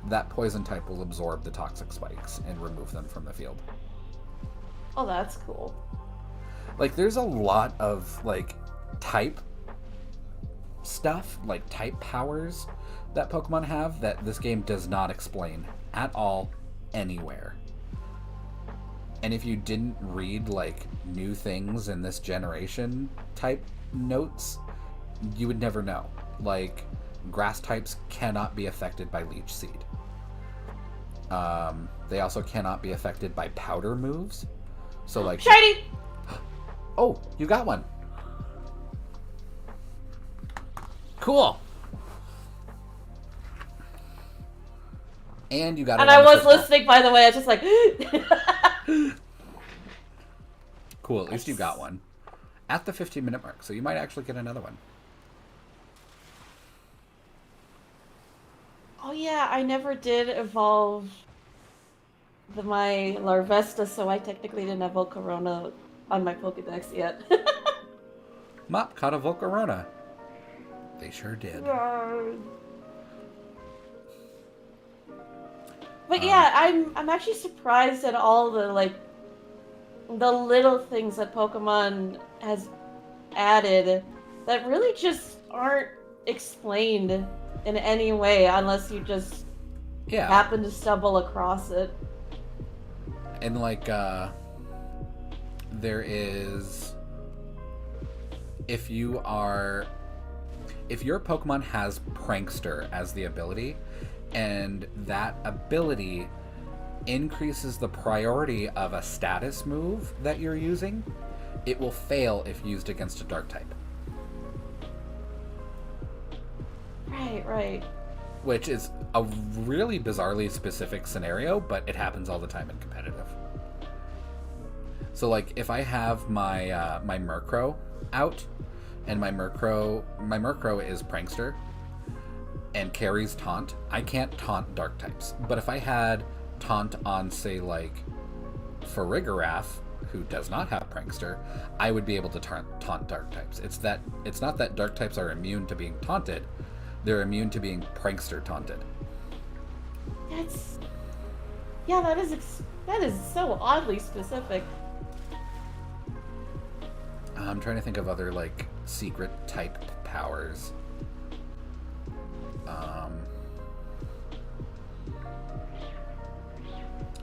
that poison type will absorb the Toxic Spikes and remove them from the field. Oh, that's cool. Like, there's a lot of, like, type stuff, like type powers that Pokemon have that this game does not explain at all anywhere. And if you didn't read, like, new things in this generation type notes, you would never know. Like, grass types cannot be affected by Leech Seed. They also cannot be affected by powder moves. So, like... Shiny! Oh, you got one. Cool. And you got And I was listening, by the way. I was just like... Cool, at least you got one. At the 15-minute mark, so you might actually get another one. Oh yeah, I never did evolve my Larvesta, so I technically didn't have Volcarona on my Pokedex yet. Mop caught a Volcarona. They sure did. But yeah, I'm actually surprised at all the the little things that Pokemon has added that really just aren't explained in any way unless you just happen to stumble across it. And like there is, if your Pokemon has Prankster as the ability, and that ability increases the priority of a status move that you're using, it will fail if used against a Dark type. Right. Which is a really bizarrely specific scenario, but it happens all the time in competitive. So, like, if I have my my Murkrow out, and my Murkrow is Prankster and carries Taunt, I can't taunt Dark types. But if I had Taunt on, say, like, Farigiraf, who does not have Prankster, I would be able to taunt Dark types. It's not that Dark types are immune to being taunted; they're immune to being Prankster taunted. That is so oddly specific. I'm trying to think of other, like, secret type powers.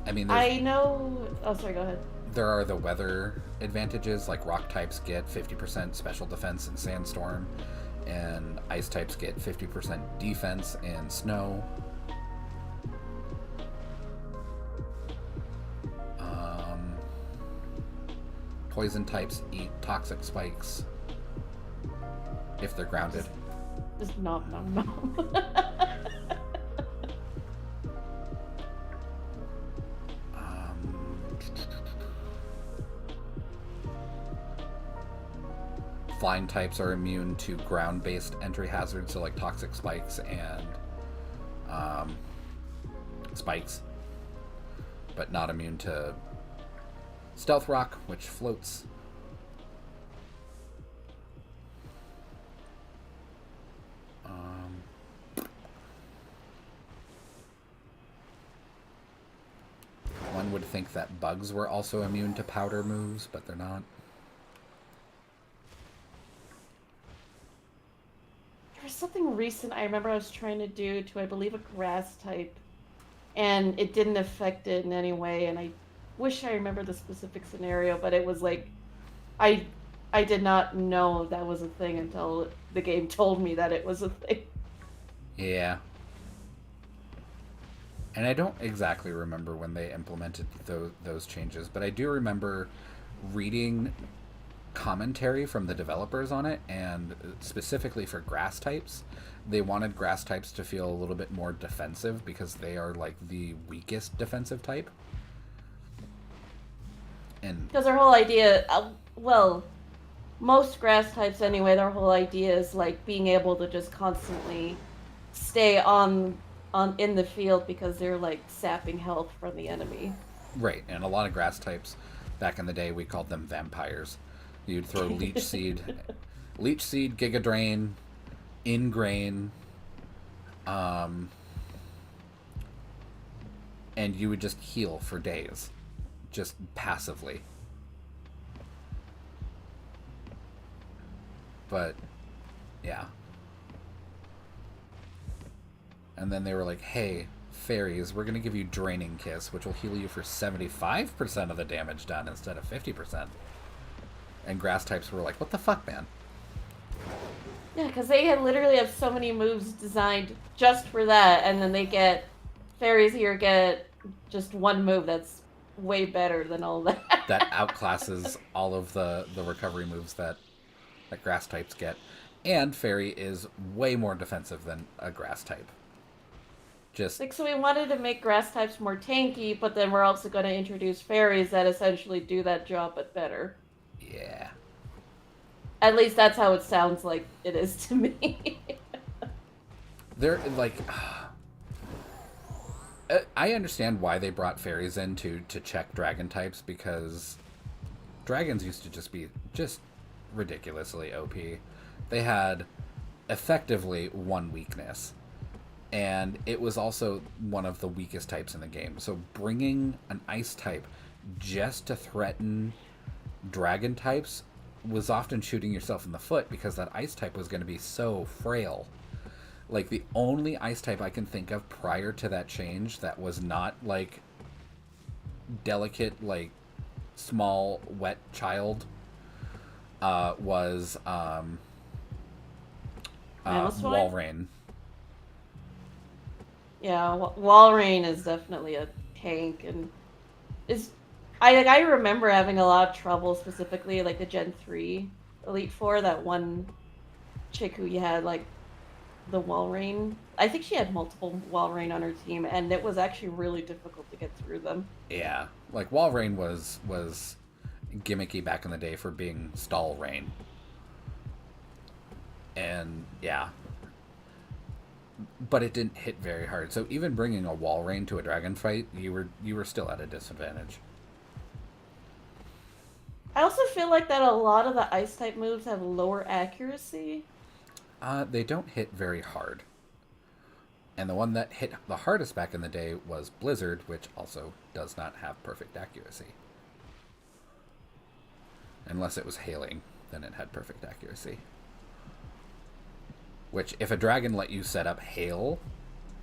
I mean, I know. Oh, sorry. Go ahead. there are the weather advantages, like rock types get 50% special defense in sandstorm, and ice types get 50% defense in snow. Poison types eat toxic spikes if they're grounded. Just nom nom nom. Flying types are immune to ground-based entry hazards, so like toxic spikes and spikes, but not immune to stealth rock, which floats. One would think that bugs were also immune to powder moves, but they're not. There was something recent I remember I was trying to do to, I believe, a grass type, and it didn't affect it in any way. And I wish I remember the specific scenario, but it was like I I did not know that was a thing until the game told me that it was a thing. Yeah. And I don't exactly remember when they implemented those changes, but I do remember reading commentary from the developers on it, and specifically for grass types, they wanted grass types to feel a little bit more defensive because they are like the weakest defensive type. And Because their whole idea, well, most grass types anyway, their whole idea is like being able to just constantly stay on in the field because they're like sapping health from the enemy. right, and a lot of grass types back in the day we called them vampires. You'd throw leech seed, giga drain, ingrain, and you would just heal for days, just passively. But yeah. And then they were like, hey, fairies, we're going to give you Draining Kiss, which will heal you for 75% of the damage done instead of 50%. And grass types were like, what the fuck, man? Yeah, because they had literally have so many moves designed just for that, and then they get fairies here get just one move that's way better than all that. That outclasses all of the recovery moves that grass types get. And fairy is way more defensive than a grass type. Just Like, so we wanted to make grass types more tanky, but then we're also going to introduce fairies that essentially do that job but better. yeah. At least that's how it sounds like it is to me. They're like I understand why they brought fairies in to check dragon types, because dragons used to just be just ridiculously OP. They had effectively one weakness, and it was also one of the weakest types in the game. So bringing an ice type just to threaten dragon types was often shooting yourself in the foot, because that ice type was going to be so frail. Like, the only ice type I can think of prior to that change that was not like delicate, like small wet child was Walrein. Yeah, Walrein is definitely a tank, and is I remember having a lot of trouble, specifically like the Gen 3 Elite Four, that one chick who you had like the Walrein. I think she had multiple Walrein on her team, and it was actually really difficult to get through them. Yeah, like Walrein was gimmicky back in the day for being stall rain, and yeah, but it didn't hit very hard. So even bringing a Walrein to a dragon fight, you were still at a disadvantage. I also feel like that a lot of the ice type moves have lower accuracy. They don't hit very hard. And the one that hit the hardest back in the day was Blizzard, which also does not have perfect accuracy. Unless it was hailing. then it had perfect accuracy. Which, if a dragon let you set up hail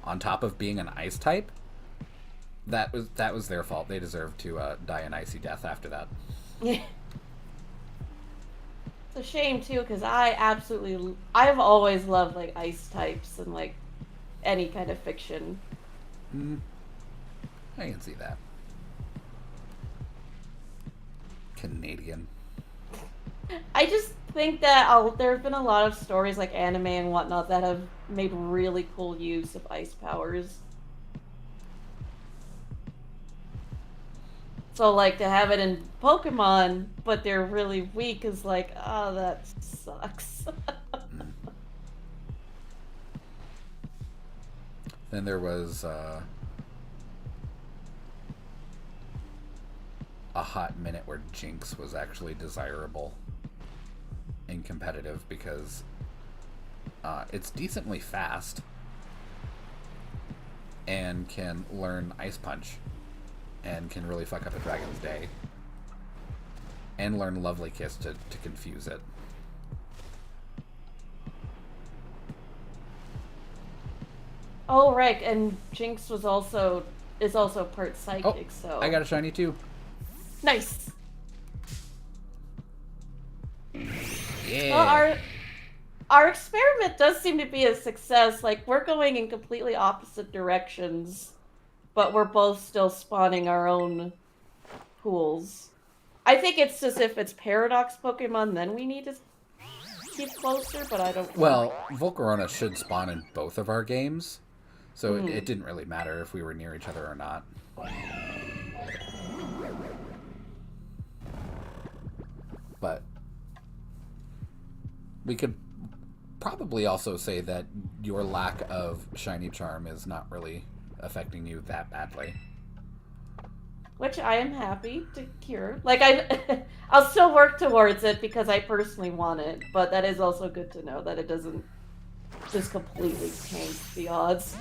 on top of being an ice type, that was their fault. They deserved to die an icy death after that. Yeah. It's a shame too, because I've always loved like ice types and like any kind of fiction. I can see that. Canadian. I just think that there have been a lot of stories like anime and whatnot that have made really cool use of ice powers. So like to have it in Pokemon, but they're really weak is like, oh, that sucks. Then there was a hot minute where Jinx was actually desirable in competitive because it's decently fast and can learn Ice Punch and can really fuck up a dragon's day and learn Lovely Kiss to confuse it. Oh right, and Jinx is also part psychic, so I got a shiny too. Nice. Yeah. Well, our experiment does seem to be a success. Like, we're going in completely opposite directions, but we're both still spawning our own pools. I think it's just if it's Paradox Pokemon, then we need to keep closer, but I don't know. Well, Volcarona should spawn in both of our games, so it didn't really matter if we were near each other or not. But we could probably also say that your lack of Shiny Charm is not really affecting you that badly. Which I am happy to cure. Like, I'll still work towards it because I personally want it, but that is also good to know that it doesn't just completely tank the odds.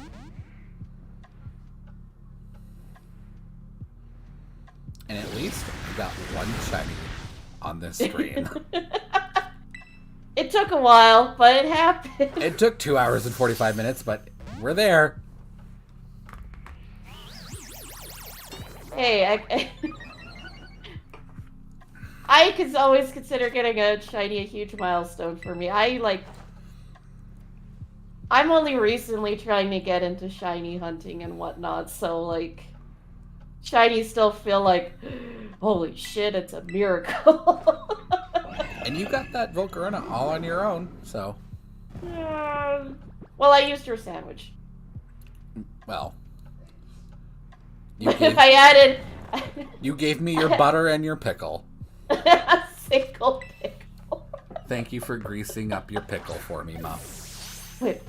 And at least we got one shiny on this screen. It took a while, but it happened. It took 2 hours and 45 minutes, but we're there. Hey, I could always consider getting a shiny a huge milestone for me. I'm only recently trying to get into shiny hunting and whatnot, so like shinies still feel like, holy shit, it's a miracle. And you got that Volcarona all on your own, so. Well, I used your sandwich. Well. If I added... You gave me your butter and your pickle. A single pickle. Thank you for greasing up your pickle for me, Mom. Wait.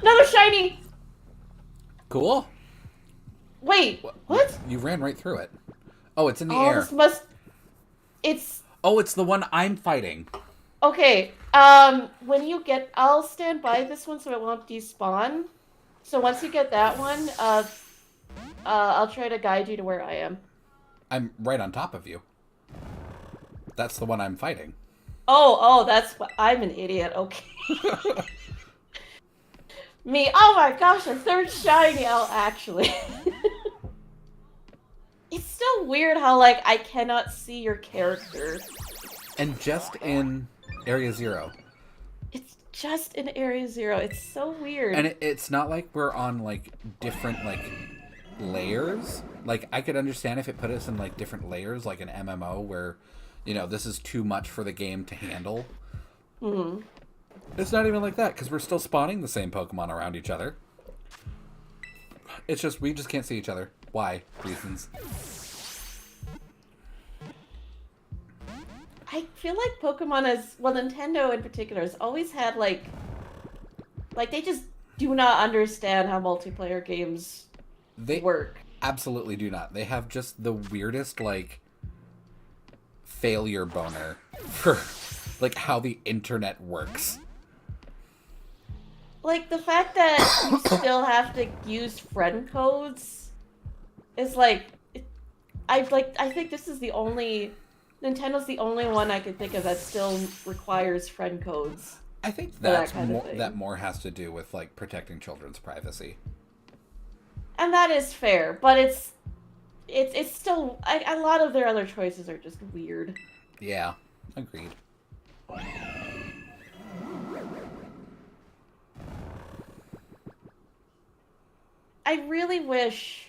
Another shiny! Cool. Wait, what? You ran right through it. Oh, it's in the air. It's... Oh, it's the one I'm fighting. Okay, when you get... I'll stand by this one so it won't despawn. So once you get that one, I'll try to guide you to where I am. I'm right on top of you. That's the one I'm fighting. Oh, that's what... I'm an idiot, okay. Me, oh my gosh, a third shiny! Oh, actually. It's still weird how, like, I cannot see your character. And just in Area 0. It's just in Area 0. It's so weird. And it's not like we're on, like, different, like, layers. Like, I could understand if it put us in, like, different layers, like an MMO, where, you know, this is too much for the game to handle. Mm-hmm. It's not even like that, because we're still spawning the same Pokemon around each other. It's just, we just can't see each other. Why? Reasons. I feel like Pokemon Nintendo in particular has always had, like, they just do not understand how multiplayer games work. Absolutely do not. They have just the weirdest, like, failure boner for, like, how the internet works. Like, the fact that you still have to use friend codes is, like, I think this is the only Nintendo's the only one I could think of that still requires friend codes. I think For that that's kind of more thing. that more has to do with like protecting children's privacy. And that is fair, but it's still a lot of their other choices are just weird. Yeah, agreed. I really wish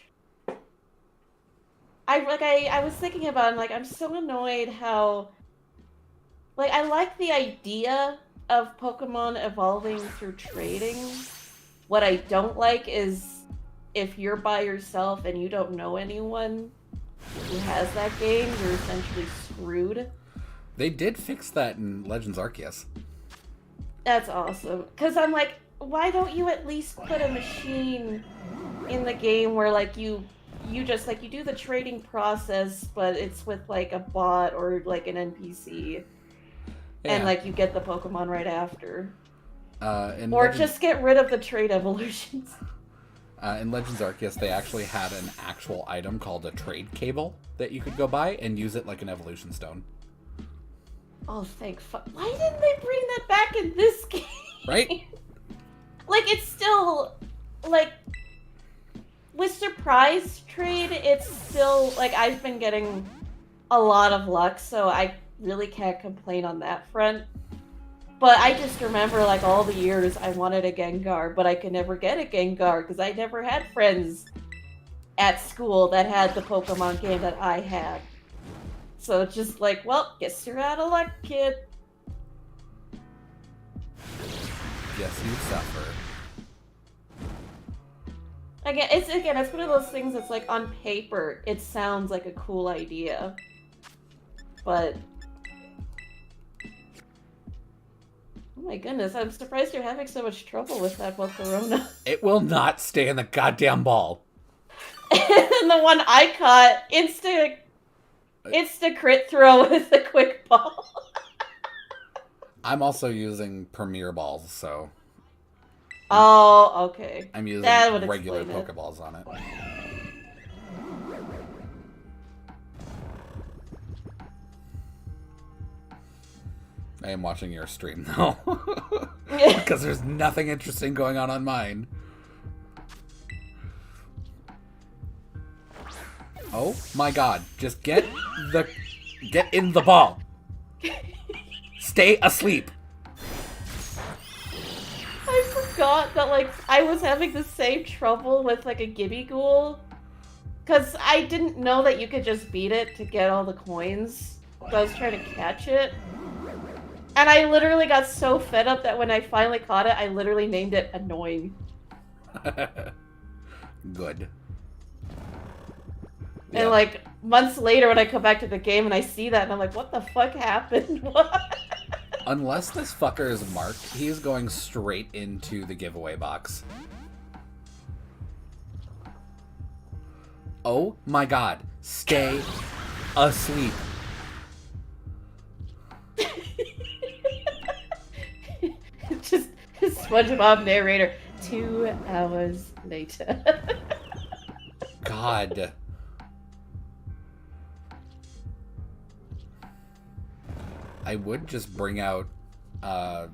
I was thinking about it, and, like, I'm so annoyed how, like, I like the idea of Pokemon evolving through trading. What I don't like is if you're by yourself and you don't know anyone who has that game, you're essentially screwed. They did fix that in Legends Arceus. That's awesome. Because I'm like, why don't you at least put a machine in the game where, like, you just, like, you do the trading process, but it's with, like, a bot or, like, an NPC. Yeah. And, like, you get the Pokemon right after. Or Legends, just get rid of the trade evolutions. in Legends Arceus, they actually had an actual item called a trade cable that you could go buy and use it like an evolution stone. Oh, thank fuck. Why didn't they bring that back in this game? Right? Like, it's still, like, with surprise trade, it's still, like, I've been getting a lot of luck, so I really can't complain on that front. But I just remember, like, all the years I wanted a Gengar, but I could never get a Gengar because I never had friends at school that had the Pokemon game that I had. So it's just like, well, guess you're out of luck, kid. Yes, you suffer. It's one of those things that's like on paper, it sounds like a cool idea. But oh my goodness, I'm surprised you're having so much trouble with that Volcarona. It will not stay in the goddamn ball. And the one I caught, insta crit throw with a quick ball. I'm also using Premier Balls, so Oh, okay. I'm using That would regular explain it. Pokeballs on it. I am watching your stream, though. Because there's nothing interesting going on mine. Oh my god. Just get in the ball. Stay asleep. I forgot that, like, I was having the same trouble with, like, a Gimmighoul. Because I didn't know that you could just beat it to get all the coins. So I was trying to catch it. And I literally got so fed up that when I finally caught it, I literally named it Annoying. Good. And, like, months later when I come back to the game and I see that, and I'm like, what the fuck happened? What? Unless this fucker is marked, he's going straight into the giveaway box. Oh my god. Stay asleep. Just SpongeBob narrator. 2 hours later. God. I would just bring out my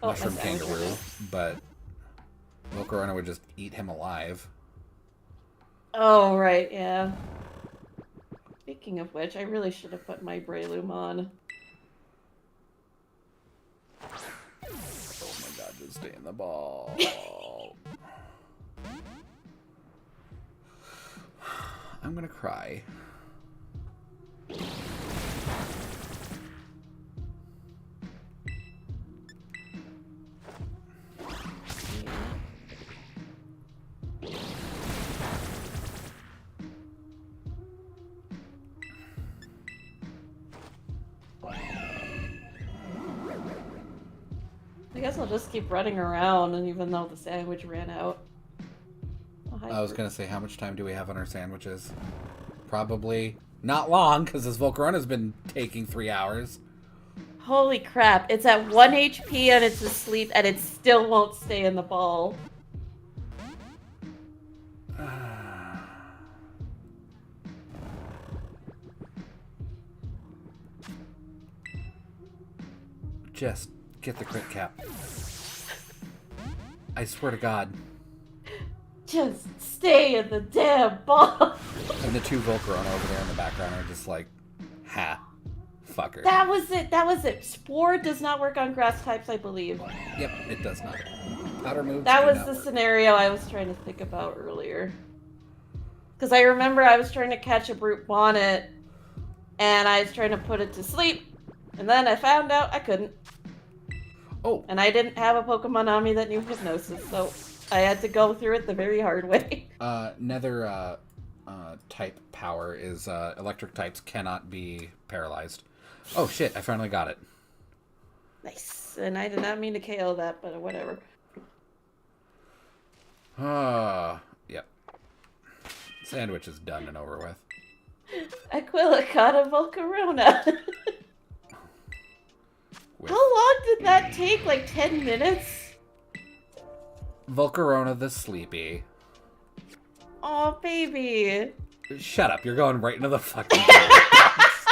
mushroom kangaroo, but Volcarona would just eat him alive. Oh, right, yeah. Speaking of which, I really should have put my Breloom on. Oh my god, just stay in the ball. I'm gonna cry. I guess I'll just keep running around, and even though the sandwich ran out. Oh, I was gonna say, how much time do we have on our sandwiches? Probably not long, because this Volcarona's been taking 3 hours. Holy crap, it's at 1 HP and it's asleep, and it still won't stay in the ball. Just get the crit cap. I swear to God. Just stay in the damn ball. And the two Volcarona over there in the background are just like, ha, fucker. That was it. Spore does not work on grass types, I believe. Yep, it does not. Powder moves. That was not the work. scenario I was trying to think about earlier. Because I remember I was trying to catch a brute bonnet, and I was trying to put it to sleep, and then I found out I couldn't. Oh. And I didn't have a Pokemon on me that knew Hypnosis, so I had to go through it the very hard way. Nether type power is electric types cannot be paralyzed. Oh shit, I finally got it. Nice. And I did not mean to KO that, but whatever. Yep. Sandwich is done and over with. Aquila caught a Volcarona. How long did that take? Like 10 minutes? Volcarona the Sleepy. Oh, baby. Shut up, you're going right into the fucking box.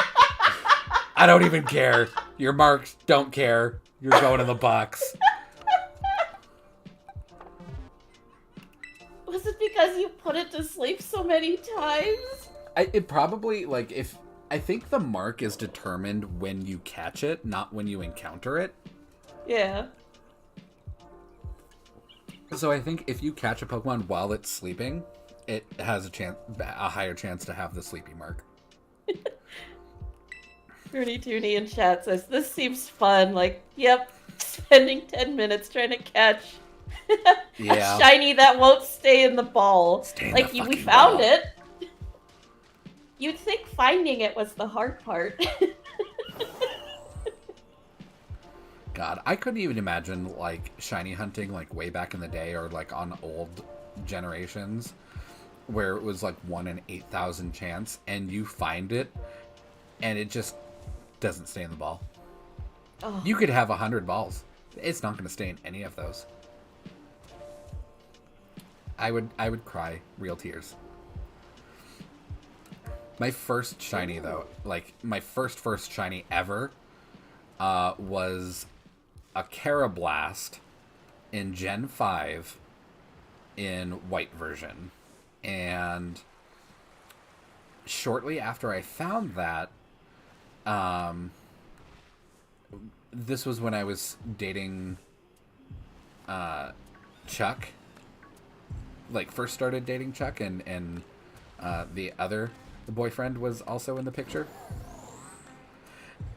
I don't even care. Your marks don't care. You're going in the box. Was it because you put it to sleep so many times? It probably, like, if... I think the mark is determined when you catch it, not when you encounter it. Yeah. So I think if you catch a Pokemon while it's sleeping, it has a higher chance to have the sleepy mark. Rooney Tooney in chat says, this seems fun. Like, yep, spending 10 minutes trying to catch Yeah. a shiny that won't stay in the ball. Stay in like, the we fucking found ball. it. You'd think finding it was the hard part. God, I couldn't even imagine, like, shiny hunting, like, way back in the day, or, like, on old generations, where it was, like, 1 in 8,000 chance, and you find it, and it just doesn't stay in the ball. Oh. You could have 100 balls. It's not going to stay in any of those. I would cry real tears. My first shiny, though, like, my first shiny ever, was a Carablast in Gen 5 in white version. And shortly after I found that, this was when I was dating Chuck. Like, first started dating Chuck, and the boyfriend was also in the picture.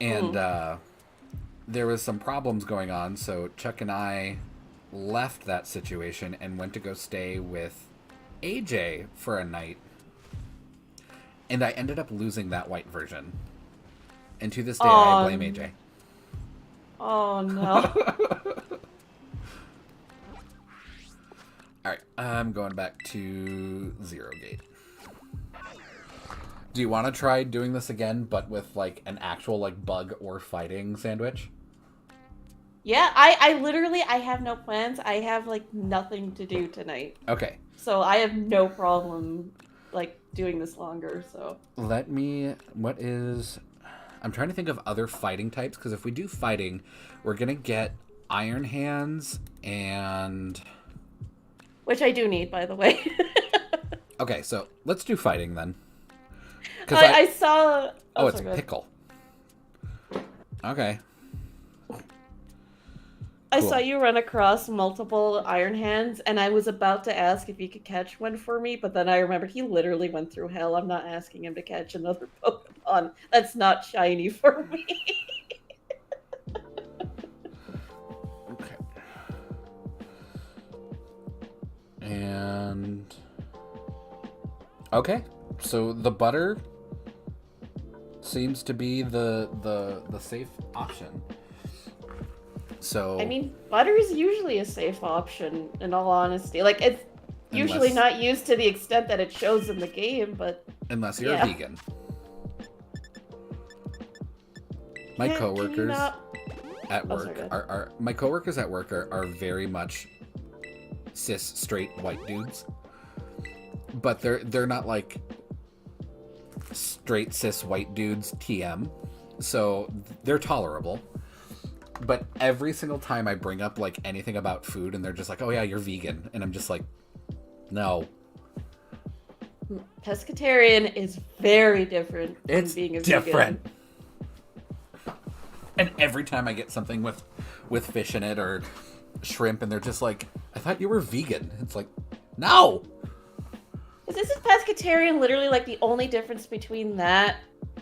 And there was some problems going on, so Chuck and I left that situation and went to go stay with AJ for a night. And I ended up losing that white version. And to this day, I blame AJ. Oh, no. Alright, I'm going back to Zero Gate. Do you want to try doing this again, but with, like, an actual, like, bug or fighting sandwich? Yeah, I literally, I have no plans. I have, like, nothing to do tonight. Okay. So I have no problem, like, doing this longer, so. I'm trying to think of other fighting types, because if we do fighting, we're going to get Iron Hands and... Which I do need, by the way. Okay, so let's do fighting then. I saw... Oh, it's Pickle. Okay. I saw you run across multiple Iron Hands, and I was about to ask if you could catch one for me, but then I remembered he literally went through hell. I'm not asking him to catch another Pokemon. That's not shiny for me. Okay. And... Okay, so the butter seems to be the safe option. So I mean, butter is usually a safe option, in all honesty. Like, it's usually not used to the extent that it shows in the game, but... Unless you're a vegan. My coworkers at work my coworkers at work are very much cis straight white dudes. But they're not like straight cis white dudes TM. So they're tolerable. But every single time I bring up like anything about food, and they're just like, "Oh yeah, you're vegan," and I'm just like, "No, Pescatarian is very different from it's being a different." vegan. And every time I get something with fish in it or shrimp, and they're just like, "I thought you were vegan." It's like, no. Isn't pescatarian literally like the only difference between that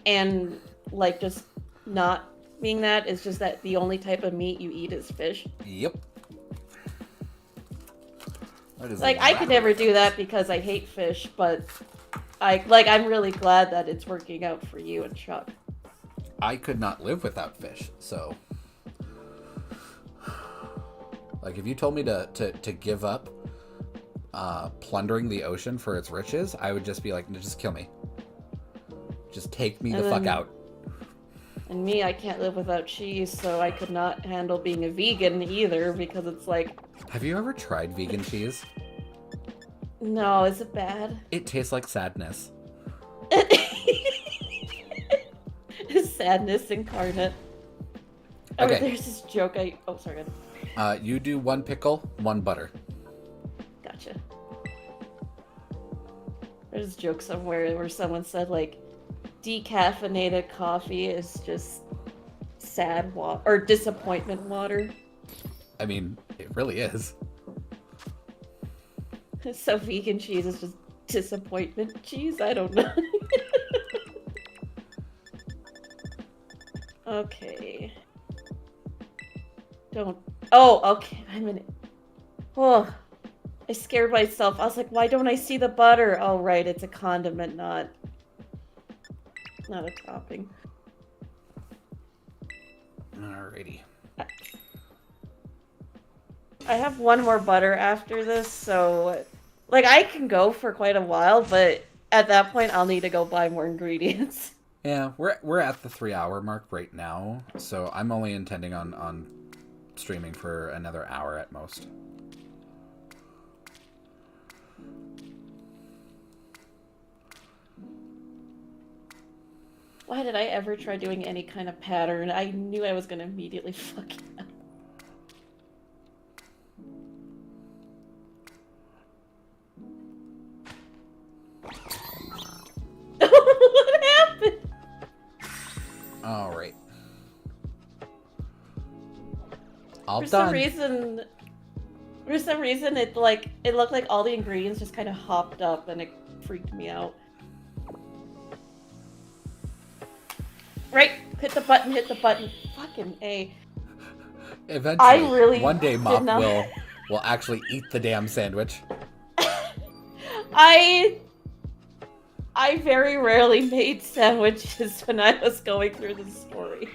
and like just not being that is just that the only type of meat you eat is fish? Yep. That is Like I could never do that because I hate fish, but I'm really glad that it's working out for you and Chuck. I could not live without fish, so like if you told me to give up plundering the ocean for its riches, I would just be like, no, just kill me. Just take me the fuck out. And me, I can't live without cheese, so I could not handle being a vegan either because it's like... Have you ever tried vegan cheese? No, is it bad? It tastes like sadness. Sadness incarnate. Okay. Oh, there's this joke Oh, sorry. You do 1 pickle, 1 butter. Gotcha. There's a joke somewhere where someone said, like, decaffeinated coffee is just sad water, or disappointment water. I mean, it really is. So vegan cheese is just disappointment cheese? I don't know. Okay. Don't... Oh, okay. I'm in it. Oh, I scared myself. I was like, why don't I see the butter? Oh, right. It's a condiment, not a topping. Alrighty. I have 1 more butter after this, so... Like, I can go for quite a while, but at that point, I'll need to go buy more ingredients. Yeah, we're at the 3-hour mark right now, so I'm only intending on streaming for another hour at most. Why did I ever try doing any kind of pattern? I knew I was going to immediately fuck it up. What happened? All right. All For done. some reason, it looked like all the ingredients just kind of hopped up, and it freaked me out. Right, hit the button. Fucking A. Eventually, one day Mop will actually eat the damn sandwich. I very rarely made sandwiches when I was going through the story.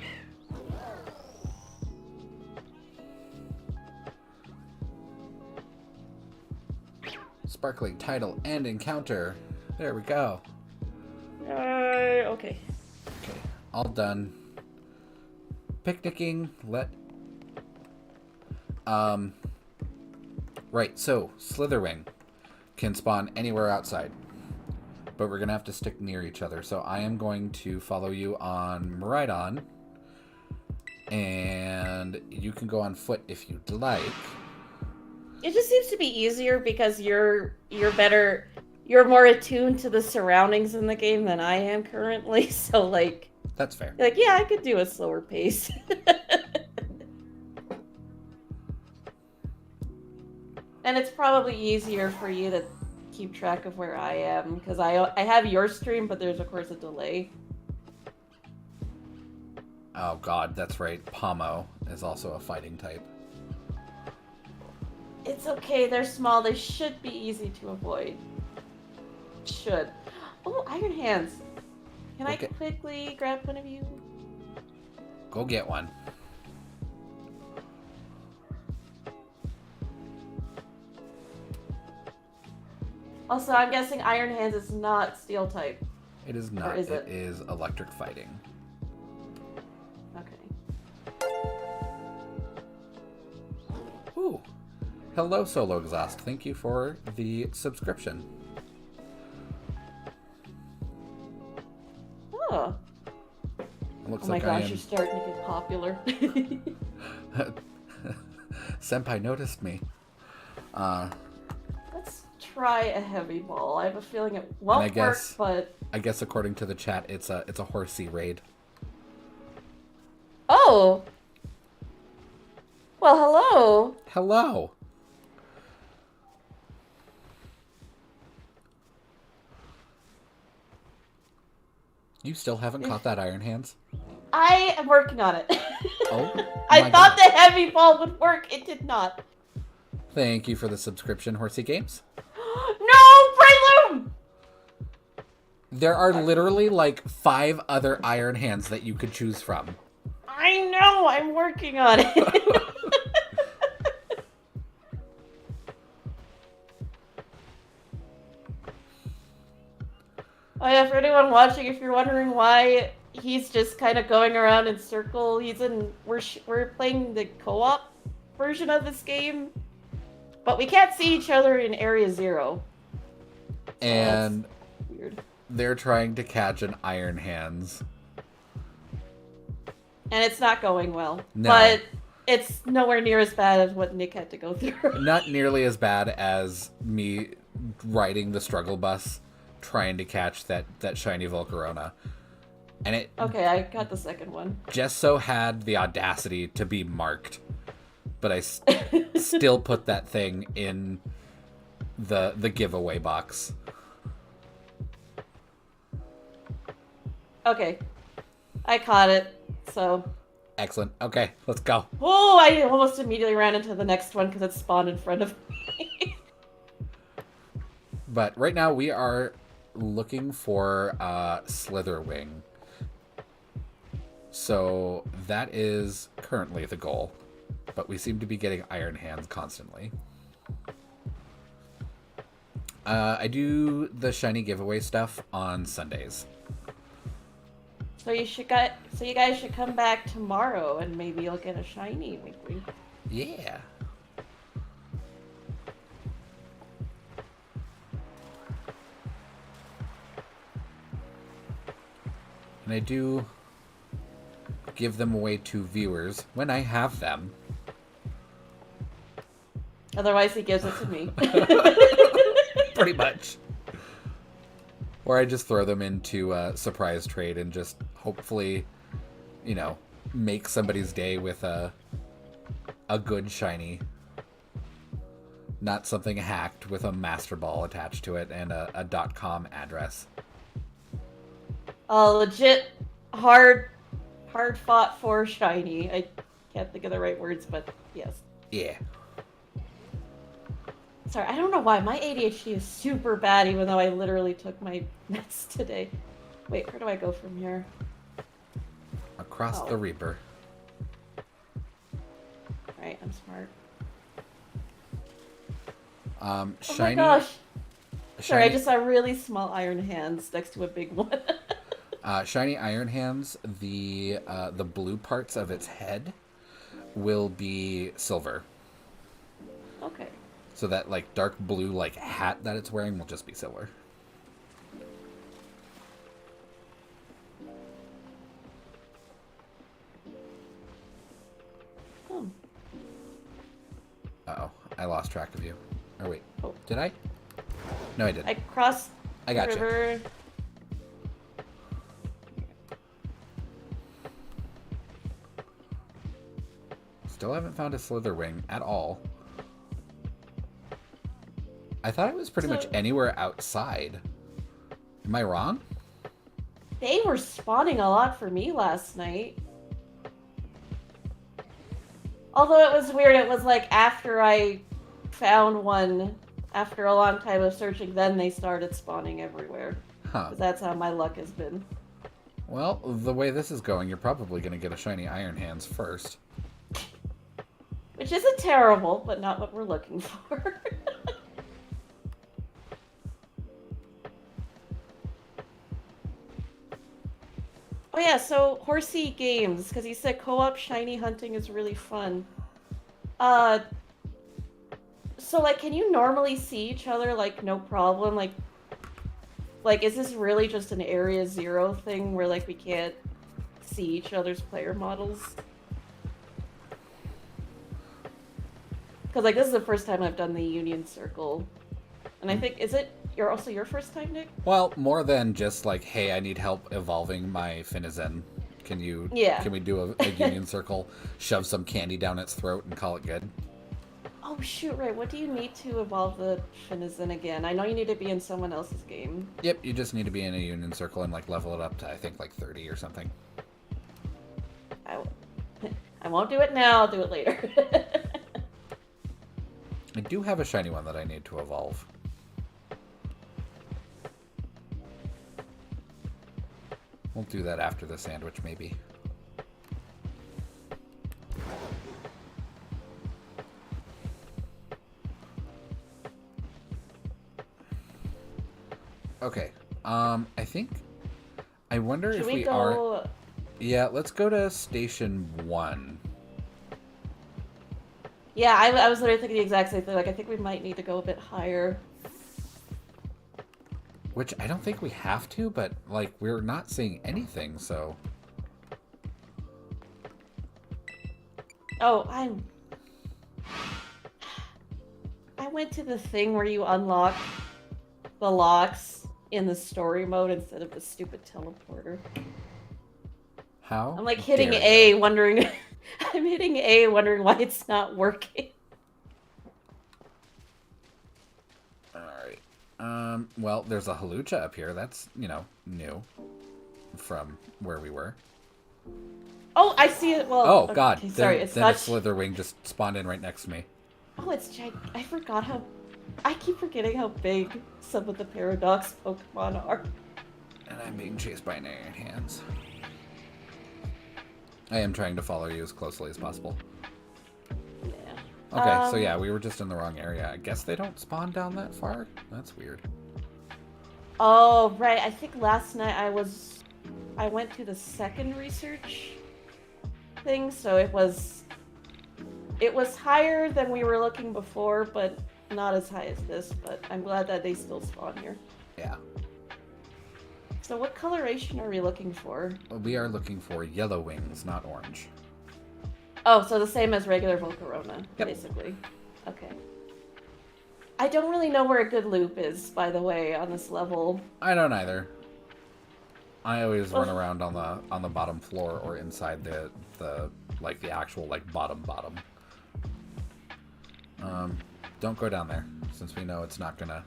Sparkling title and encounter. There we go. Okay. Okay, all done. Picnicking. Right, so Slitherwing can spawn anywhere outside, but we're gonna have to stick near each other. So I am going to follow you on Miraidon, and you can go on foot if you'd like. It just seems to be easier because you're more attuned to the surroundings in the game than I am currently. So like, that's fair. Like, yeah, I could do a slower pace. And it's probably easier for you to keep track of where I am because I have your stream, but there's of course a delay. Oh god, that's right. Pomo is also a fighting type. It's okay, they're small. They should be easy to avoid. Should. Oh, Iron Hands. Can I quickly grab one of you? Go get one. Also, I'm guessing Iron Hands is not steel type. It is not. Or is it is electric fighting. Okay. Ooh. Hello, Solo Exhaust. Thank you for the subscription. Oh. It looks Oh my like gosh, you're starting to get popular. Senpai noticed me. Let's try a heavy ball. I have a feeling it won't work, but... I guess according to the chat, it's a horsey raid. Oh! Well, hello! Hello! You still haven't caught that Iron Hands? I am working on it. Oh, I thought the heavy ball would work. It did not. Thank you for the subscription, Horsey Games. No! Prelude! There are literally like 5 other Iron Hands that you could choose from. I know! I'm working on it. Oh yeah, for anyone watching, if you're wondering why he's just kind of going around in circle, we're playing the co-op version of this game, but we can't see each other in Area 0. And weird. They're trying to catch an Iron Hands. And it's not going well. No. But it's nowhere near as bad as what Nick had to go through. Not nearly as bad as me riding the struggle bus trying to catch that shiny Volcarona. And it Okay, I got the second one. just so had the audacity to be marked. But I still put that thing in the giveaway box. Okay. I caught it, so... Excellent. Okay, let's go. Oh, I almost immediately ran into the next one because it spawned in front of me. But right now we are looking for Slitherwing. So that is currently the goal. But we seem to be getting Iron Hands constantly. I do the shiny giveaway stuff on Sundays. So you guys should come back tomorrow and maybe you'll get a shiny. Wink, wink. Yeah. And I do give them away to viewers when I have them. Otherwise, he gives it to me. Pretty much. Or I just throw them into a surprise trade and just hopefully, you know, make somebody's day with a good shiny. Not something hacked with a master ball attached to it and a .com address. A legit hard fought for shiny. I can't think of the right words, but yes. Yeah. Sorry, I don't know why. My ADHD is super bad, even though I literally took my meds today. Wait, where do I go from here? Across the Reaper. Right, I'm smart. Shiny. Oh my gosh! Sorry, I Shiny, just saw really small iron hands next to a big one. shiny Iron Hands, the blue parts of its head will be silver. Okay. So that like dark blue like hat that it's wearing will just be silver. Hmm. Uh-oh, I lost track of you. Or wait, Oh. did I? No, I didn't. I crossed I got the river. Still haven't found a Slitherwing at all. I thought it was pretty much anywhere outside. Am I wrong? They were spawning a lot for me last night. Although it was weird, it was like after I found one, after a long time of searching, then they started spawning everywhere. Huh. 'Cause that's how my luck has been. Well, the way this is going, you're probably going to get a shiny Iron Hands first. Which isn't terrible, but not what we're looking for. Oh yeah, so Horsey Games, because he said co-op shiny hunting is really fun. So like, can you normally see each other, like, no problem? Like, is this really just an Area 0 thing where, like, we can't see each other's player models? Because, like, this is the first time I've done the Union Circle. And I think, is it your first time, Nick? Well, more than just like, hey, I need help evolving my Finizen. Yeah. Can we do a Union Circle, shove some candy down its throat, and call it good? Oh, shoot, right. What do you need to evolve the Finizen again? I know you need to be in someone else's game. Yep, you just need to be in a Union Circle and like level it up to, I think, like 30 or something. I won't do it now, I'll do it later. I do have a shiny one that I need to evolve. We'll do that after the sandwich, maybe. Okay. I think... I wonder if we are... Yeah, let's go to Station 1. Yeah, I was literally thinking the exact same thing. Like, I think we might need to go a bit higher. Which I don't think we have to, but, like, we're not seeing anything, so... Oh, I went to the thing where you unlock the locks in the story mode instead of the stupid teleporter. How? I'm like hitting A, wondering... I'm hitting A, wondering why it's not working. Alright. Well, there's a Halucha up here. That's, you know, new from where we were. Oh, I see it. Well, oh, okay, God. Sorry, it's then not... a Slitherwing just spawned in right next to me. Oh, it's giant. I forgot how... I keep forgetting how big some of the Paradox Pokemon are. And I'm being chased by an Iron Hands. I am trying to follow you as closely as possible. Yeah. Okay, so yeah, we were just in the wrong area. I guess they don't spawn down that far? That's weird. Oh, right. I think last night I went to the second research thing, so it was higher than we were looking before, but not as high as this, but I'm glad that they still spawn here. Yeah. So what coloration are we looking for? We are looking for yellow wings, not orange. Oh, so the same as regular Volcarona, yep. Basically. Okay. I don't really know where a good loop is, by the way, on this level. I don't either. I always run around on the bottom floor or inside the like the actual like bottom. Don't go down there, since we know it's not gonna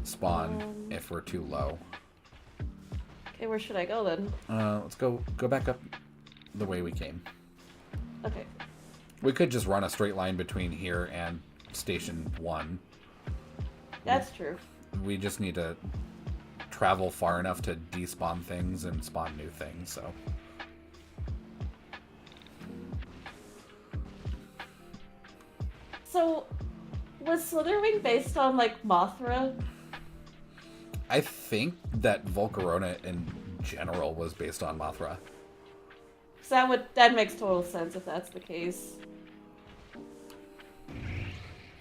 spawn if we're too low. Okay, where should I go then? Let's go back up the way we came. Okay. We could just run a straight line between here and Station 1. That's true. We just need to travel far enough to despawn things and spawn new things, so... So, was Slitherwing based on, like, Mothra? I think that Volcarona in general was based on Mothra. So that makes total sense if that's the case.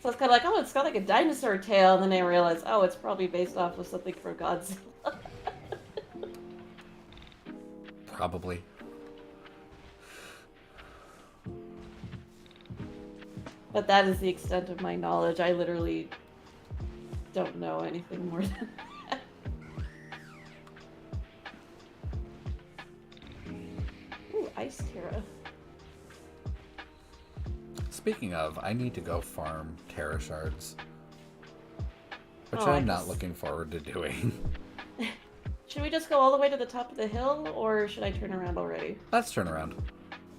So it's kind of like, oh, it's got like a dinosaur tail, and then I realize, oh, it's probably based off of something from Godzilla. Probably. But that is the extent of my knowledge. I literally don't know anything more than that. Ooh, Ice Terra. Speaking of, I need to go farm Terra Shards. Which Oh, I'm not looking forward to doing. Should we just go all the way to the top of the hill, or should I turn around already? Let's turn around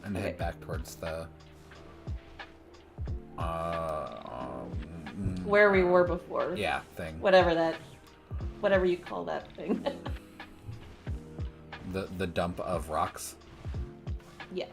and head back towards the... where we were before. Yeah, thing. Whatever you call that thing. the dump of rocks. Yeah.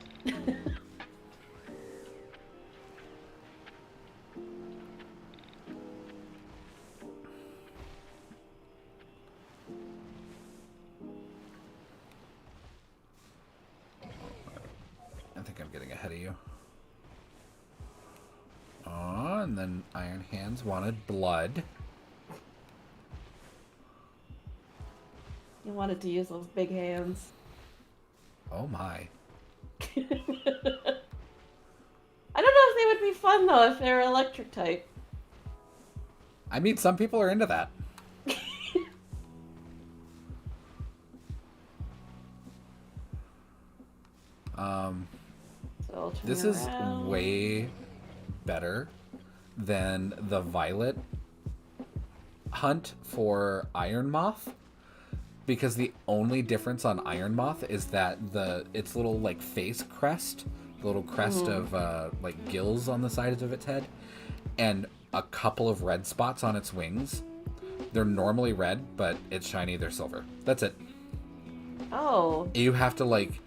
I think I'm getting ahead of you. Oh, and then Iron Hands wanted blood. You wanted to use those big hands. Oh my. I don't know if they would be fun fun though if they're electric type. I mean, some people are into that. So This is way better than the Violet hunt for Iron Moth, because the only difference on Iron Moth is that its little like face crest, the little crest of like gills on the sides of its head, and a couple of red spots on its wings. They're normally red, but it's shiny. They're silver. That's it. Oh. You have to like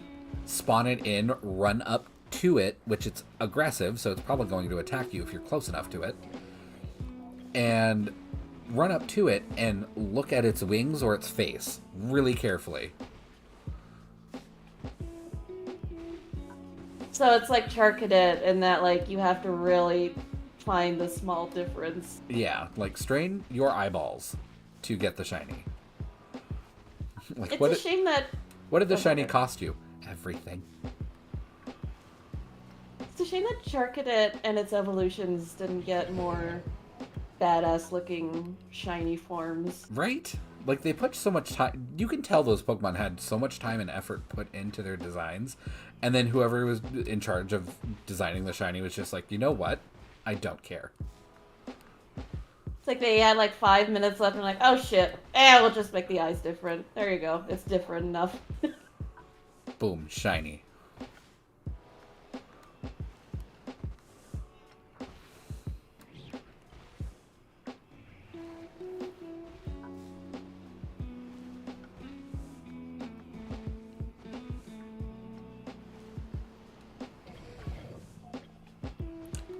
spawn it in, run up to it, which it's aggressive, so it's probably going to attack you if you're close enough to it, and run up to it and look at its wings or its face really carefully. So it's like Charcadet in that like you have to really find the small difference. Yeah, like strain your eyeballs to get the shiny. Like, it's a shame that... What did the shiny cost you? Everything. It's a shame that Charcadet and its evolutions didn't get more badass looking shiny forms. Right? Like, they put so much time... You can tell those Pokemon had so much time and effort put into their designs, and then whoever was in charge of designing the shiny was just like, you know what? I don't care. It's like they had like 5 minutes left and like, oh shit, we'll just make the eyes different. There you go. It's different enough. Boom, shiny.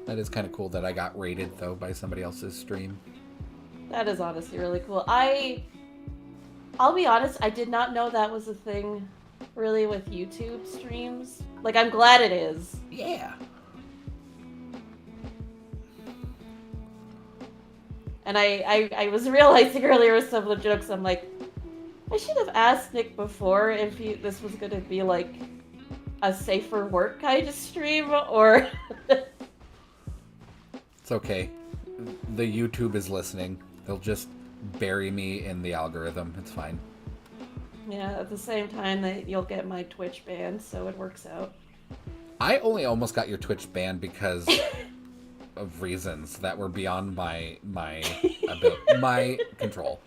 That is kind of cool that I got rated, though, by somebody else's stream. That is honestly really cool. I'll be honest, I did not know that was a thing, really, with YouTube streams. Like, I'm glad it is. Yeah. And I was realizing earlier with some of the jokes, I'm like, I should have asked Nick before if this was going to be, like, a safer work kind of stream, or... It's okay. The YouTube is listening. They'll just bury me in the algorithm. It's fine. Yeah, at the same time that you'll get my Twitch banned, so it works out. I only almost got your Twitch banned because of reasons that were beyond my control.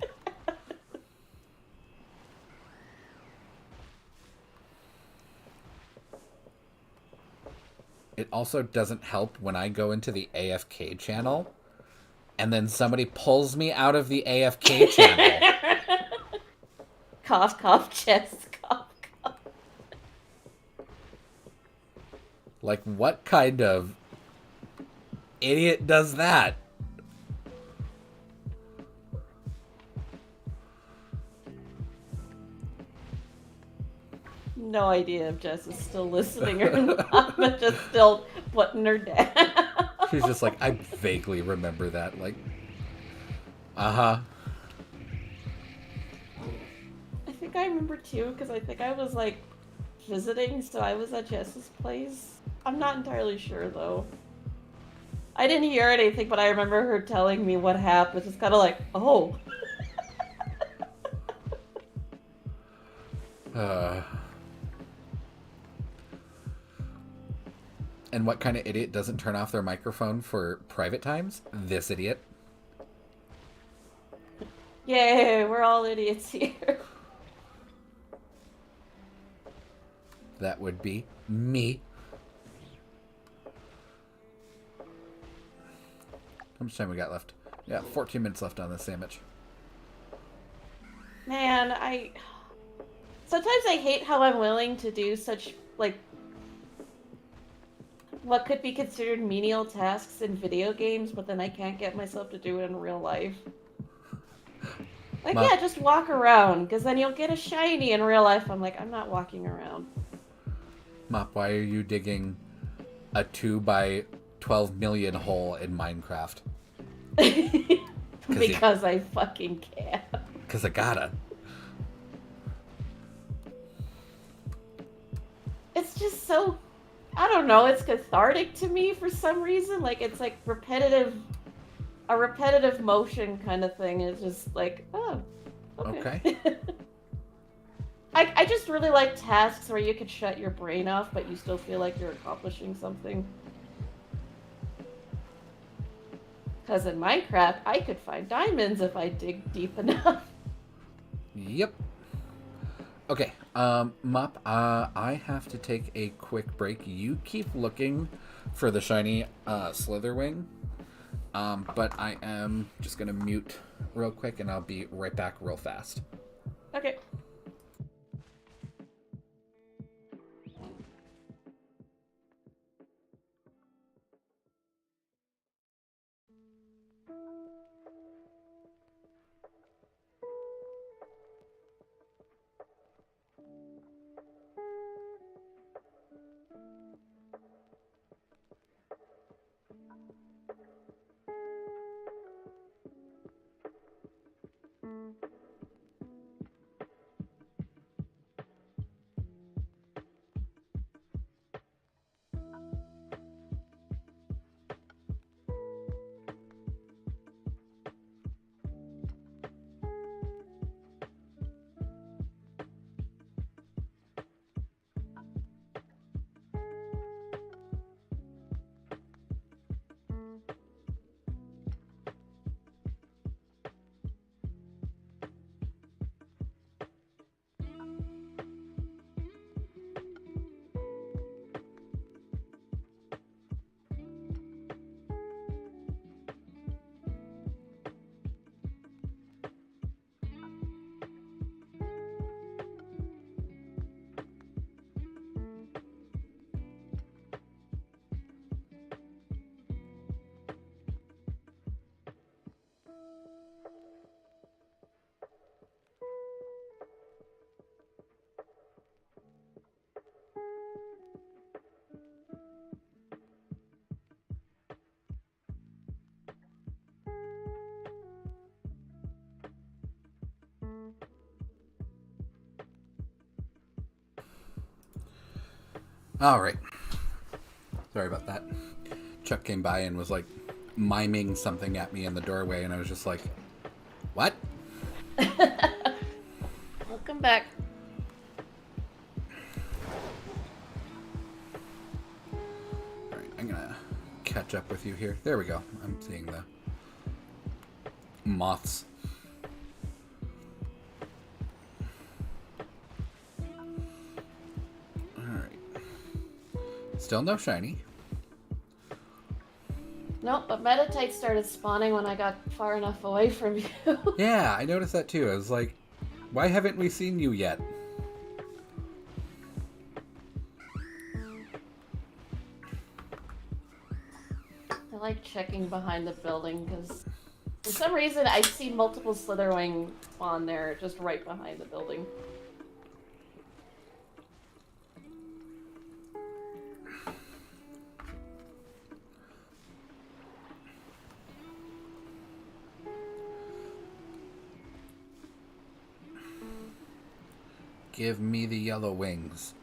It also doesn't help when I go into the AFK channel and then somebody pulls me out of the AFK channel. Cough, cough, chest, cough, cough. Like, what kind of idiot does that? No idea if Jess is still listening or not, but just still putting her down. She's just like, I vaguely remember that. Like, uh-huh. I think I remember too, because I think I was like visiting, so I was at Jess's place. I'm not entirely sure though. I didn't hear anything, but I remember her telling me what happened. It's kind of like, oh. And what kind of idiot doesn't turn off their microphone for private times? This idiot. Yay, we're all idiots here. That would be me. How much time we got left? Yeah, 14 minutes left on this sandwich. Man, sometimes I hate how I'm willing to do such, like, what could be considered menial tasks in video games, but then I can't get myself to do it in real life. Like, yeah, just walk around, because then you'll get a shiny in real life. I'm like, I'm not walking around. Mop, why are you digging a 2 by 12 million hole in Minecraft? Because I fucking can. Because I gotta. It's just so I don't know, it's cathartic to me for some reason. Like it's like a repetitive motion kind of thing. It's just like, oh, okay. Okay. I just really like tasks where you could shut your brain off, but you still feel like you're accomplishing something. Because in Minecraft, I could find diamonds if I dig deep enough. Yep. Okay, Mop, I have to take a quick break. You keep looking for the shiny Slitherwing, but I am just gonna mute real quick, and I'll be right back real fast. Okay. All right. Sorry about that. Chuck came by and was like miming something at me in the doorway, and I was just like, "What?" Welcome back. All right, I'm gonna catch up with you here. There we go. I'm seeing the moths. All right. Still no shiny. Nope, but Meditite started spawning when I got far enough away from you. Yeah, I noticed that too. I was like, why haven't we seen you yet? I like checking behind the building because for some reason I see multiple Slitherwing spawn there just right behind the building. Give me the yellow wings.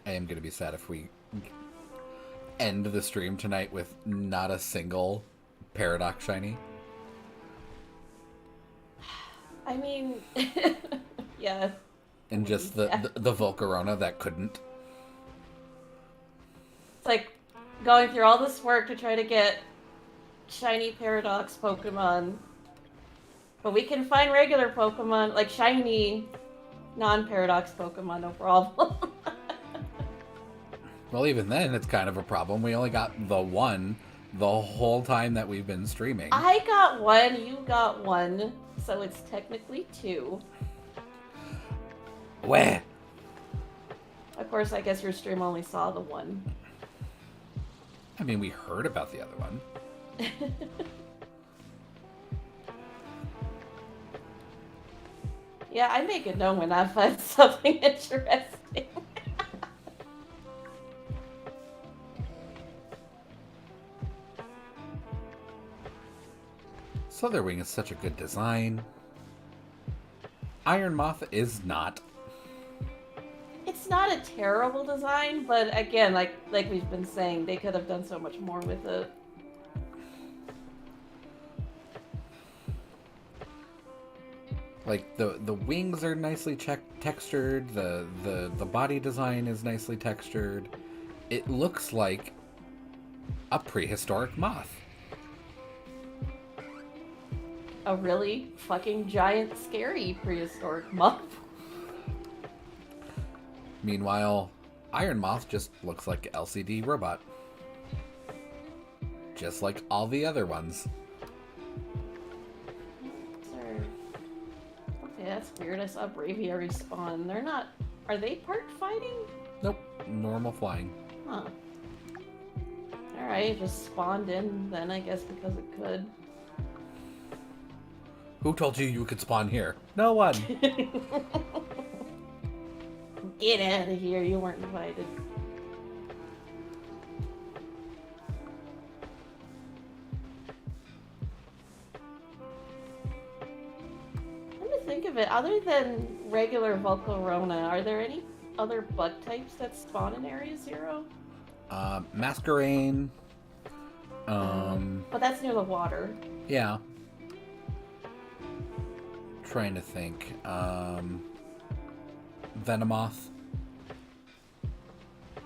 I am going to be sad if we end the stream tonight with not a single Paradox shiny. I mean, yeah. And just the Volcarona that couldn't. It's like going through all this work to try to get shiny Paradox Pokemon. But we can find regular Pokemon, like shiny non-Paradox Pokemon, no problem. Well, even then, it's kind of a problem. We only got the one the whole time that we've been streaming. I got one, you got one, so it's technically two. Where? Of course, I guess your stream only saw the one. I mean, we heard about the other one. Yeah, I make it known when I find something interesting. Slitherwing is such a good design. Iron Moth is not. It's not a terrible design, but again, like we've been saying, they could have done so much more with it. Like the wings are nicely textured. The body design is nicely textured. It looks like a prehistoric moth. A really fucking giant, scary prehistoric moth. Meanwhile, Iron Moth just looks like an LCD robot. Just like all the other ones. Okay, that's weird. I saw Braviary spawn. They're not... Are they part fighting? Nope. Normal flying. Huh. Alright, just spawned in then, I guess, because it could. Who told you you could spawn here? No one. Get out of here, you weren't invited. Come to think of it, other than regular Volcarona, are there any other bug types that spawn in Area Zero? Masquerain. But that's near the water. Yeah. Trying to think. Venomoth.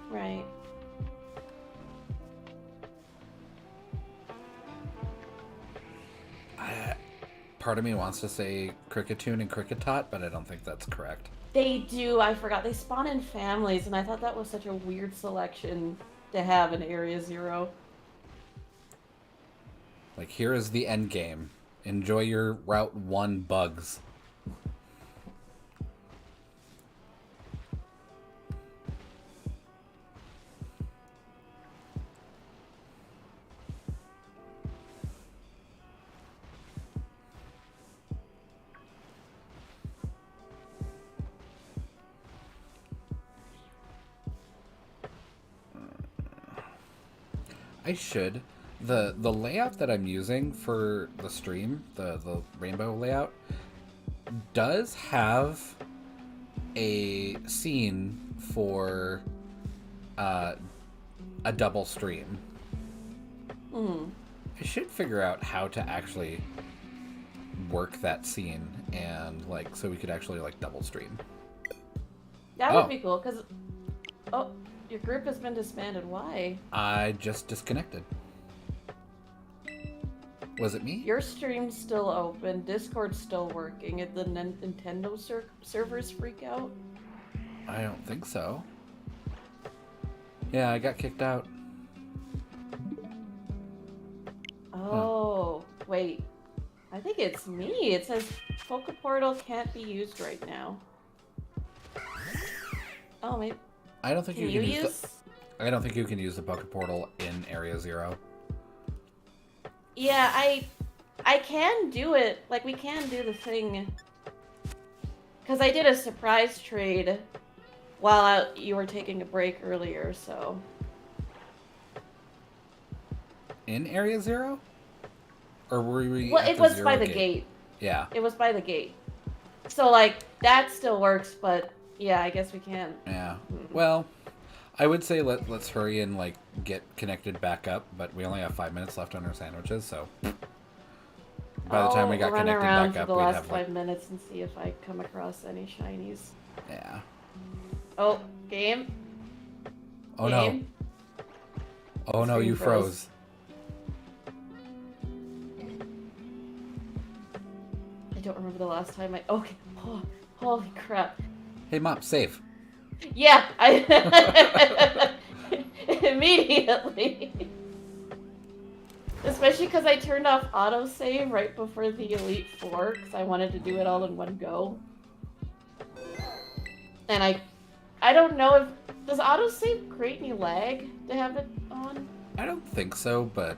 Right. Part of me wants to say Cricketune and Cricketot, but I don't think that's correct. They do. I forgot. They spawn in families, and I thought that was such a weird selection to have in Area Zero. Like, here is the end game. Enjoy your Route 1 bugs. I should. The layout that I'm using for the stream, the rainbow layout, does have a scene for a double stream. I should figure out how to actually work that scene and like so we could actually like double stream. That would be cool, because... Oh, your group has been disbanded. Why? I just disconnected. Was it me? Your stream's still open. Discord's still working. Did the Nintendo servers freak out? I don't think so. Yeah, I got kicked out. Oh, wait. I think it's me. It says Pokeportal can't be used right now. Oh, maybe... I don't think Can you can you use... I don't think you can use the Pokeportal in Area Zero. Yeah, I can do it. Like, we can do the thing. Because I did a surprise trade while you were taking a break earlier, so... In Area Zero? Or were we Well, at it was Zero by the gate. Yeah. It was by the gate. So, like, that still works, but yeah, I guess we can. Yeah. Well, I would say let's hurry and, like, get connected back up, but we only have 5 minutes left on our sandwiches, so... By the time we got run connected around back for up, the we'd last have, 5 like... minutes and see if I come across any shinies. Yeah. Oh, game? Oh, game? no. Oh, no, you froze. I don't remember the last time I... Okay. Oh, holy crap. Hey, Mop, save. Yeah, I... Immediately. Especially because I turned off autosave right before the Elite Four, because I wanted to do it all in one go. And I don't know if... Does autosave create any lag to have it on? I don't think so, but...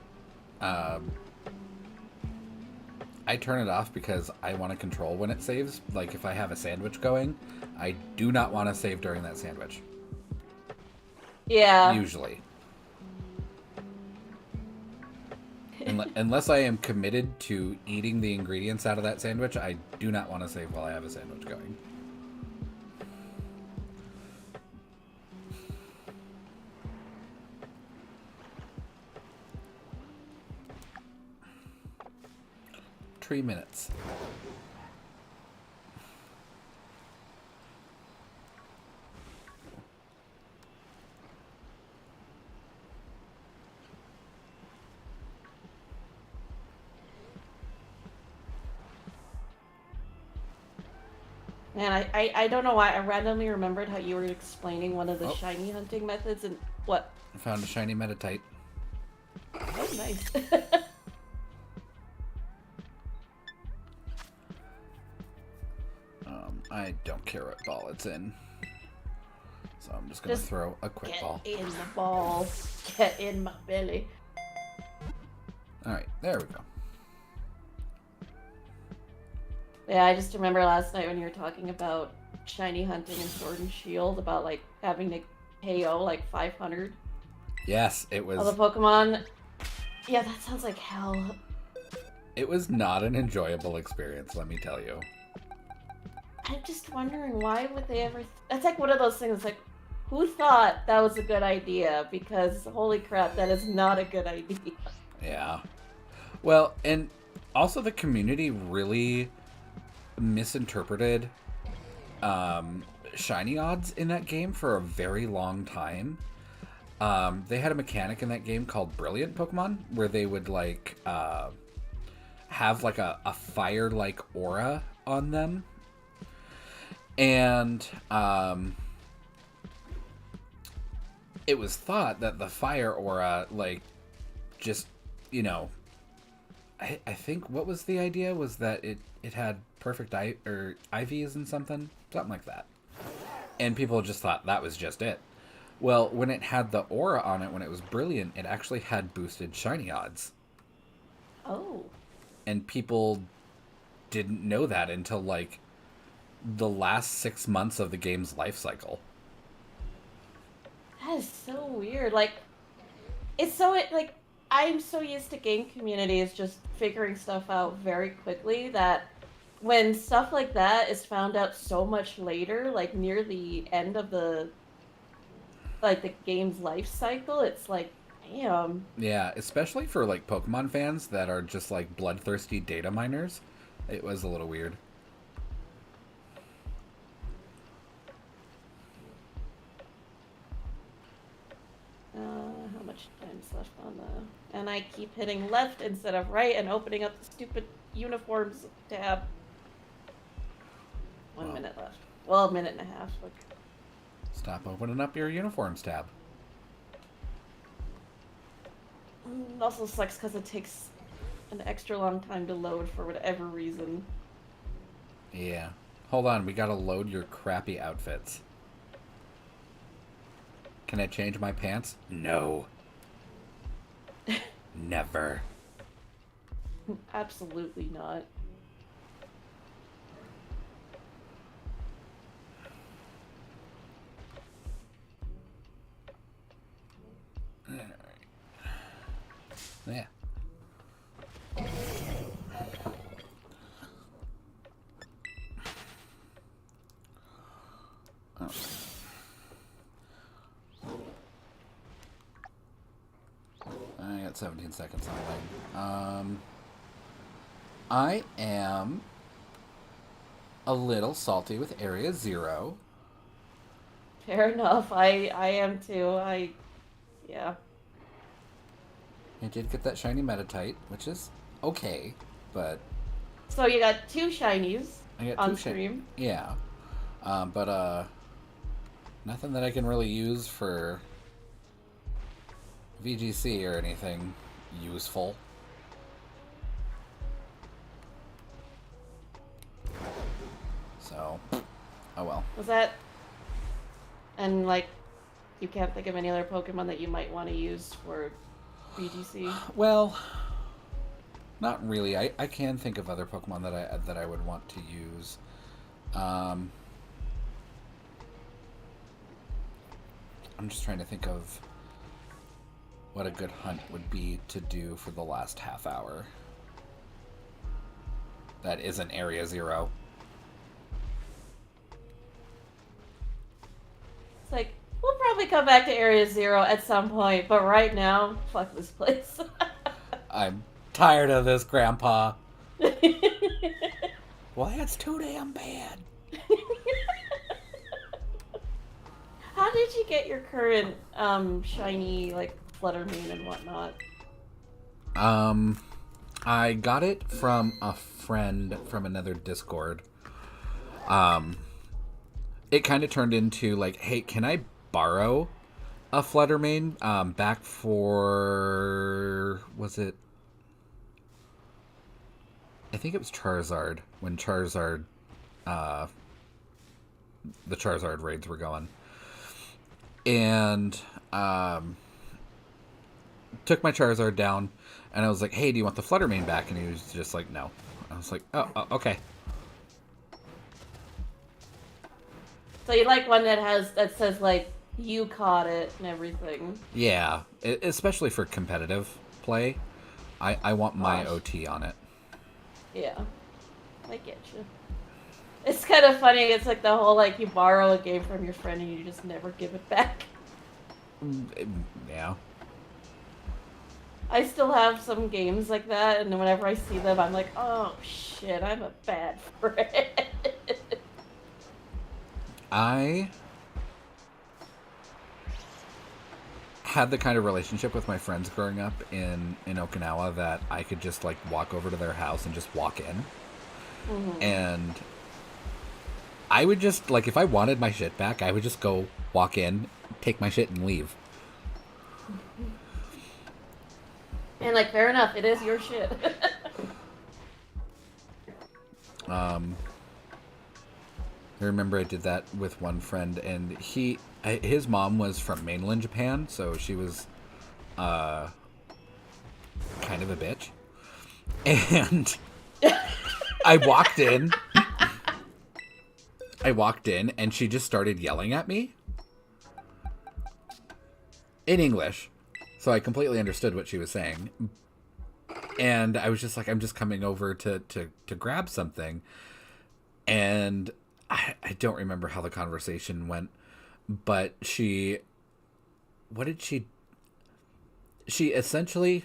I turn it off because I want to control when it saves. Like, if I have a sandwich going, I do not want to save during that sandwich. Yeah. Usually. Unless I am committed to eating the ingredients out of that sandwich, I do not want to save while I have a sandwich going. Three minutes. Man, I don't know why. I randomly remembered how you were explaining one of the Oh. shiny hunting methods and what? I found a shiny metatite. Oh, nice. I don't care what ball it's in. So I'm just going to throw a quick ball. Get in the ball. Get in my belly. Alright, there we go. Yeah, I just remember last night when you were talking about shiny hunting and Sword and Shield, about like having to KO like 500 Yes, it was. of the Pokemon. Yeah, that sounds like hell. It was not an enjoyable experience, let me tell you. I'm just wondering, why would they ever... That's like one of those things, like, who thought that was a good idea? Because, holy crap, that is not a good idea. Yeah. Well, and also the community really misinterpreted shiny odds in that game for a very long time. They had a mechanic in that game called Brilliant Pokemon, where they would, like, have, like, a fire-like aura on them. And it was thought that the fire aura, like, just, you know, I think what was the idea was that it had perfect IVs and something like that. And people just thought that was just it. Well, when it had the aura on it, when it was brilliant, it actually had boosted shiny odds. Oh. And people didn't know that until, like, the last 6 months of the game's life cycle. That is so weird. Like, it's so, like, I'm so used to game communities just figuring stuff out very quickly that when stuff like that is found out so much later, like near the end of the game's life cycle, it's like, damn. Yeah, especially for, like, Pokemon fans that are just, like, bloodthirsty data miners. It was a little weird. How much time's left on the... And I keep hitting left instead of right and opening up the stupid uniforms tab. 1 minute left. Well, a minute and a half. Look. Stop opening up your uniforms tab. It also sucks because it takes an extra long time to load for whatever reason. Yeah. Hold on, we gotta load your crappy outfits. Can I change my pants? No. Never. Absolutely not. Yeah. Oh. I got 17 seconds on mine. I am a little salty with Area 0. Fair enough. I am too. Yeah. I did get that shiny Metatite, which is okay, but... So you got 2 shinies I got on 2 stream. Yeah. But nothing that I can really use for VGC or anything useful. So, oh well. Was that... And, like, you can't think of any other Pokemon that you might want to use for BGC? Well, not really. I can think of other Pokemon that I would want to use. I'm just trying to think of what a good hunt would be to do for the last half hour. That isn't Area 0. It's like, we'll probably come back to Area 0 at some point, but right now, fuck this place. I'm tired of this, Grandpa. Well, that's too damn bad. How did you get your current shiny like Fluttermane and whatnot? I got it from a friend from another Discord. It kind of turned into like, hey, can I borrow a Fluttermane? Back for, was it? I think it was Charizard, when Charizard, the Charizard raids were going. And took my Charizard down, and I was like, hey, do you want the Fluttermane back? And he was just like, no. I was like, oh, okay. So you like one that says like you caught it and everything. Yeah, especially for competitive play. I want my Gosh. OT on it. Yeah, I get you. It's kind of funny. It's like the whole like you borrow a game from your friend and you just never give it back. Yeah. I still have some games like that, and whenever I see them, I'm like, oh shit, I'm a bad friend. I had the kind of relationship with my friends growing up in Okinawa that I could just like walk over to their house and just walk in. Mm-hmm. And I would just, like, if I wanted my shit back, I would just go walk in, take my shit, and leave. And like, fair enough, it is your shit. I remember I did that with one friend, and his mom was from mainland Japan, so she was kind of a bitch. And I walked in, and she just started yelling at me in English. So I completely understood what she was saying. And I was just like, I'm just coming over to grab something. And I don't remember how the conversation went, but she essentially,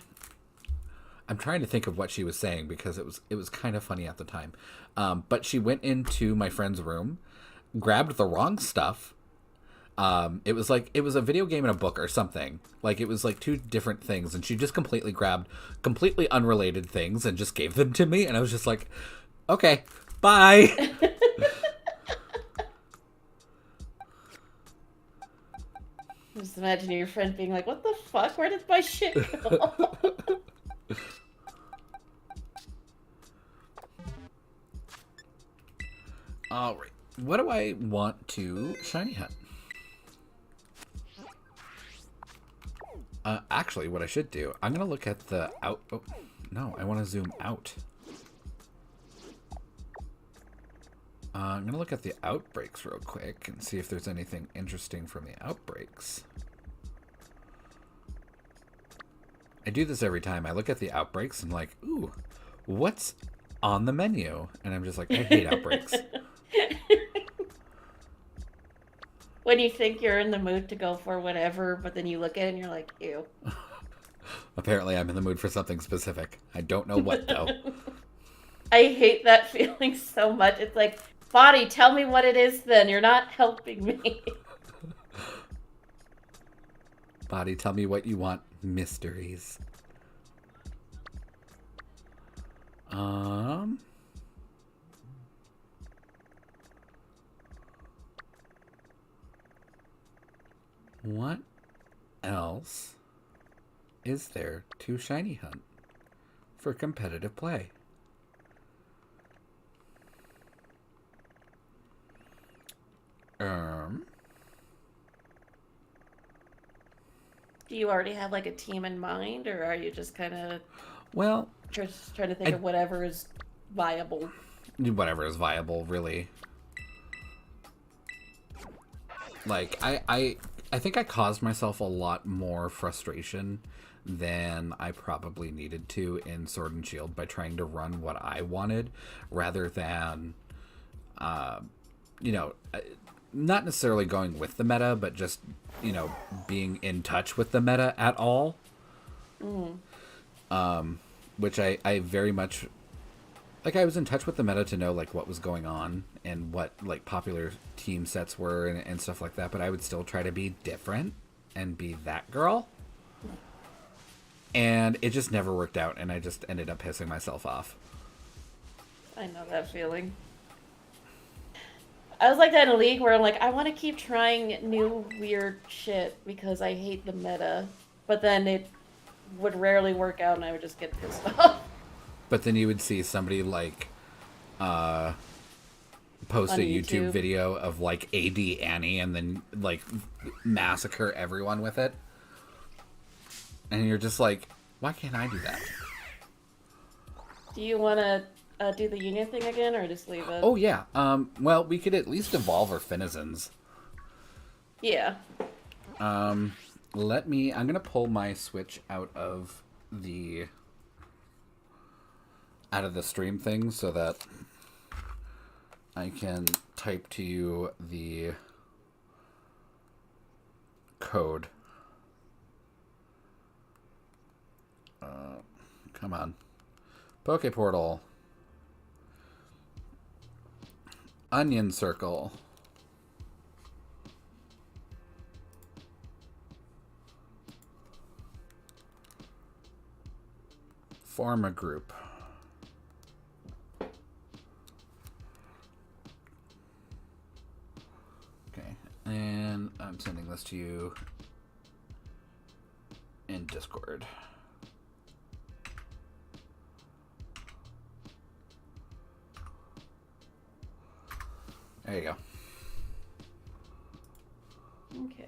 I'm trying to think of what she was saying because it was kind of funny at the time. But she went into my friend's room, grabbed the wrong stuff. It was a video game and a book or something. Like, it was like two different things, and she just completely grabbed completely unrelated things and just gave them to me, and I was just like, okay, bye. Just imagine your friend being like, what the fuck? Where did my shit go? Alright, what do I want to shiny hunt? Actually, what I should do, I'm going to look at the out... Oh, no, I want to zoom out. I'm going to look at the outbreaks real quick and see if there's anything interesting from the outbreaks. I do this every time. I look at the outbreaks and like, ooh, what's on the menu? And I'm just like, I hate outbreaks. When you think you're in the mood to go for whatever, but then you look at it and you're like, ew. Apparently I'm in the mood for something specific. I don't know what, though. I hate that feeling so much. It's like, body, tell me what it is then. You're not helping me. Body, tell me what you want. Mysteries. What else is there to shiny hunt for competitive play? Do you already have like a team in mind, or are you just kind of just trying to think of whatever is viable? Whatever is viable, really. Like, I I think I caused myself a lot more frustration than I probably needed to in Sword and Shield by trying to run what I wanted rather than, you know, not necessarily going with the meta, but just, you know, being in touch with the meta at all. Which I very much like. I was in touch with the meta to know like what was going on and what like popular team sets were and stuff like that, but I would still try to be different and be that girl. And it just never worked out, and I just ended up pissing myself off. I know that feeling. I was like that in a league where I'm like, I want to keep trying new weird shit because I hate the meta, but then it would rarely work out, and I would just get pissed off. But then you would see somebody like post On a YouTube YouTube. video of like AD Annie and then like massacre everyone with it. And you're just like, why can't I do that? Do you want to do the union thing again, or just leave it? Oh, yeah. Well, we could at least evolve our Finizens. Yeah. I'm going to pull my Switch out of the stream thing so that I can type to you the code. Come on. Poke Portal. Onion Circle. Form a group. Okay, and I'm sending this to you in Discord. There you go. Okay.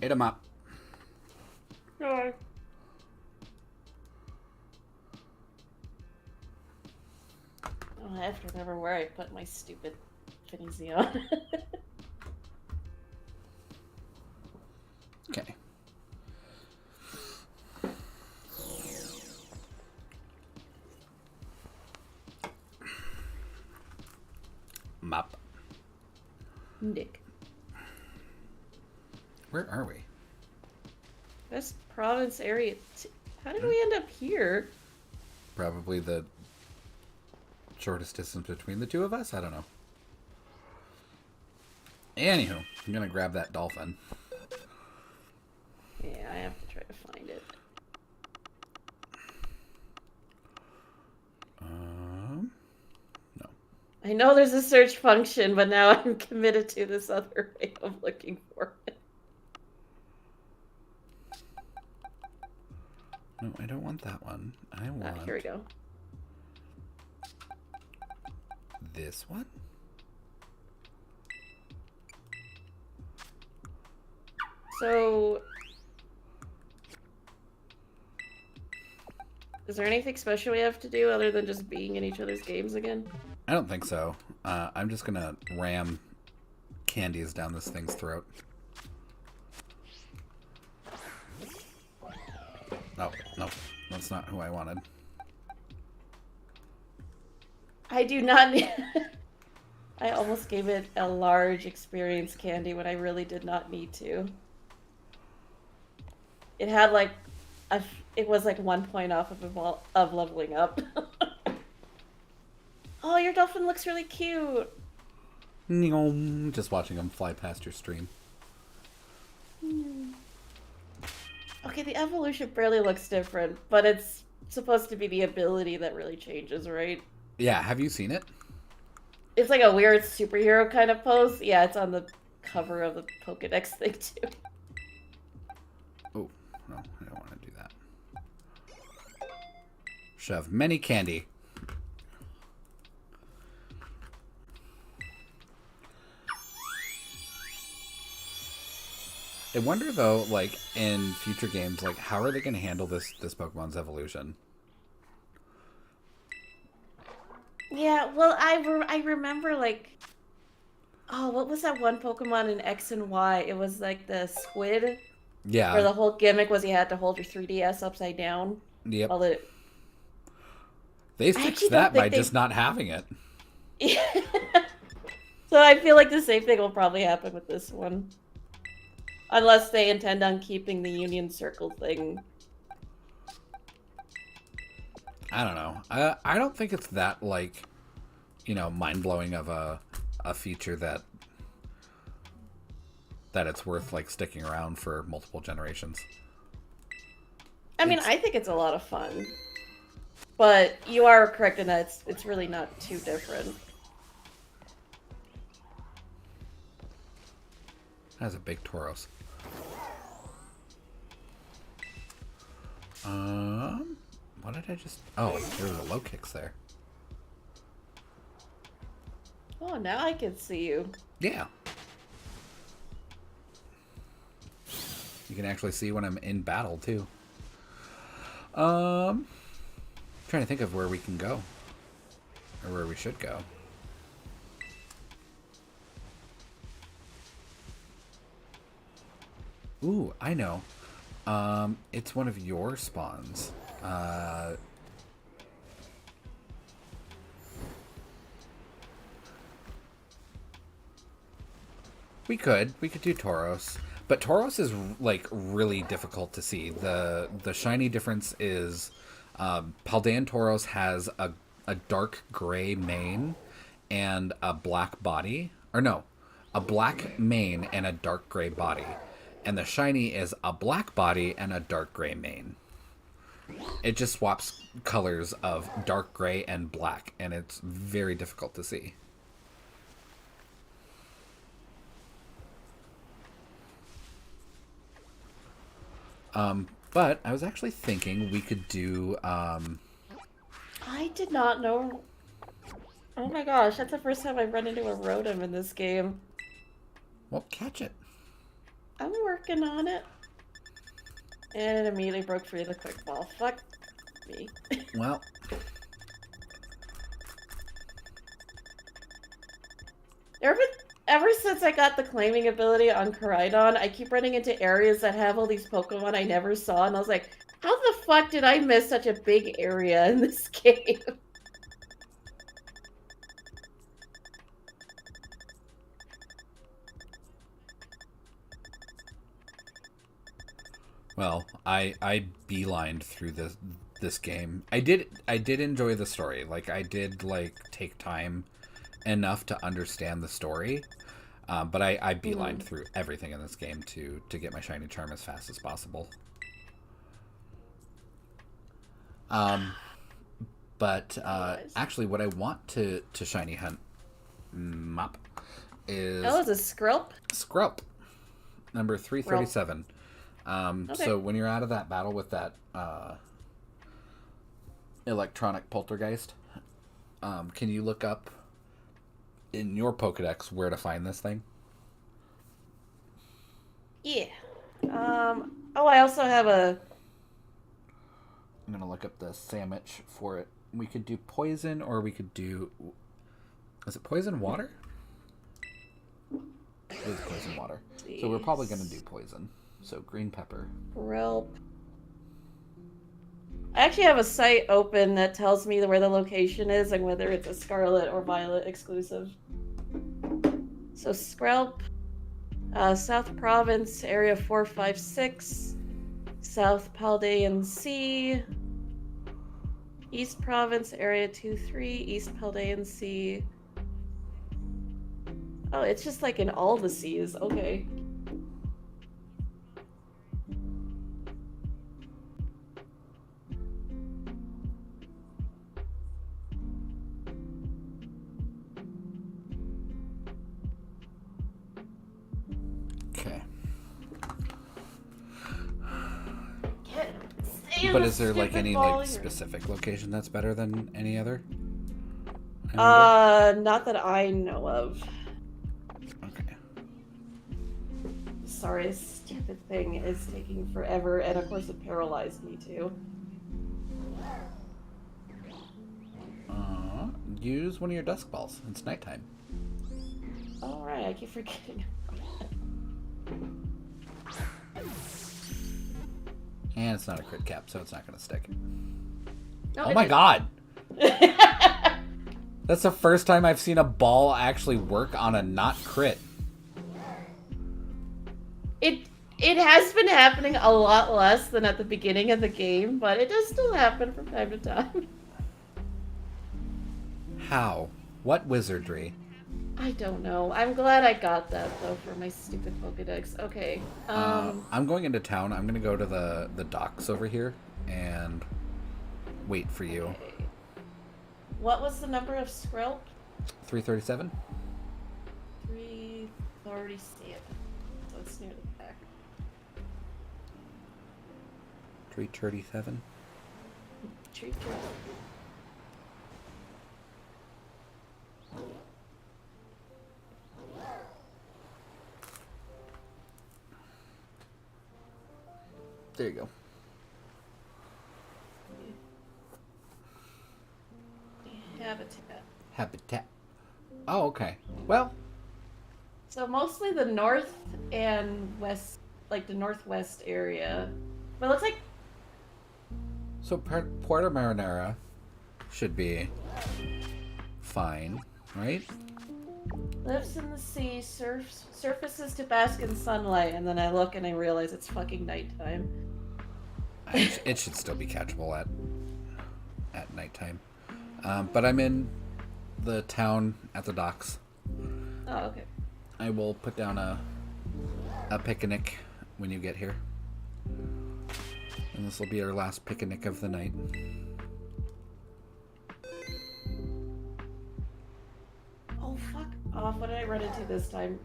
Hit 'em up. Sure. Oh, I have to remember where I put my stupid Finneasy on. Okay. Map. Nick. Where are we? West Province area. How did we end up here? Probably the shortest distance between the two of us? I don't know. Anywho, I'm gonna grab that dolphin. Yeah, I have to try to find it. No. I know there's a search function, but now I'm committed to this other way of looking for it. No, I don't want that one. I want Here we go. this one. So, is there anything special we have to do other than just being in each other's games again? I don't think so. I'm just gonna ram candies down this thing's throat. No, that's not who I wanted. I do not need... I almost gave it a large experience candy when I really did not need to. It had like... It was like 1 point off of leveling up. Oh, your dolphin looks really cute. Just watching him fly past your stream. Okay, the evolution barely looks different, but it's supposed to be the ability that really changes, right? Yeah, have you seen it? It's like a weird superhero kind of pose. Yeah, it's on the cover of the Pokedex thing, too. Oh, no, I don't want to do that. Shove many candy. I wonder though, like in future games, like how are they going to handle this Pokemon's evolution? Yeah, well, I remember like, oh, what was that one Pokemon in X and Y? It was like the squid, where Yeah. the whole gimmick was you had to hold your 3DS upside down Yep. while it. They I fixed actually don't that by think just they. not having it. So I feel like the same thing will probably happen with this one, unless they intend on keeping the Union Circle thing. I don't know. I don't think it's that like, mind blowing of a feature that it's worth like sticking around for multiple generations. I mean, I think it's a lot of fun, but you are correct in that it's really not too different. That's a big Tauros. What did I just? Oh, there was a low kicks there. Oh, now I can see you. Yeah. You can actually see when I'm in battle too. Trying to think of where we can go. Or where we should go. Ooh, I know. It's one of your spawns. We could do Tauros, but Tauros is like really difficult to see. The shiny difference is Paldean Tauros has a dark gray mane and a black body, or no, a black mane and a dark gray body, and the shiny is a black body and a dark gray mane. It just swaps colors of dark gray and black, and it's very difficult to see. But I was actually thinking we could do. I did not know. Oh my gosh, that's the first time I've run into a Rotom in this game. Well, catch it. I'm working on it. And it immediately broke free of the quick ball. Fuck me. Well, Ever since I got the claiming ability on Koraidon, I keep running into areas that have all these Pokemon I never saw, and I was like, how the fuck did I miss such a big area in this game? well, I beelined through this game. I did enjoy the story. Like I did like take time enough to understand the story. But I beelined through everything in this game to get my shiny charm as fast as possible. But actually, what I want to shiny hunt map is Oh, it's a Skrelp? Skrelp, number 337. Okay. So when you're out of that battle with that electronic poltergeist, can you look up in your Pokedex where to find this thing? Yeah. Oh, I also have a... I'm going to look up the sandwich for it. We could do poison, or we could do... Is it poison water? It is poison water. Jeez. So we're probably going to do poison. So green pepper. Skrelp. I actually have a site open that tells me where the location is and whether it's a Scarlet or Violet exclusive. So Skrelp, South Province, Area 456, South Paldean Sea, East Province, Area 23, East Paldean Sea. Oh, it's just like in all the seas. Okay. Okay. But is there like any like specific location that's better than any other? Not that I know of. Okay. sorry. This stupid thing is taking forever, and of course it paralyzed me too. Use one of your dusk balls. It's nighttime. All right, I keep forgetting. And it's not a crit cap, so it's not going to stick. No, Oh my god! That's the first time I've seen a ball actually work on a not crit. It has been happening a lot less than at the beginning of the game, but it does still happen from time to time. How? What wizardry? I don't know. I'm glad I got that though for my stupid Pokedex. Okay. I'm going into town. I'm going to go to the docks over here and wait for you. Okay. What was the number of Skrill? 337? 337. So it's near the back. 337? Treat your... There you go. Habitat. Oh, okay. Well, so mostly the north and west, like the northwest area. But it looks like so Puerto Marinera should be fine, right? lives in the sea, surfaces to bask in sunlight, and then I look and I realize it's fucking nighttime. It should still be catchable at nighttime. But I'm in the town at the docks. Oh, okay. I will put down a picnic when you get here. And this will be our last picnic of the night. Oh, fuck off. What did I run into this time?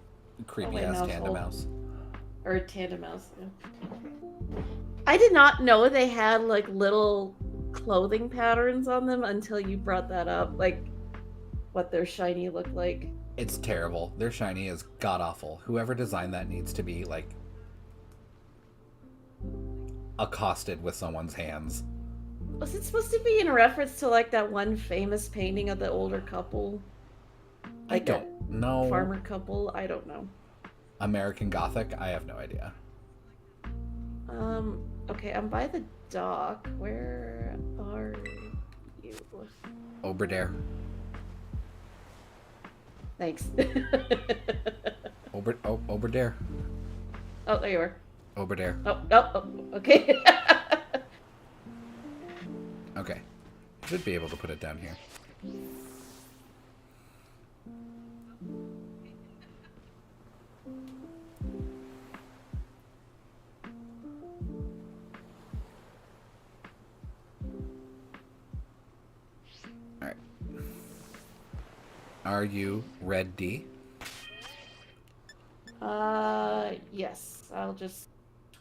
Creepy ass tandem mouse. Or tandem mouse. Yeah. I did not know they had like little clothing patterns on them until you brought that up. Like what their shiny looked like. It's terrible. Their shiny is god awful. Whoever designed that needs to be like accosted with someone's hands. Was it supposed to be in reference to like that one famous painting of the older couple? Like I don't know. Farmer couple? I don't know. American Gothic? I have no idea. Okay, I'm by the dock. Where are you? Oberdare. Thanks. Oberdare. Oh, there you are. Oberdare. Oh, okay. Okay. Should be able to put it down here. Alright. Are you ready? Yes. I'll just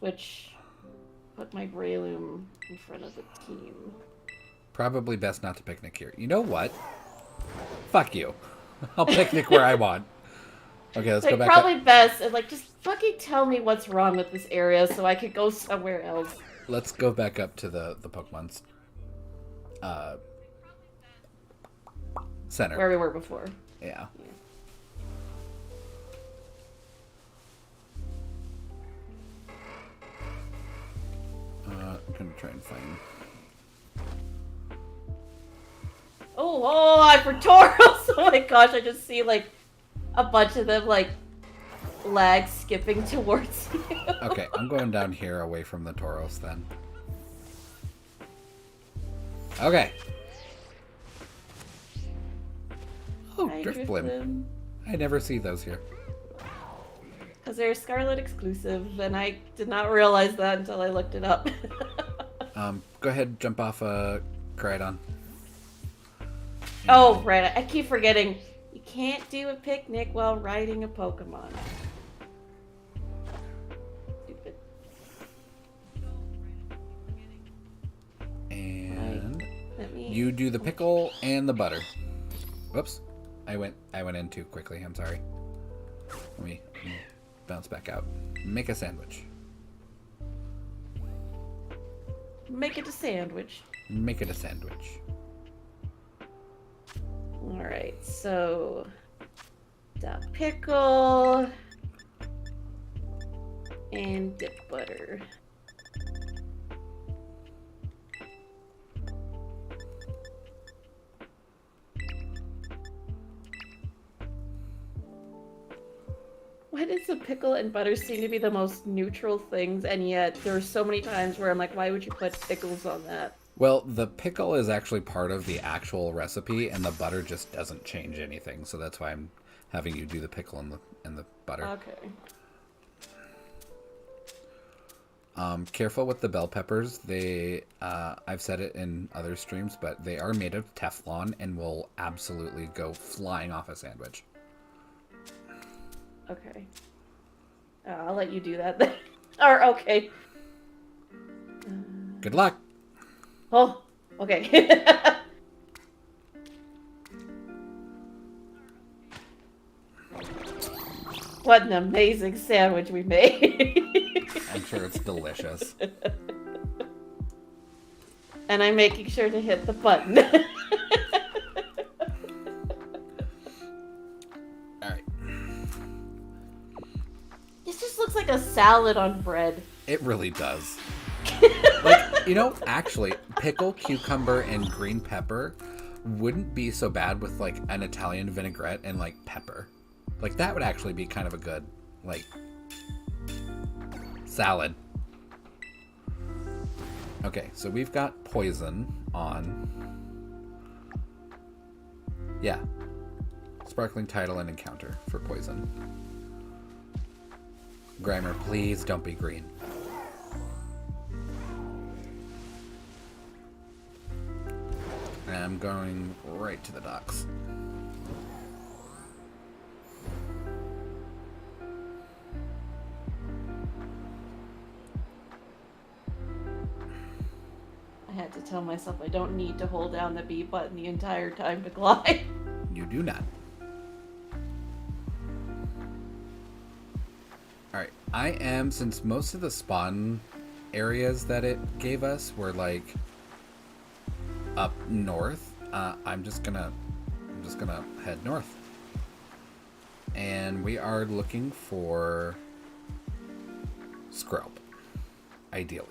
put my Breloom in front of the team. Probably best not to picnic here. You know what? Fuck you. I'll picnic where I want. Okay, let's go back. Probably best. And like, just fucking tell me what's wrong with this area so I could go somewhere else. Let's go back up to the Pokemon's center. Where we were before. Yeah. I'm gonna try and find. Oh, I for Tauros! Oh my gosh, I just see like a bunch of them like lag skipping towards you. Okay, I'm going down here away from the Tauros then. Okay. Oh, Driftblim. I never see those here. Because they're Scarlet exclusive, and I did not realize that until I looked it up. Go ahead, jump off Crydon. Oh, right. I keep forgetting. You can't do a picnic while riding a Pokemon. Stupid. And you do the pickle and the butter. Whoops. I went in too quickly. I'm sorry. Let me bounce back out. Make a sandwich. Make it a sandwich. Make it a sandwich. Alright, so the pickle and dip butter. Why does the pickle and butter seem to be the most neutral things, and yet there are so many times where I'm like, why would you put pickles on that? Well, the pickle is actually part of the actual recipe, and the butter just doesn't change anything. So that's why I'm having you do the pickle and the butter. Okay. Careful with the bell peppers. They, I've said it in other streams, but they are made of Teflon and will absolutely go flying off a sandwich. Okay. I'll let you do that then. Or, okay. Good luck. Oh, okay. What an amazing sandwich we made. I'm sure it's delicious. And I'm making sure to hit the button. Alright. This just looks like a salad on bread. It really does. Like, you know, actually, pickle, cucumber, and green pepper wouldn't be so bad with, like, an Italian vinaigrette and, like, pepper. Like, that would actually be kind of a good, like, salad. Okay, so we've got poison on. Yeah. Sparkling title and encounter for poison. Grimer, please don't be green. And I'm going right to the docks. I had to tell myself I don't need to hold down the B button the entire time to glide. You do not. Alright, I am, since most of the spawn areas that it gave us were like up north, I'm just gonna head north. And we are looking for Skrelp, ideally.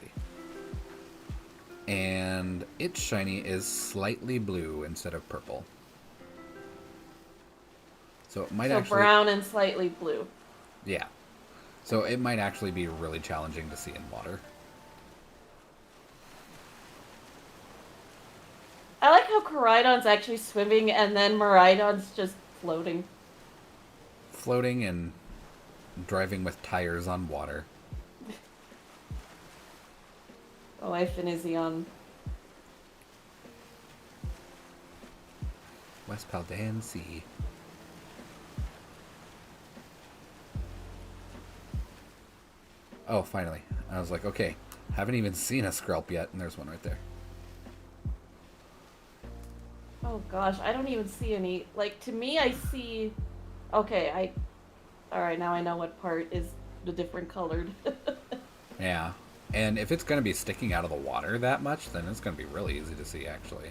And its shiny is slightly blue instead of purple. So it might So actually... brown and slightly blue. Yeah. So it might actually be really challenging to see in water. I like how Koraidon's actually swimming and then Miraidon's just floating. Floating and driving with tires on water. Oh, I Finizion. West Paldean Sea. Oh, finally. I was like, okay, haven't even seen a Skrelp yet, and there's one right there. Oh gosh, I don't even see any. Like, to me, I see... Okay, Alright, now I know what part is the different colored. Yeah. And if it's going to be sticking out of the water that much, then it's going to be really easy to see, actually.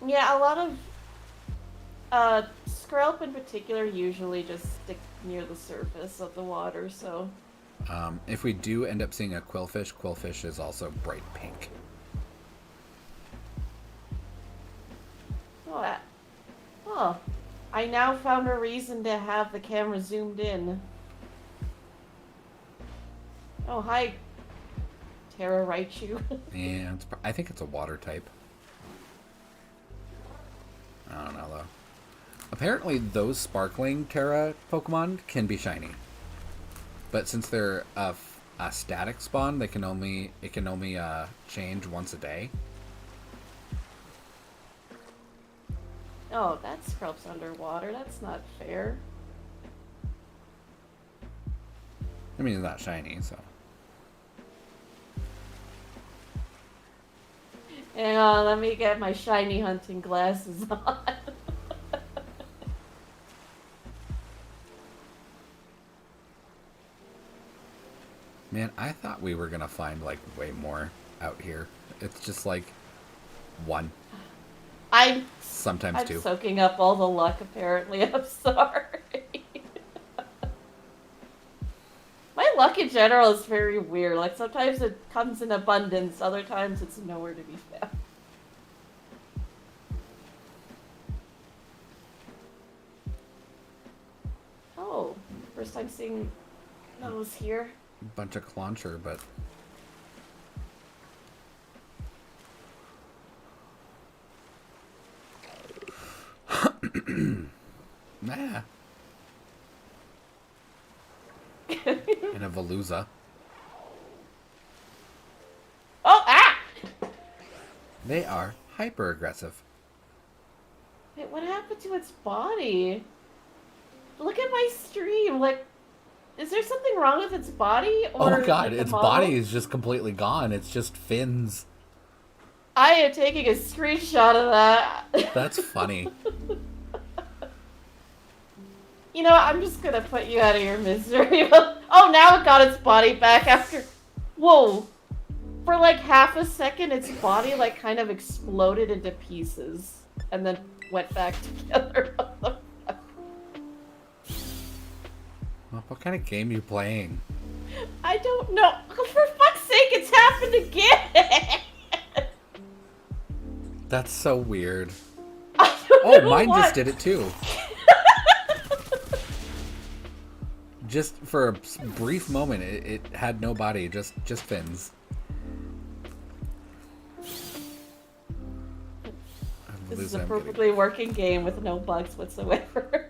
Yeah, a lot of... Skrelp in particular usually just stick near the surface of the water, so... If we do end up seeing a Quillfish, Quillfish is also bright pink. Oh, I now found a reason to have the camera zoomed in. Oh, hi, Terra Raichu. Yeah, I think it's a water type. I don't know, though. Apparently, those sparkling Terra Pokemon can be shiny. But since they're a static spawn, it can only change once a day. Oh, that Skrelp's underwater. That's not fair. I mean, it's not shiny, so. Hang on, let me get my shiny hunting glasses on. Man, I thought we were gonna find like way more out here. It's just like one, I'm sometimes I'm two. soaking up all the luck. Apparently, I'm sorry. My luck in general is very weird. Like sometimes it comes in abundance, other times it's nowhere to be found. Oh, first time seeing those here. Bunch of clauncher, but nah. And a Veluza. Oh, ah! They are hyper aggressive. Wait, what happened to its body? Look at my stream. Like, is there something wrong with its body Oh my or god, like the its body model? is just completely gone. It's just fins. I am taking a screenshot of that. That's funny. You know what? I'm just gonna put you out of your misery. Oh, now it got its body back after. Whoa. For like half a second, its body like kind of exploded into pieces and then went back together. What kind of game are you playing? I don't know. Oh, for fuck's sake, it's happened again. That's so weird. I don't Oh, know mine what. just did it too. Just for a brief moment, it had no body, just fins. This is a perfectly working game with no bugs whatsoever.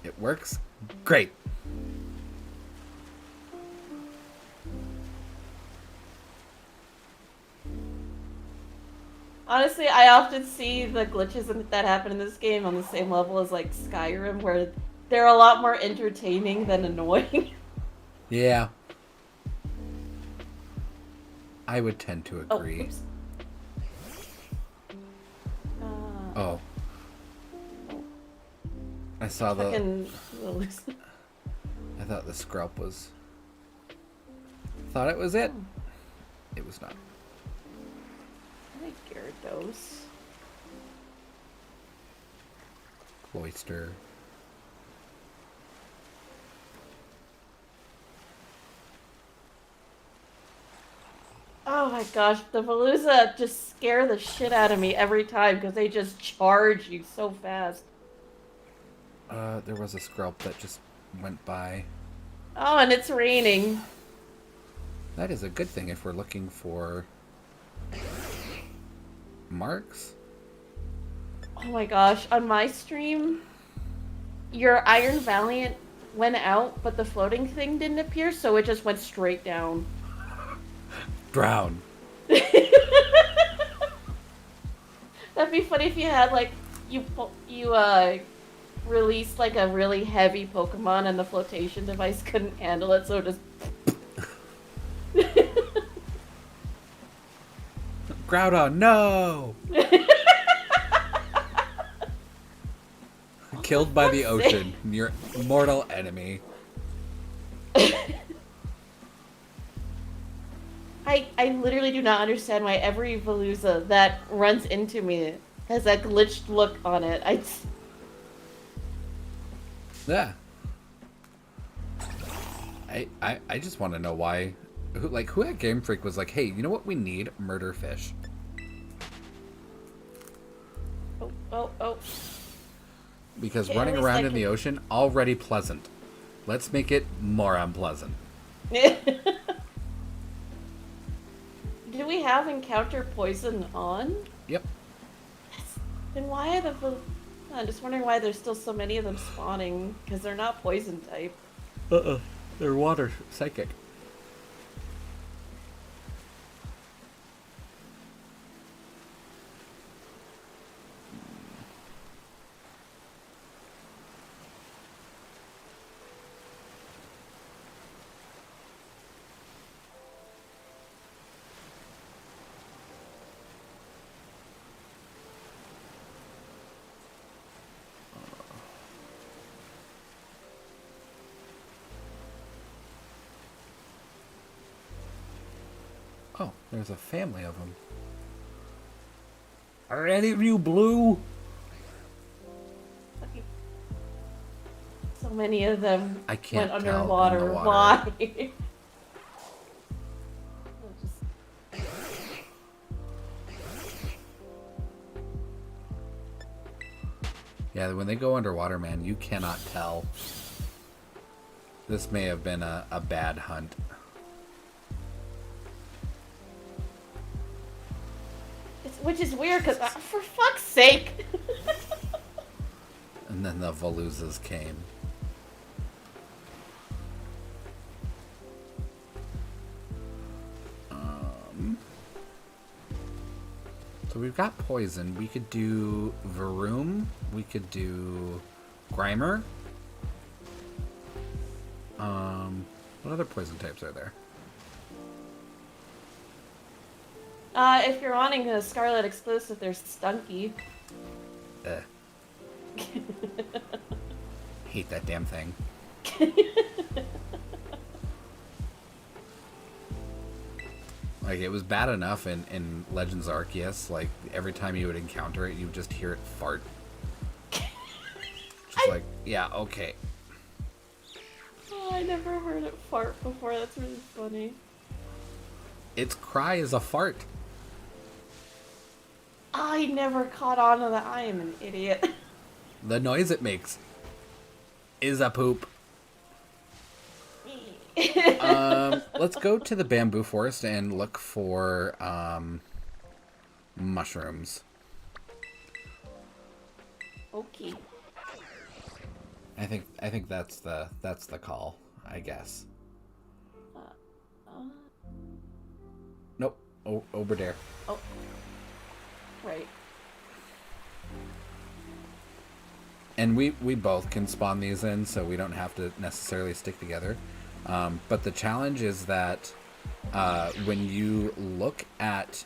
It works great. Honestly, I often see the glitches that happen in this game on the same level as like Skyrim, where they're a lot more entertaining than annoying. Yeah. I would tend to agree. Oh. I saw the... I thought the Skrelp was... Thought it was it. It was not. I like Gyarados. Cloyster. Oh my gosh, the Veluza just scare the shit out of me every time because they just charge you so fast. There was a Skrelp that just went by. Oh, and it's raining. That is a good thing if we're looking for marks. Oh my gosh, on my stream, your Iron Valiant went out, but the floating thing didn't appear, so it just went straight down. Drown. That'd be funny if you had, like, you released, like, a really heavy Pokemon and the flotation device couldn't handle it, so it just... Groudon, no! Killed by the ocean, your mortal enemy. I literally do not understand why every Veluza that runs into me has that glitched look on it. Yeah. I just want to know why. Who at Game Freak was like, hey, you know what we need? Murder fish. Oh. Because Okay, running around in the ocean, already pleasant. Let's make it more unpleasant. Do we have encounter poison on? Yep. Then why are I'm just wondering why there's still so many of them spawning, because they're not poison type. They're water psychic. Oh, there's a family of them. Are any of you blue? So many of them I can't went tell in the underwater. water. Why? Yeah, when they go underwater, man, you cannot tell. This may have been a bad hunt. Which is weird, because for fuck's sake. And then the Voluzas came. So we've got poison. We could do Varoom. We could do Grimer. What other poison types are there? If you're wanting a Scarlet exclusive, there's Stunky. Hate that damn thing. Like, it was bad enough in Legends Arceus. Like, every time you would encounter it, you would just hear it fart. Just like, yeah, okay. Oh, I never heard it fart before. That's really funny. Its cry is a fart. I never caught on to that. I am an idiot. The noise it makes is a poop. Let's go to the bamboo forest and look for mushrooms. Okay. I think that's the call, I guess. Nope. Over there. Oh. Right. And we both can spawn these in, so we don't have to necessarily stick together. But the challenge is that when you look at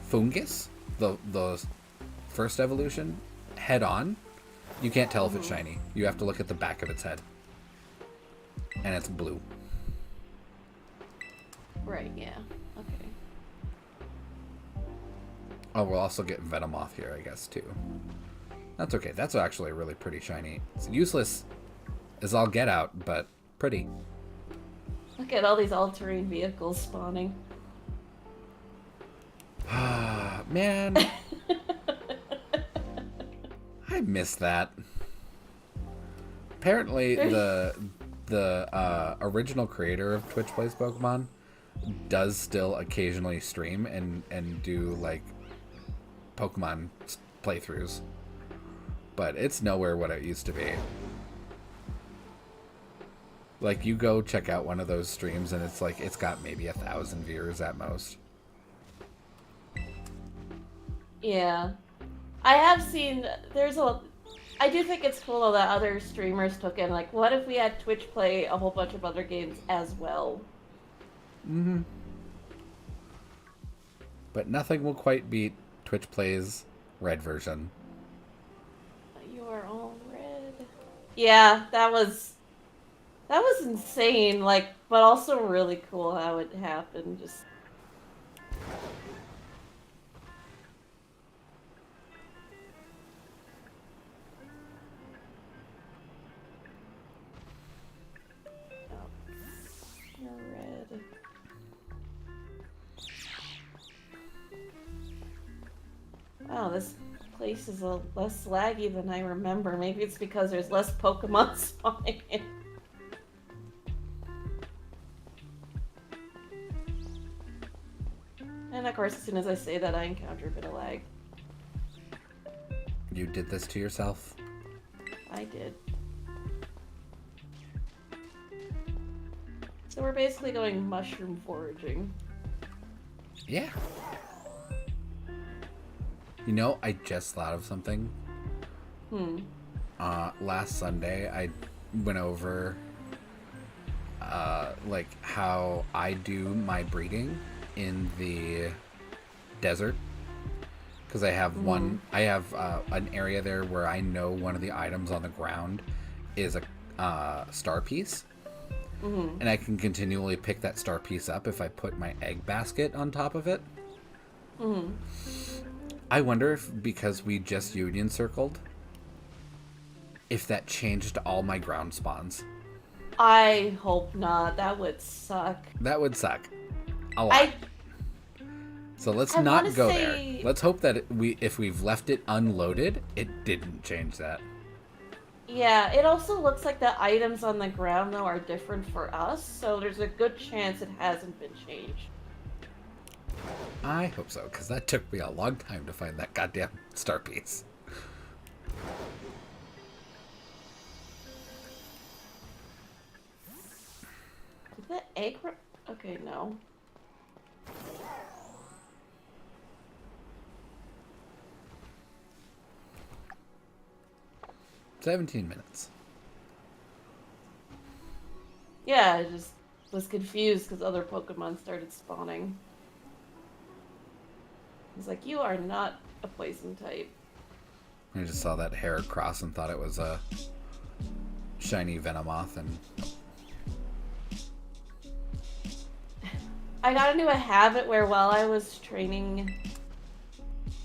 Fungus, the first evolution, head on, you can't tell if it's shiny. You have to look at the back of its head. And it's blue. Right, yeah. Okay. Oh, we'll also get Venomoth here, I guess, too. That's okay. That's actually really pretty shiny. It's useless as all get out, but pretty. Look at all these all-terrain vehicles spawning. Man. I miss that. Apparently, the original creator of Twitch Plays Pokemon does still occasionally stream and do, like, Pokemon playthroughs. But it's nowhere what it used to be. Like, you go check out one of those streams and it's like, it's got maybe 1,000 viewers at most. Yeah. I have seen, I do think it's cool though that other streamers took in, like, what if we had Twitch play a whole bunch of other games as well? Mm-hmm. But nothing will quite beat Twitch Plays Red version. You are all red. Yeah, that was insane, like, but also really cool how it happened. Just you're red. Wow, this place is less laggy than I remember. Maybe it's because there's less Pokemon spawning in. And of course, as soon as I say that, I encounter a bit of lag. You did this to yourself? I did. So we're basically going mushroom foraging. Yeah. You know, I just thought of something. Last Sunday, I went over, like, how I do my breeding in the desert. Because I have an area there where I know one of the items on the ground is a star piece. Mm-hmm. And I can continually pick that star piece up if I put my egg basket on top of it. Mm-hmm. I wonder if, because we just union circled, if that changed all my ground spawns. I hope not. That would suck. That would suck. A lot. I So let's I want to not go there. say, Let's hope that if we've left it unloaded, it didn't change that. yeah, it also looks like the items on the ground, though, are different for us, so there's a good chance it hasn't been changed. I hope so, because that took me a long time to find that goddamn star piece. Did the egg... Okay, no. $17. Yeah, I just was confused because other Pokemon started spawning. It's like, you are not a poison type. I just saw that Heracross and thought it was a shiny Venomoth, and I got into a habit where while I was training,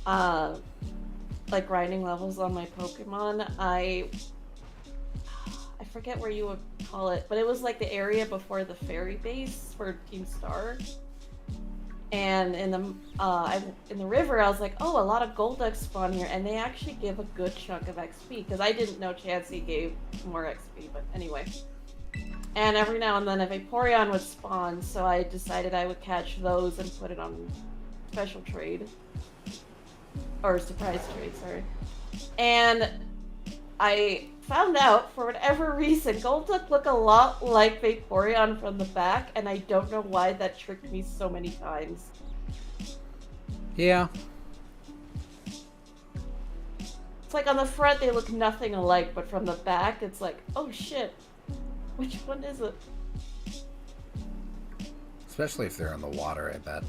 like grinding levels on my Pokemon, I forget where you would call it, but it was like the area before the fairy base for Team Star. And in the river, I was like, oh, a lot of Golduck spawn here, and they actually give a good chunk of XP, because I didn't know Chansey gave more XP, but anyway. And every now and then a Vaporeon would spawn, so I decided I would catch those and put it on special trade. Or surprise trade, sorry. And I found out, for whatever reason, Golduck look a lot like Vaporeon from the back, and I don't know why that tricked me so many times. yeah. It's like on the front they look nothing alike, but from the back it's like, oh shit, which one is it? Especially if they're in the water, I bet.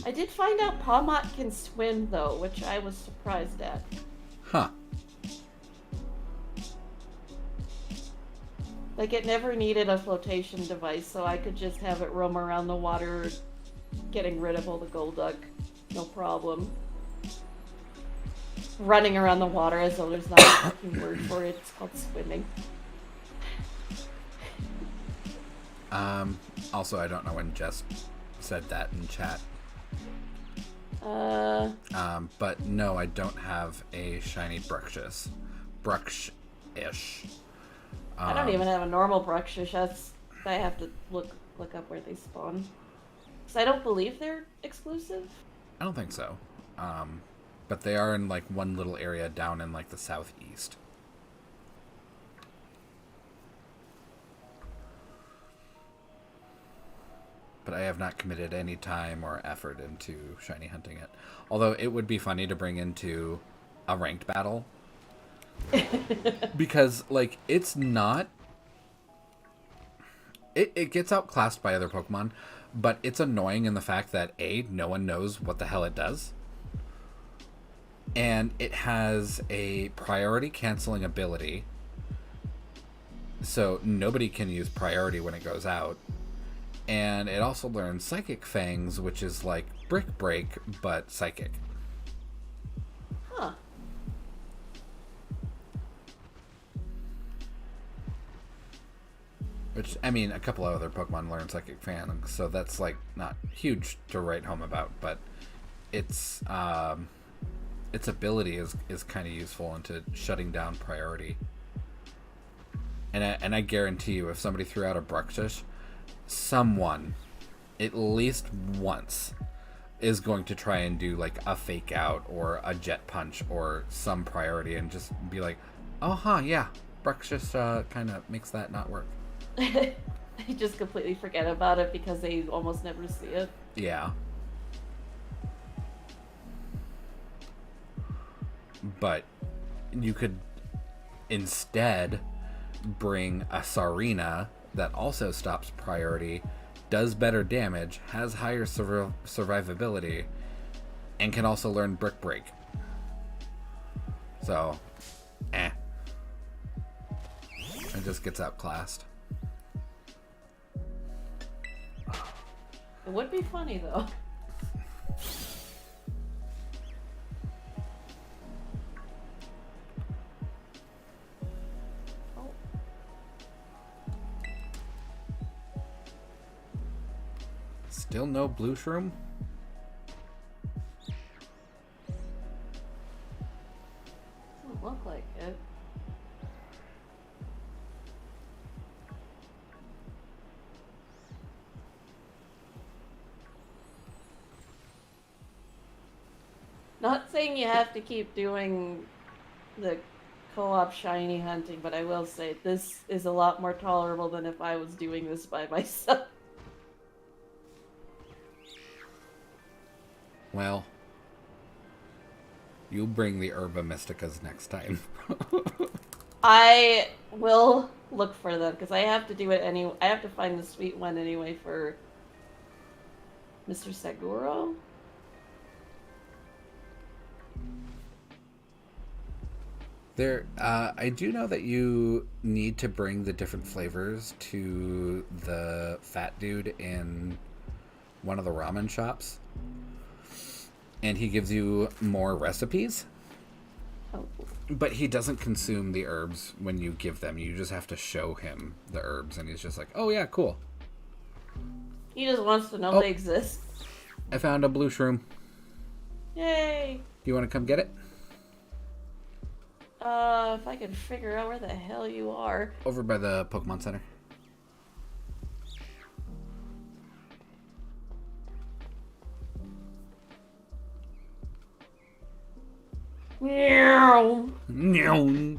I did find out Palmot can swim though, which I was surprised at. Huh. Like, it never needed a flotation device, so I could just have it roam around the water, getting rid of all the Golduck. No problem. Running around the water as though there's not a fucking word for it. It's called swimming. Also, I don't know when Jess said that in chat. But no, I don't have a shiny Bruxish. Bruxish. I don't even have a normal Bruxish. I have to look up where they spawn. Because I don't believe they're exclusive. I don't think so. But they are in like one little area down in like the southeast. But I have not committed any time or effort into shiny hunting it. Although it would be funny to bring into a ranked battle. Because, like, it's not... It gets outclassed by other Pokemon, but it's annoying in the fact that, A, no one knows what the hell it does. And it has a priority canceling ability. So nobody can use priority when it goes out. And it also learns Psychic Fangs, which is like Brick Break, but psychic. Huh. Which, I mean, a couple of other Pokemon learn Psychic Fangs, so that's like not huge to write home about, but its ability is kind of useful into shutting down priority. And I guarantee you, if somebody threw out a Bruxish, someone, at least once, is going to try and do like a fake out or a jet punch or some priority and just be like, oh, huh, yeah, Bruxish kind of makes that not work. They just completely forget about it because they almost never see it. Yeah. But you could instead bring a Sarina that also stops priority, does better damage, has higher survivability, and can also learn Brick Break. So, just gets outclassed. It would be funny though. Oh. Still no blue shroom? Doesn't look like it. Not saying you have to keep doing the co-op shiny hunting, but I will say this is a lot more tolerable than if I was doing this by myself. Well, you bring the Herba Mysticas next time. I will look for them because I have to do it anyway. I have to find the sweet one anyway for Mr. Seguro. I do know that you need to bring the different flavors to the fat dude in one of the ramen shops. And he gives you more recipes. Oh. But he doesn't consume the herbs when you give them. You just have to show him the herbs, and he's just like, oh yeah, cool. He just wants to know they exist. I found a blue shroom. Yay! Do you want to come get it? If I can figure out where the hell you are. Over by the Pokemon Center. Meow. Meow.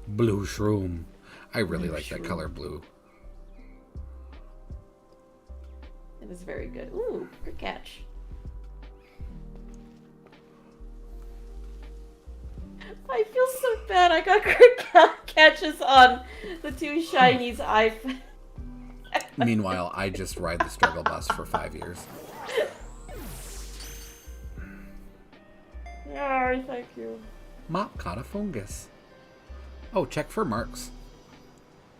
Blue shroom. I really like that color blue. It is very good. Ooh, good catch. I feel so bad. I got great catches on the two shinies I've... Meanwhile, I just ride the struggle bus for 5 years. Yeah, thank you. Mop caught a fungus. Oh, check for marks.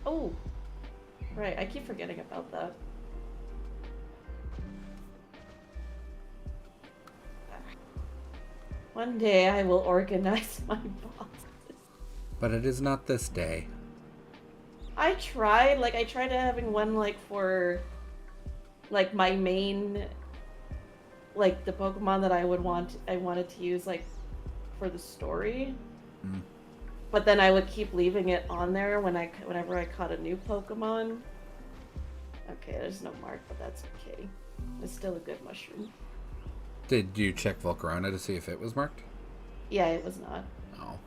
Oh, right. I keep forgetting about that. One day I will organize my boxes. But it is not this day. I tried having one, like, for, like, my main, like, the Pokemon that I wanted to use, like, for the story. Mm. But then I would keep leaving it on there whenever I caught a new Pokemon. Okay, there's no mark, but that's okay. It's still a good mushroom. Did you check Volcarona to see if it was marked? Yeah, it was not. Oh.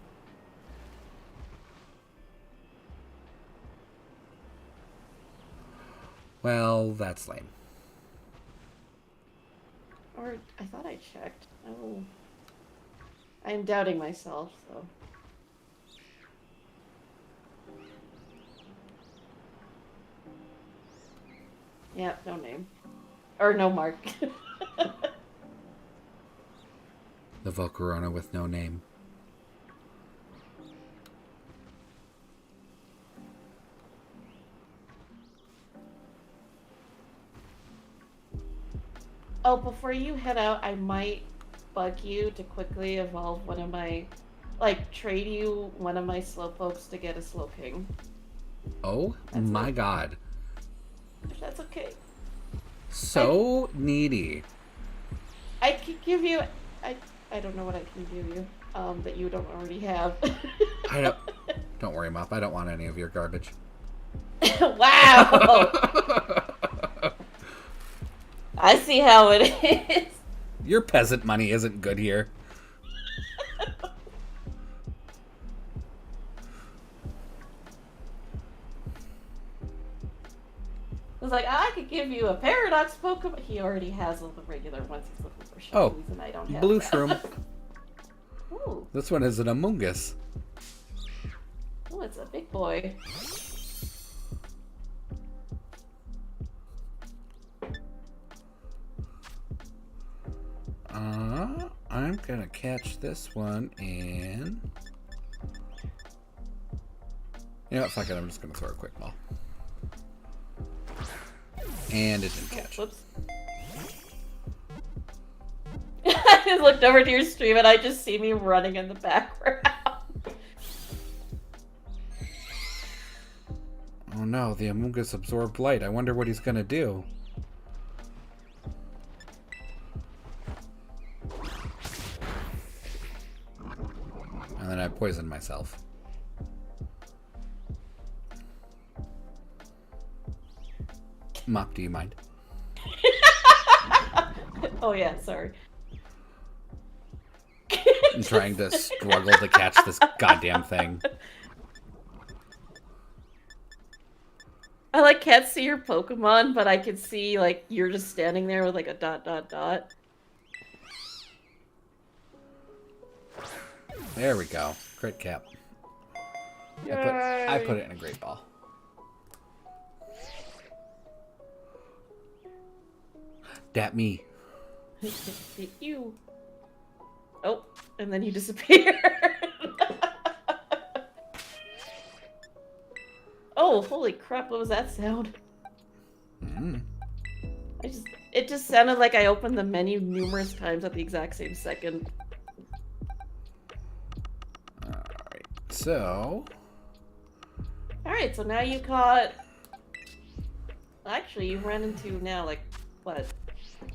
Well, that's lame. Or, I thought I checked. Oh. I'm doubting myself, so. Yeah, no name. Or no mark. The Volcarona with no name. Oh, before you head out, I might bug you to quickly evolve one of my... Like, trade you one of my Slowpokes to get a Slowking. Oh my god. If that's okay. So needy. I could give you... I don't know what I can give you that you don't already have. Don't worry, Mop. I don't want any of your garbage. Wow! I see how it is. Your peasant money isn't good here. I was like, I could give you a Paradox Pokemon. He already has all the regular ones. He's looking for shinies, and I don't have blue that. shroom. Ooh. This one is an Amoongus. Oh, it's a big boy. I'm I'm gonna catch this one and... You know what, fuck it, I'm just gonna throw a quick ball. And it didn't catch. Whoops. I just looked over to your stream and I just see me running in the background. Oh no, the Amoonguss absorbed light. I wonder what he's gonna do. And then I poisoned myself. Mop, do you mind? Oh yeah, sorry. I'm trying to struggle to catch this goddamn thing. I like can't see your Pokemon, but I can see like you're just standing there with like a dot dot dot. There we go. Crit cap. I put it in a great ball. Dat me. You. Oh, and then you disappear. Oh, holy crap, what was that sound? It just sounded like I opened the menu numerous times at the exact same second. Alright, so... Alright, so now you caught... Actually, you ran into now, like, what?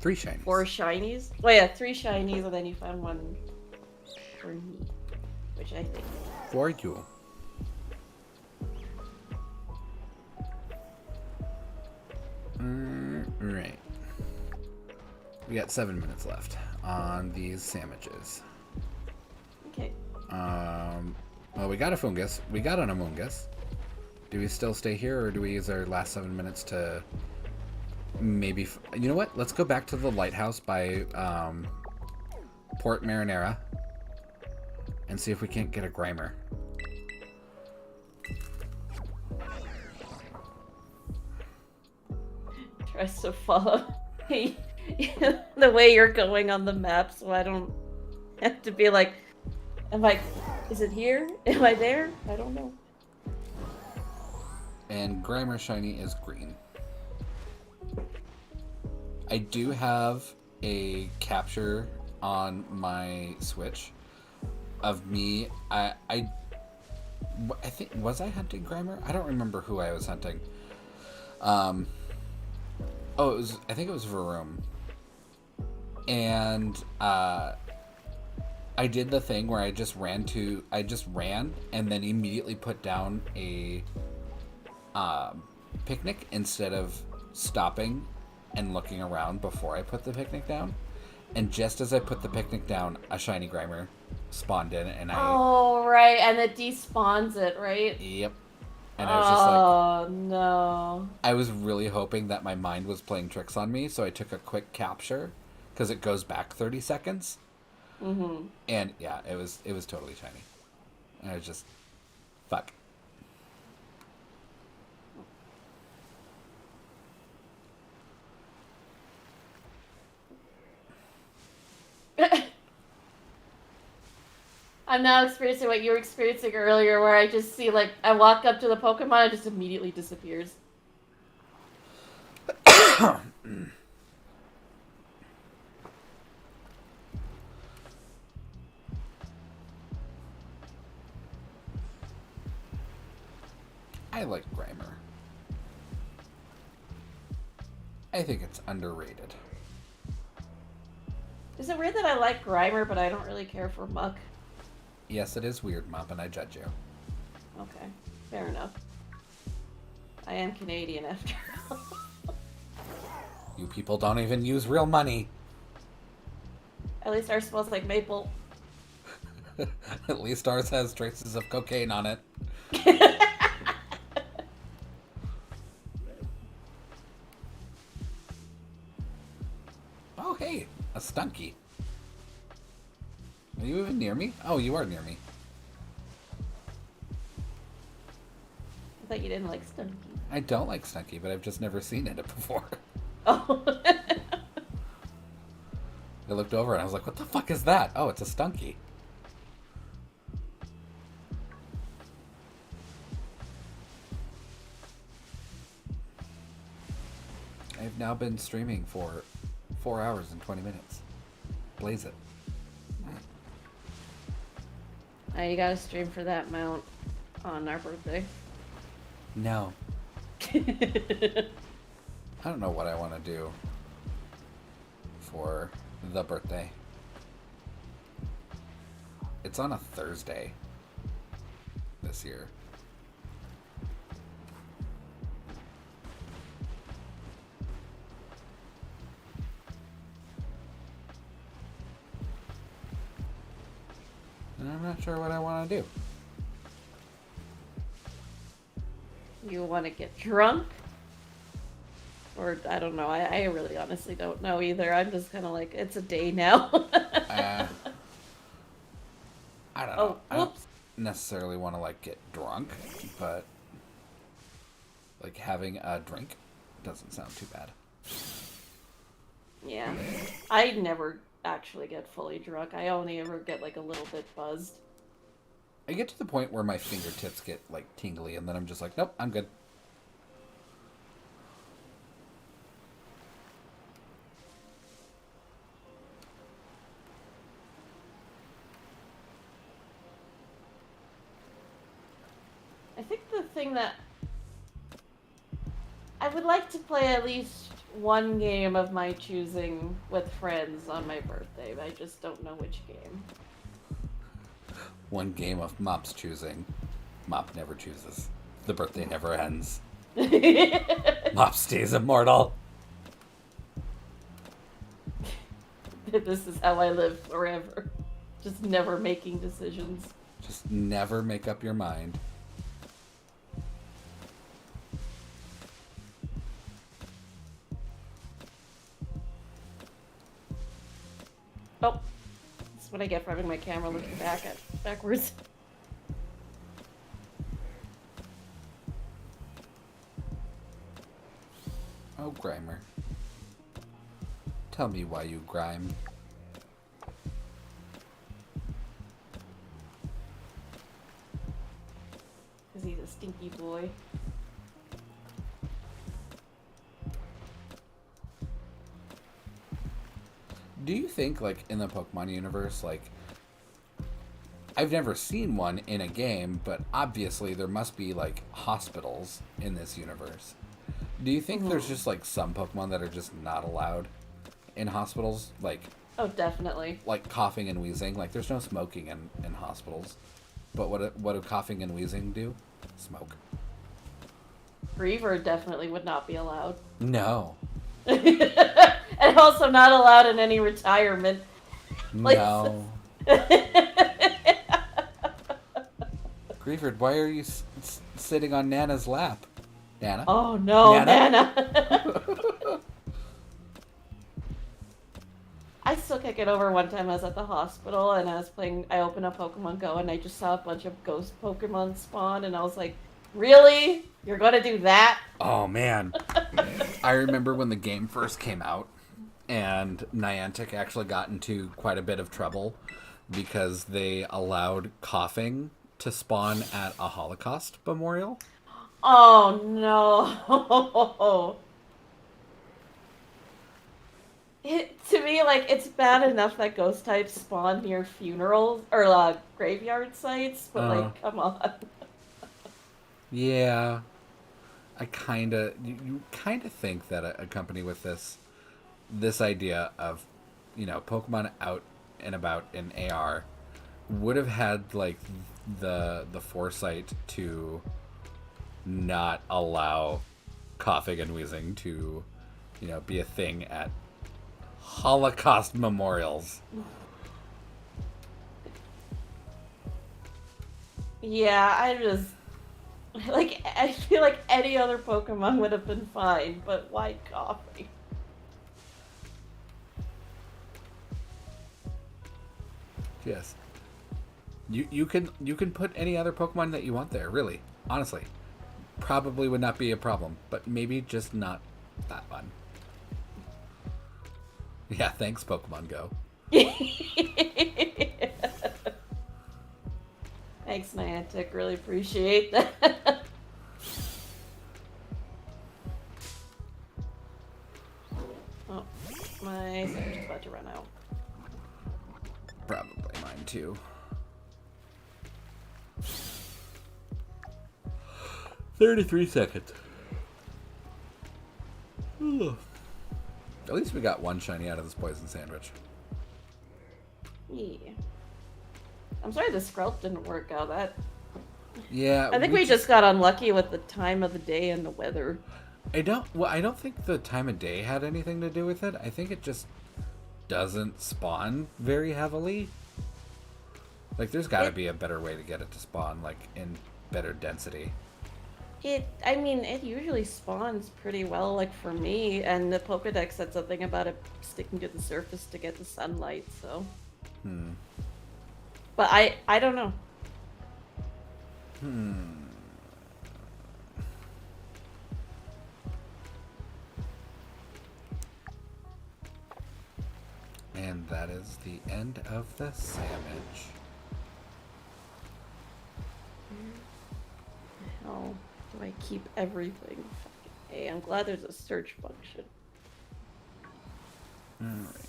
3 shinies. 4 shinies? Oh yeah, 3 shinies, and then you found one for me. Which I think... For you. Right. We got 7 minutes left on these sandwiches. Okay. Well, we got a fungus. We got an Amoonguss. Do we still stay here, or do we use our last 7 minutes to maybe... You know what? Let's go back to the lighthouse by Port Marinera and see if we can't get a Grimer. Tries to follow the way you're going on the map, so I don't have to be like, is it here? Am I there? I don't know. And Grimer shiny is green. I do have a capture on my Switch of me. I think, was I hunting Grimer? I don't remember who I was hunting. I think it was Varoom. And I did the thing where I just ran, and then immediately put down a picnic instead of stopping and looking around before I put the picnic down. And just as I put the picnic down, a shiny Grimer spawned in, and Oh, right, and it despawns it, right? Yep. And I was just like... Oh, no. I was really hoping that my mind was playing tricks on me, so I took a quick capture, because it goes back 30 seconds. Mm-hmm. And, yeah, it was totally shiny. And I was just... Fuck. I'm now experiencing what you were experiencing earlier, where I just see, like, I walk up to the Pokemon, it just immediately disappears. I like Grimer. I think it's underrated. Is it weird that I like Grimer, but I don't really care for Muck? Yes, it is weird, Mop, and I judge you. Okay, fair enough. I am Canadian after all. You people don't even use real money. At least ours smells like maple. At least ours has traces of cocaine on it. Oh, hey, a Stunky. Are you even near me? Oh, you are near me. I thought you didn't like Stunky. I don't like Stunky, but I've just never seen it before. Oh. I looked over and I was like, what the fuck is that? Oh, it's a stunky. I've now been streaming for 4 hours and 20 minutes. Blaze it. You gotta stream for that mount on our birthday. No. I don't know what I want to do for the birthday. It's on a Thursday this year. And I'm not sure what I want to do. You want to get drunk? Or, I don't know. I really honestly don't know either. I'm just kind of like, it's a day now. I don't know. Oh, I don't whoops. necessarily want to, like, get drunk, but, like, having a drink doesn't sound too bad. Yeah. I never actually get fully drunk. I only ever get, like, a little bit buzzed. I get to the point where my fingertips get, like, tingly, and then I'm just like, nope, I'm good. I think the thing that I would like to play at least one game of my choosing with friends on my birthday, but I just don't know which game. One game of Mop's choosing. Mop never chooses. The birthday never ends. Mop stays immortal. This is how I live forever. Just never making decisions. Just never make up your mind. Oh, that's what I get for having my camera looking backwards. Oh, Grimer. Tell me why you grime. Because he's a stinky boy. Do you think, like, in the Pokemon universe, like, I've never seen one in a game, but obviously there must be, like, hospitals in this universe. Do you think there's just, like, some Pokemon that are just not allowed in hospitals? Like, Oh, definitely. like coughing and wheezing? Like, there's no smoking in hospitals. But what do coughing and wheezing do? Smoke. Griever definitely would not be allowed. No. And also not allowed in any retirement. Like, No. Grievard, why are you sitting on Nana's lap? Nana? Oh no, Nana? Nana. I still can't get over one time I was at the hospital and I opened up Pokemon Go and I just saw a bunch of ghost Pokemon spawn and I was like, really? You're gonna do that? Oh, man. I remember when the game first came out and Niantic actually got into quite a bit of trouble because they allowed coughing to spawn at a Holocaust memorial. Oh no. To me, like, it's bad enough that ghost types spawn near funerals or graveyard sites, but like, come on. Yeah. You kind of think that a company with this idea of, Pokemon out and about in AR would have had, like, the foresight to not allow coughing and wheezing to, be a thing at Holocaust memorials. Yeah, I feel like any other Pokemon would have been fine, but why coffee? Yes. You can put any other Pokemon that you want there, really. Honestly. Probably would not be a problem, but maybe just not that one. Yeah, thanks, Pokemon Go. Thanks, Niantic. Really appreciate that. Oh, my server's about to run out. Probably mine too. 33 seconds. Ugh. At least we got one shiny out of this poison sandwich. Yeah. I'm sorry the Skrelp didn't work out. Yeah, I think we just got unlucky with the time of the day and the weather. I don't think the time of day had anything to do with it. I think it just doesn't spawn very heavily. Like, there's got to be a better way to get it to spawn, like, in better density. I mean, it usually spawns pretty well, like, for me, and the Pokedex said something about it sticking to the surface to get the sunlight, so... But I don't know. And that is the end of the sandwich. How do I keep everything? Hey, I'm glad there's a search function. Alright.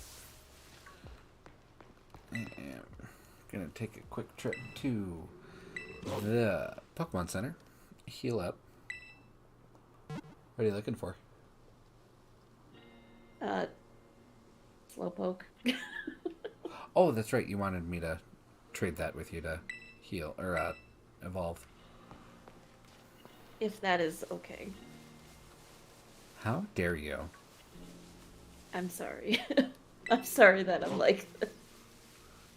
And gonna take a quick trip to the Pokemon Center. Heal up. What are you looking for? Slowpoke. Oh, that's right. You wanted me to trade that with you to heal or evolve. If that is okay. How dare you? I'm sorry. I'm sorry that I'm like this.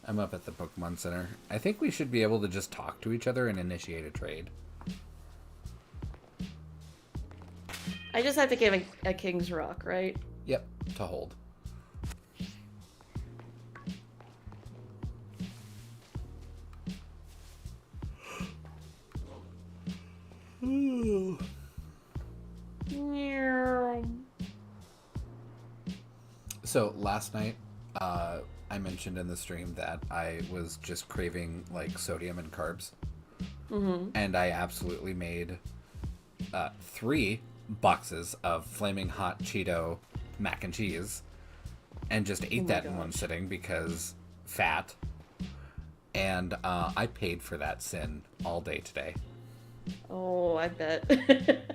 I'm up at the Pokemon Center. I think we should be able to just talk to each other and initiate a trade. I just have to give a King's Rock, right? Yep, to hold. So last night, I mentioned in the stream that I was just craving like sodium and carbs, and I absolutely made 3 boxes of flaming hot Cheeto mac and cheese, and just ate that in one sitting because fat. And I paid for that sin all day today. Oh, I bet.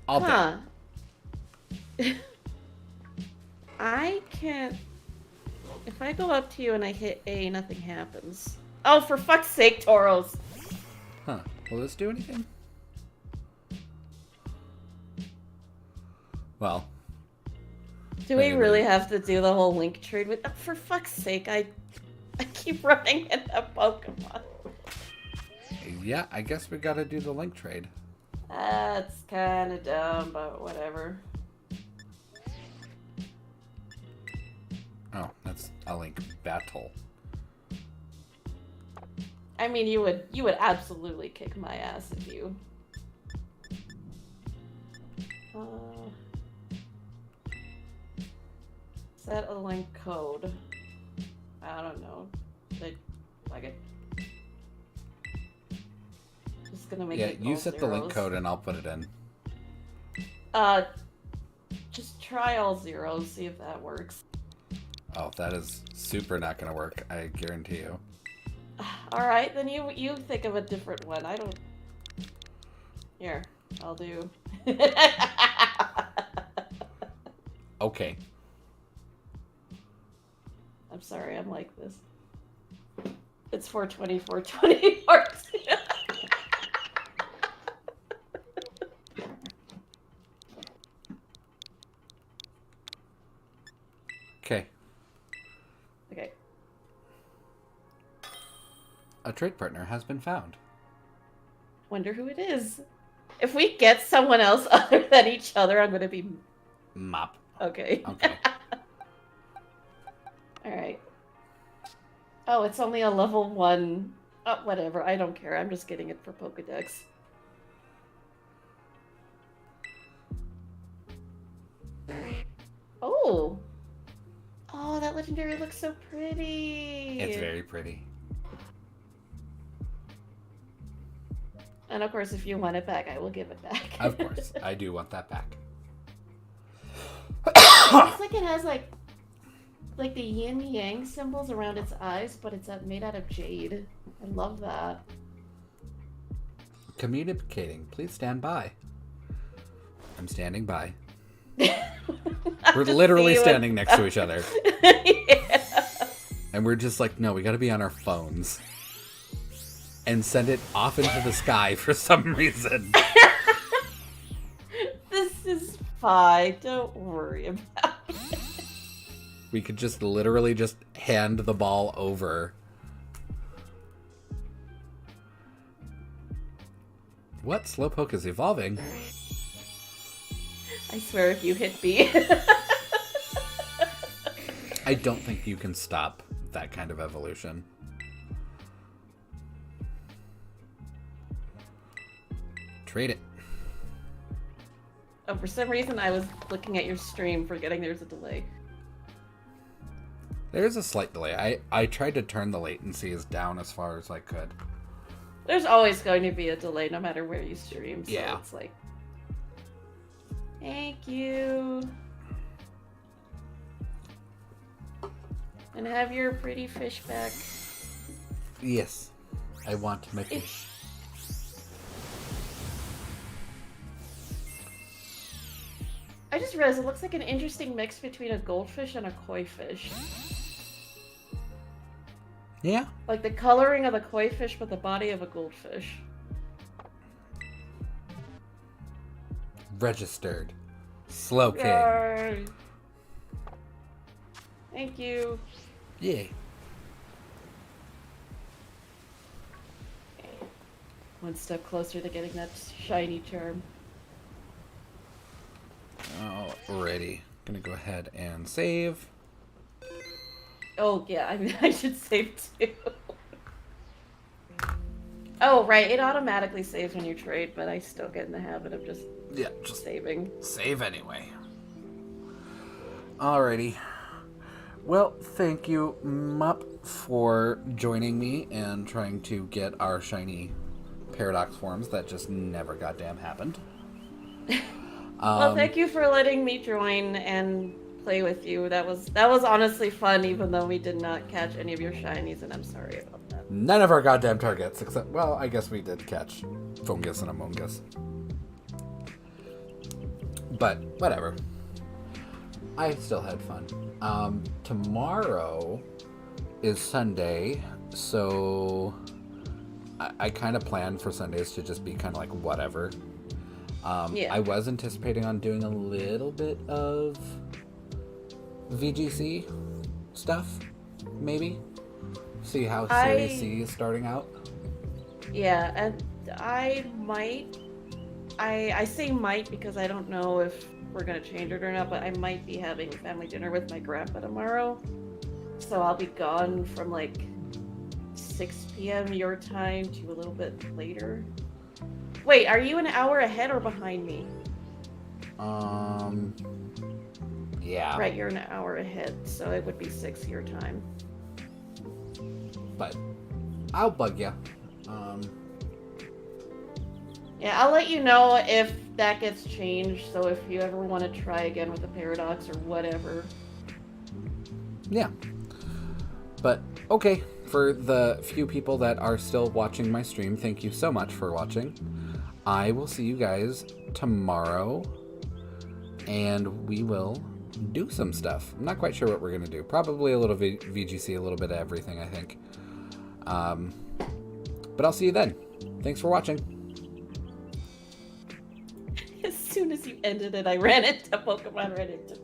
All day. I can't... If I go up to you and I hit A, nothing happens. Oh, for fuck's sake, Tauros! Huh. Will this do anything? Well. Do we really have to do the whole link trade with... For fuck's sake, I keep running into Pokemon. Yeah, I guess we gotta do the link trade. That's kind of dumb, but whatever. Oh, that's a link battle. I mean, you would absolutely kick my ass if you... set a link code. I don't know. Like it. Just gonna make it. Yeah, you set the link code and I'll put it in. Just try all zeros, see if that works. Oh, that is super not gonna work, I guarantee you. Alright, then you think of a different one. I don't... Here, I'll do... Okay. I'm sorry, I'm like this. It's 420, 424. Okay. Okay. A trade partner has been found. Wonder who it is. If we get someone else other than each other, I'm gonna be... Mop. Okay. Okay. Alright. Oh, it's only a level 1. Oh, whatever. I don't care. I'm just getting it for Pokedex. Oh! that legendary looks so pretty. It's very pretty. And of course, if you want it back, I will give it back. Of course, I do want that back. It's like it has like the yin yang symbols around its eyes, but it's made out of jade. I love that. Communicating. Please stand by. I'm standing by. We're literally standing next to each other. Yeah. And we're just like, no, we gotta be on our phones. And send it off into the sky for some reason. This is fine. Don't worry about it. We could just literally just hand the ball over. What? Slowpoke is evolving. I swear if you hit B. I don't think you can stop that kind of evolution. Trade it. Oh, for some reason I was looking at your stream forgetting there's a delay. There's a slight delay. I tried to turn the latencies down as far as I could. There's always going to be a delay no matter where you stream, so Yeah. it's like... Thank you. And have your pretty fish back. Yes. I want my fish. I just realized it looks like an interesting mix between a goldfish and a koi fish. Yeah. Like the coloring of a koi fish, but the body of a goldfish. Registered. Slowking. Yay. Thank you. Yay. One step closer to getting that shiny charm. Alrighty. Gonna go ahead and save. Oh, yeah, I mean, I should save too. Oh, right, it automatically saves when you trade, but I still get in the habit of just saving. Save anyway. Alrighty. Well, thank you, Mup, for joining me and trying to get our shiny paradox forms that just never goddamn happened. Well, thank you for letting me join and play with you. That was honestly fun, even though we did not catch any of your shinies, and I'm sorry about that. None of our goddamn targets, except, well, I guess we did catch Fungus and Among Us. But, whatever. I still had fun. Tomorrow is Sunday, so I kind of planned for Sundays to just be kind of like whatever. Yeah. I was anticipating on doing a little bit of VGC stuff, maybe. See how Series C is starting out. Yeah, and I might. I say might because I don't know if we're gonna change it or not, but I might be having family dinner with my grandpa tomorrow. So I'll be gone from like 6 p.m. your time to a little bit later. Wait, are you an hour ahead or behind me? Yeah. Right, you're an hour ahead, so it would be 6 your time. But I'll bug you. Yeah, I'll let you know if that gets changed, so if you ever want to try again with the paradox or whatever. Yeah. But, okay. For the few people that are still watching my stream, thank you so much for watching. I will see you guys tomorrow, and we will do some stuff. I'm not quite sure what we're going to do. Probably a little VGC, a little bit of everything, I think. But I'll see you then. Thanks for watching. As soon as you ended it, I ran into Pokemon Reddit.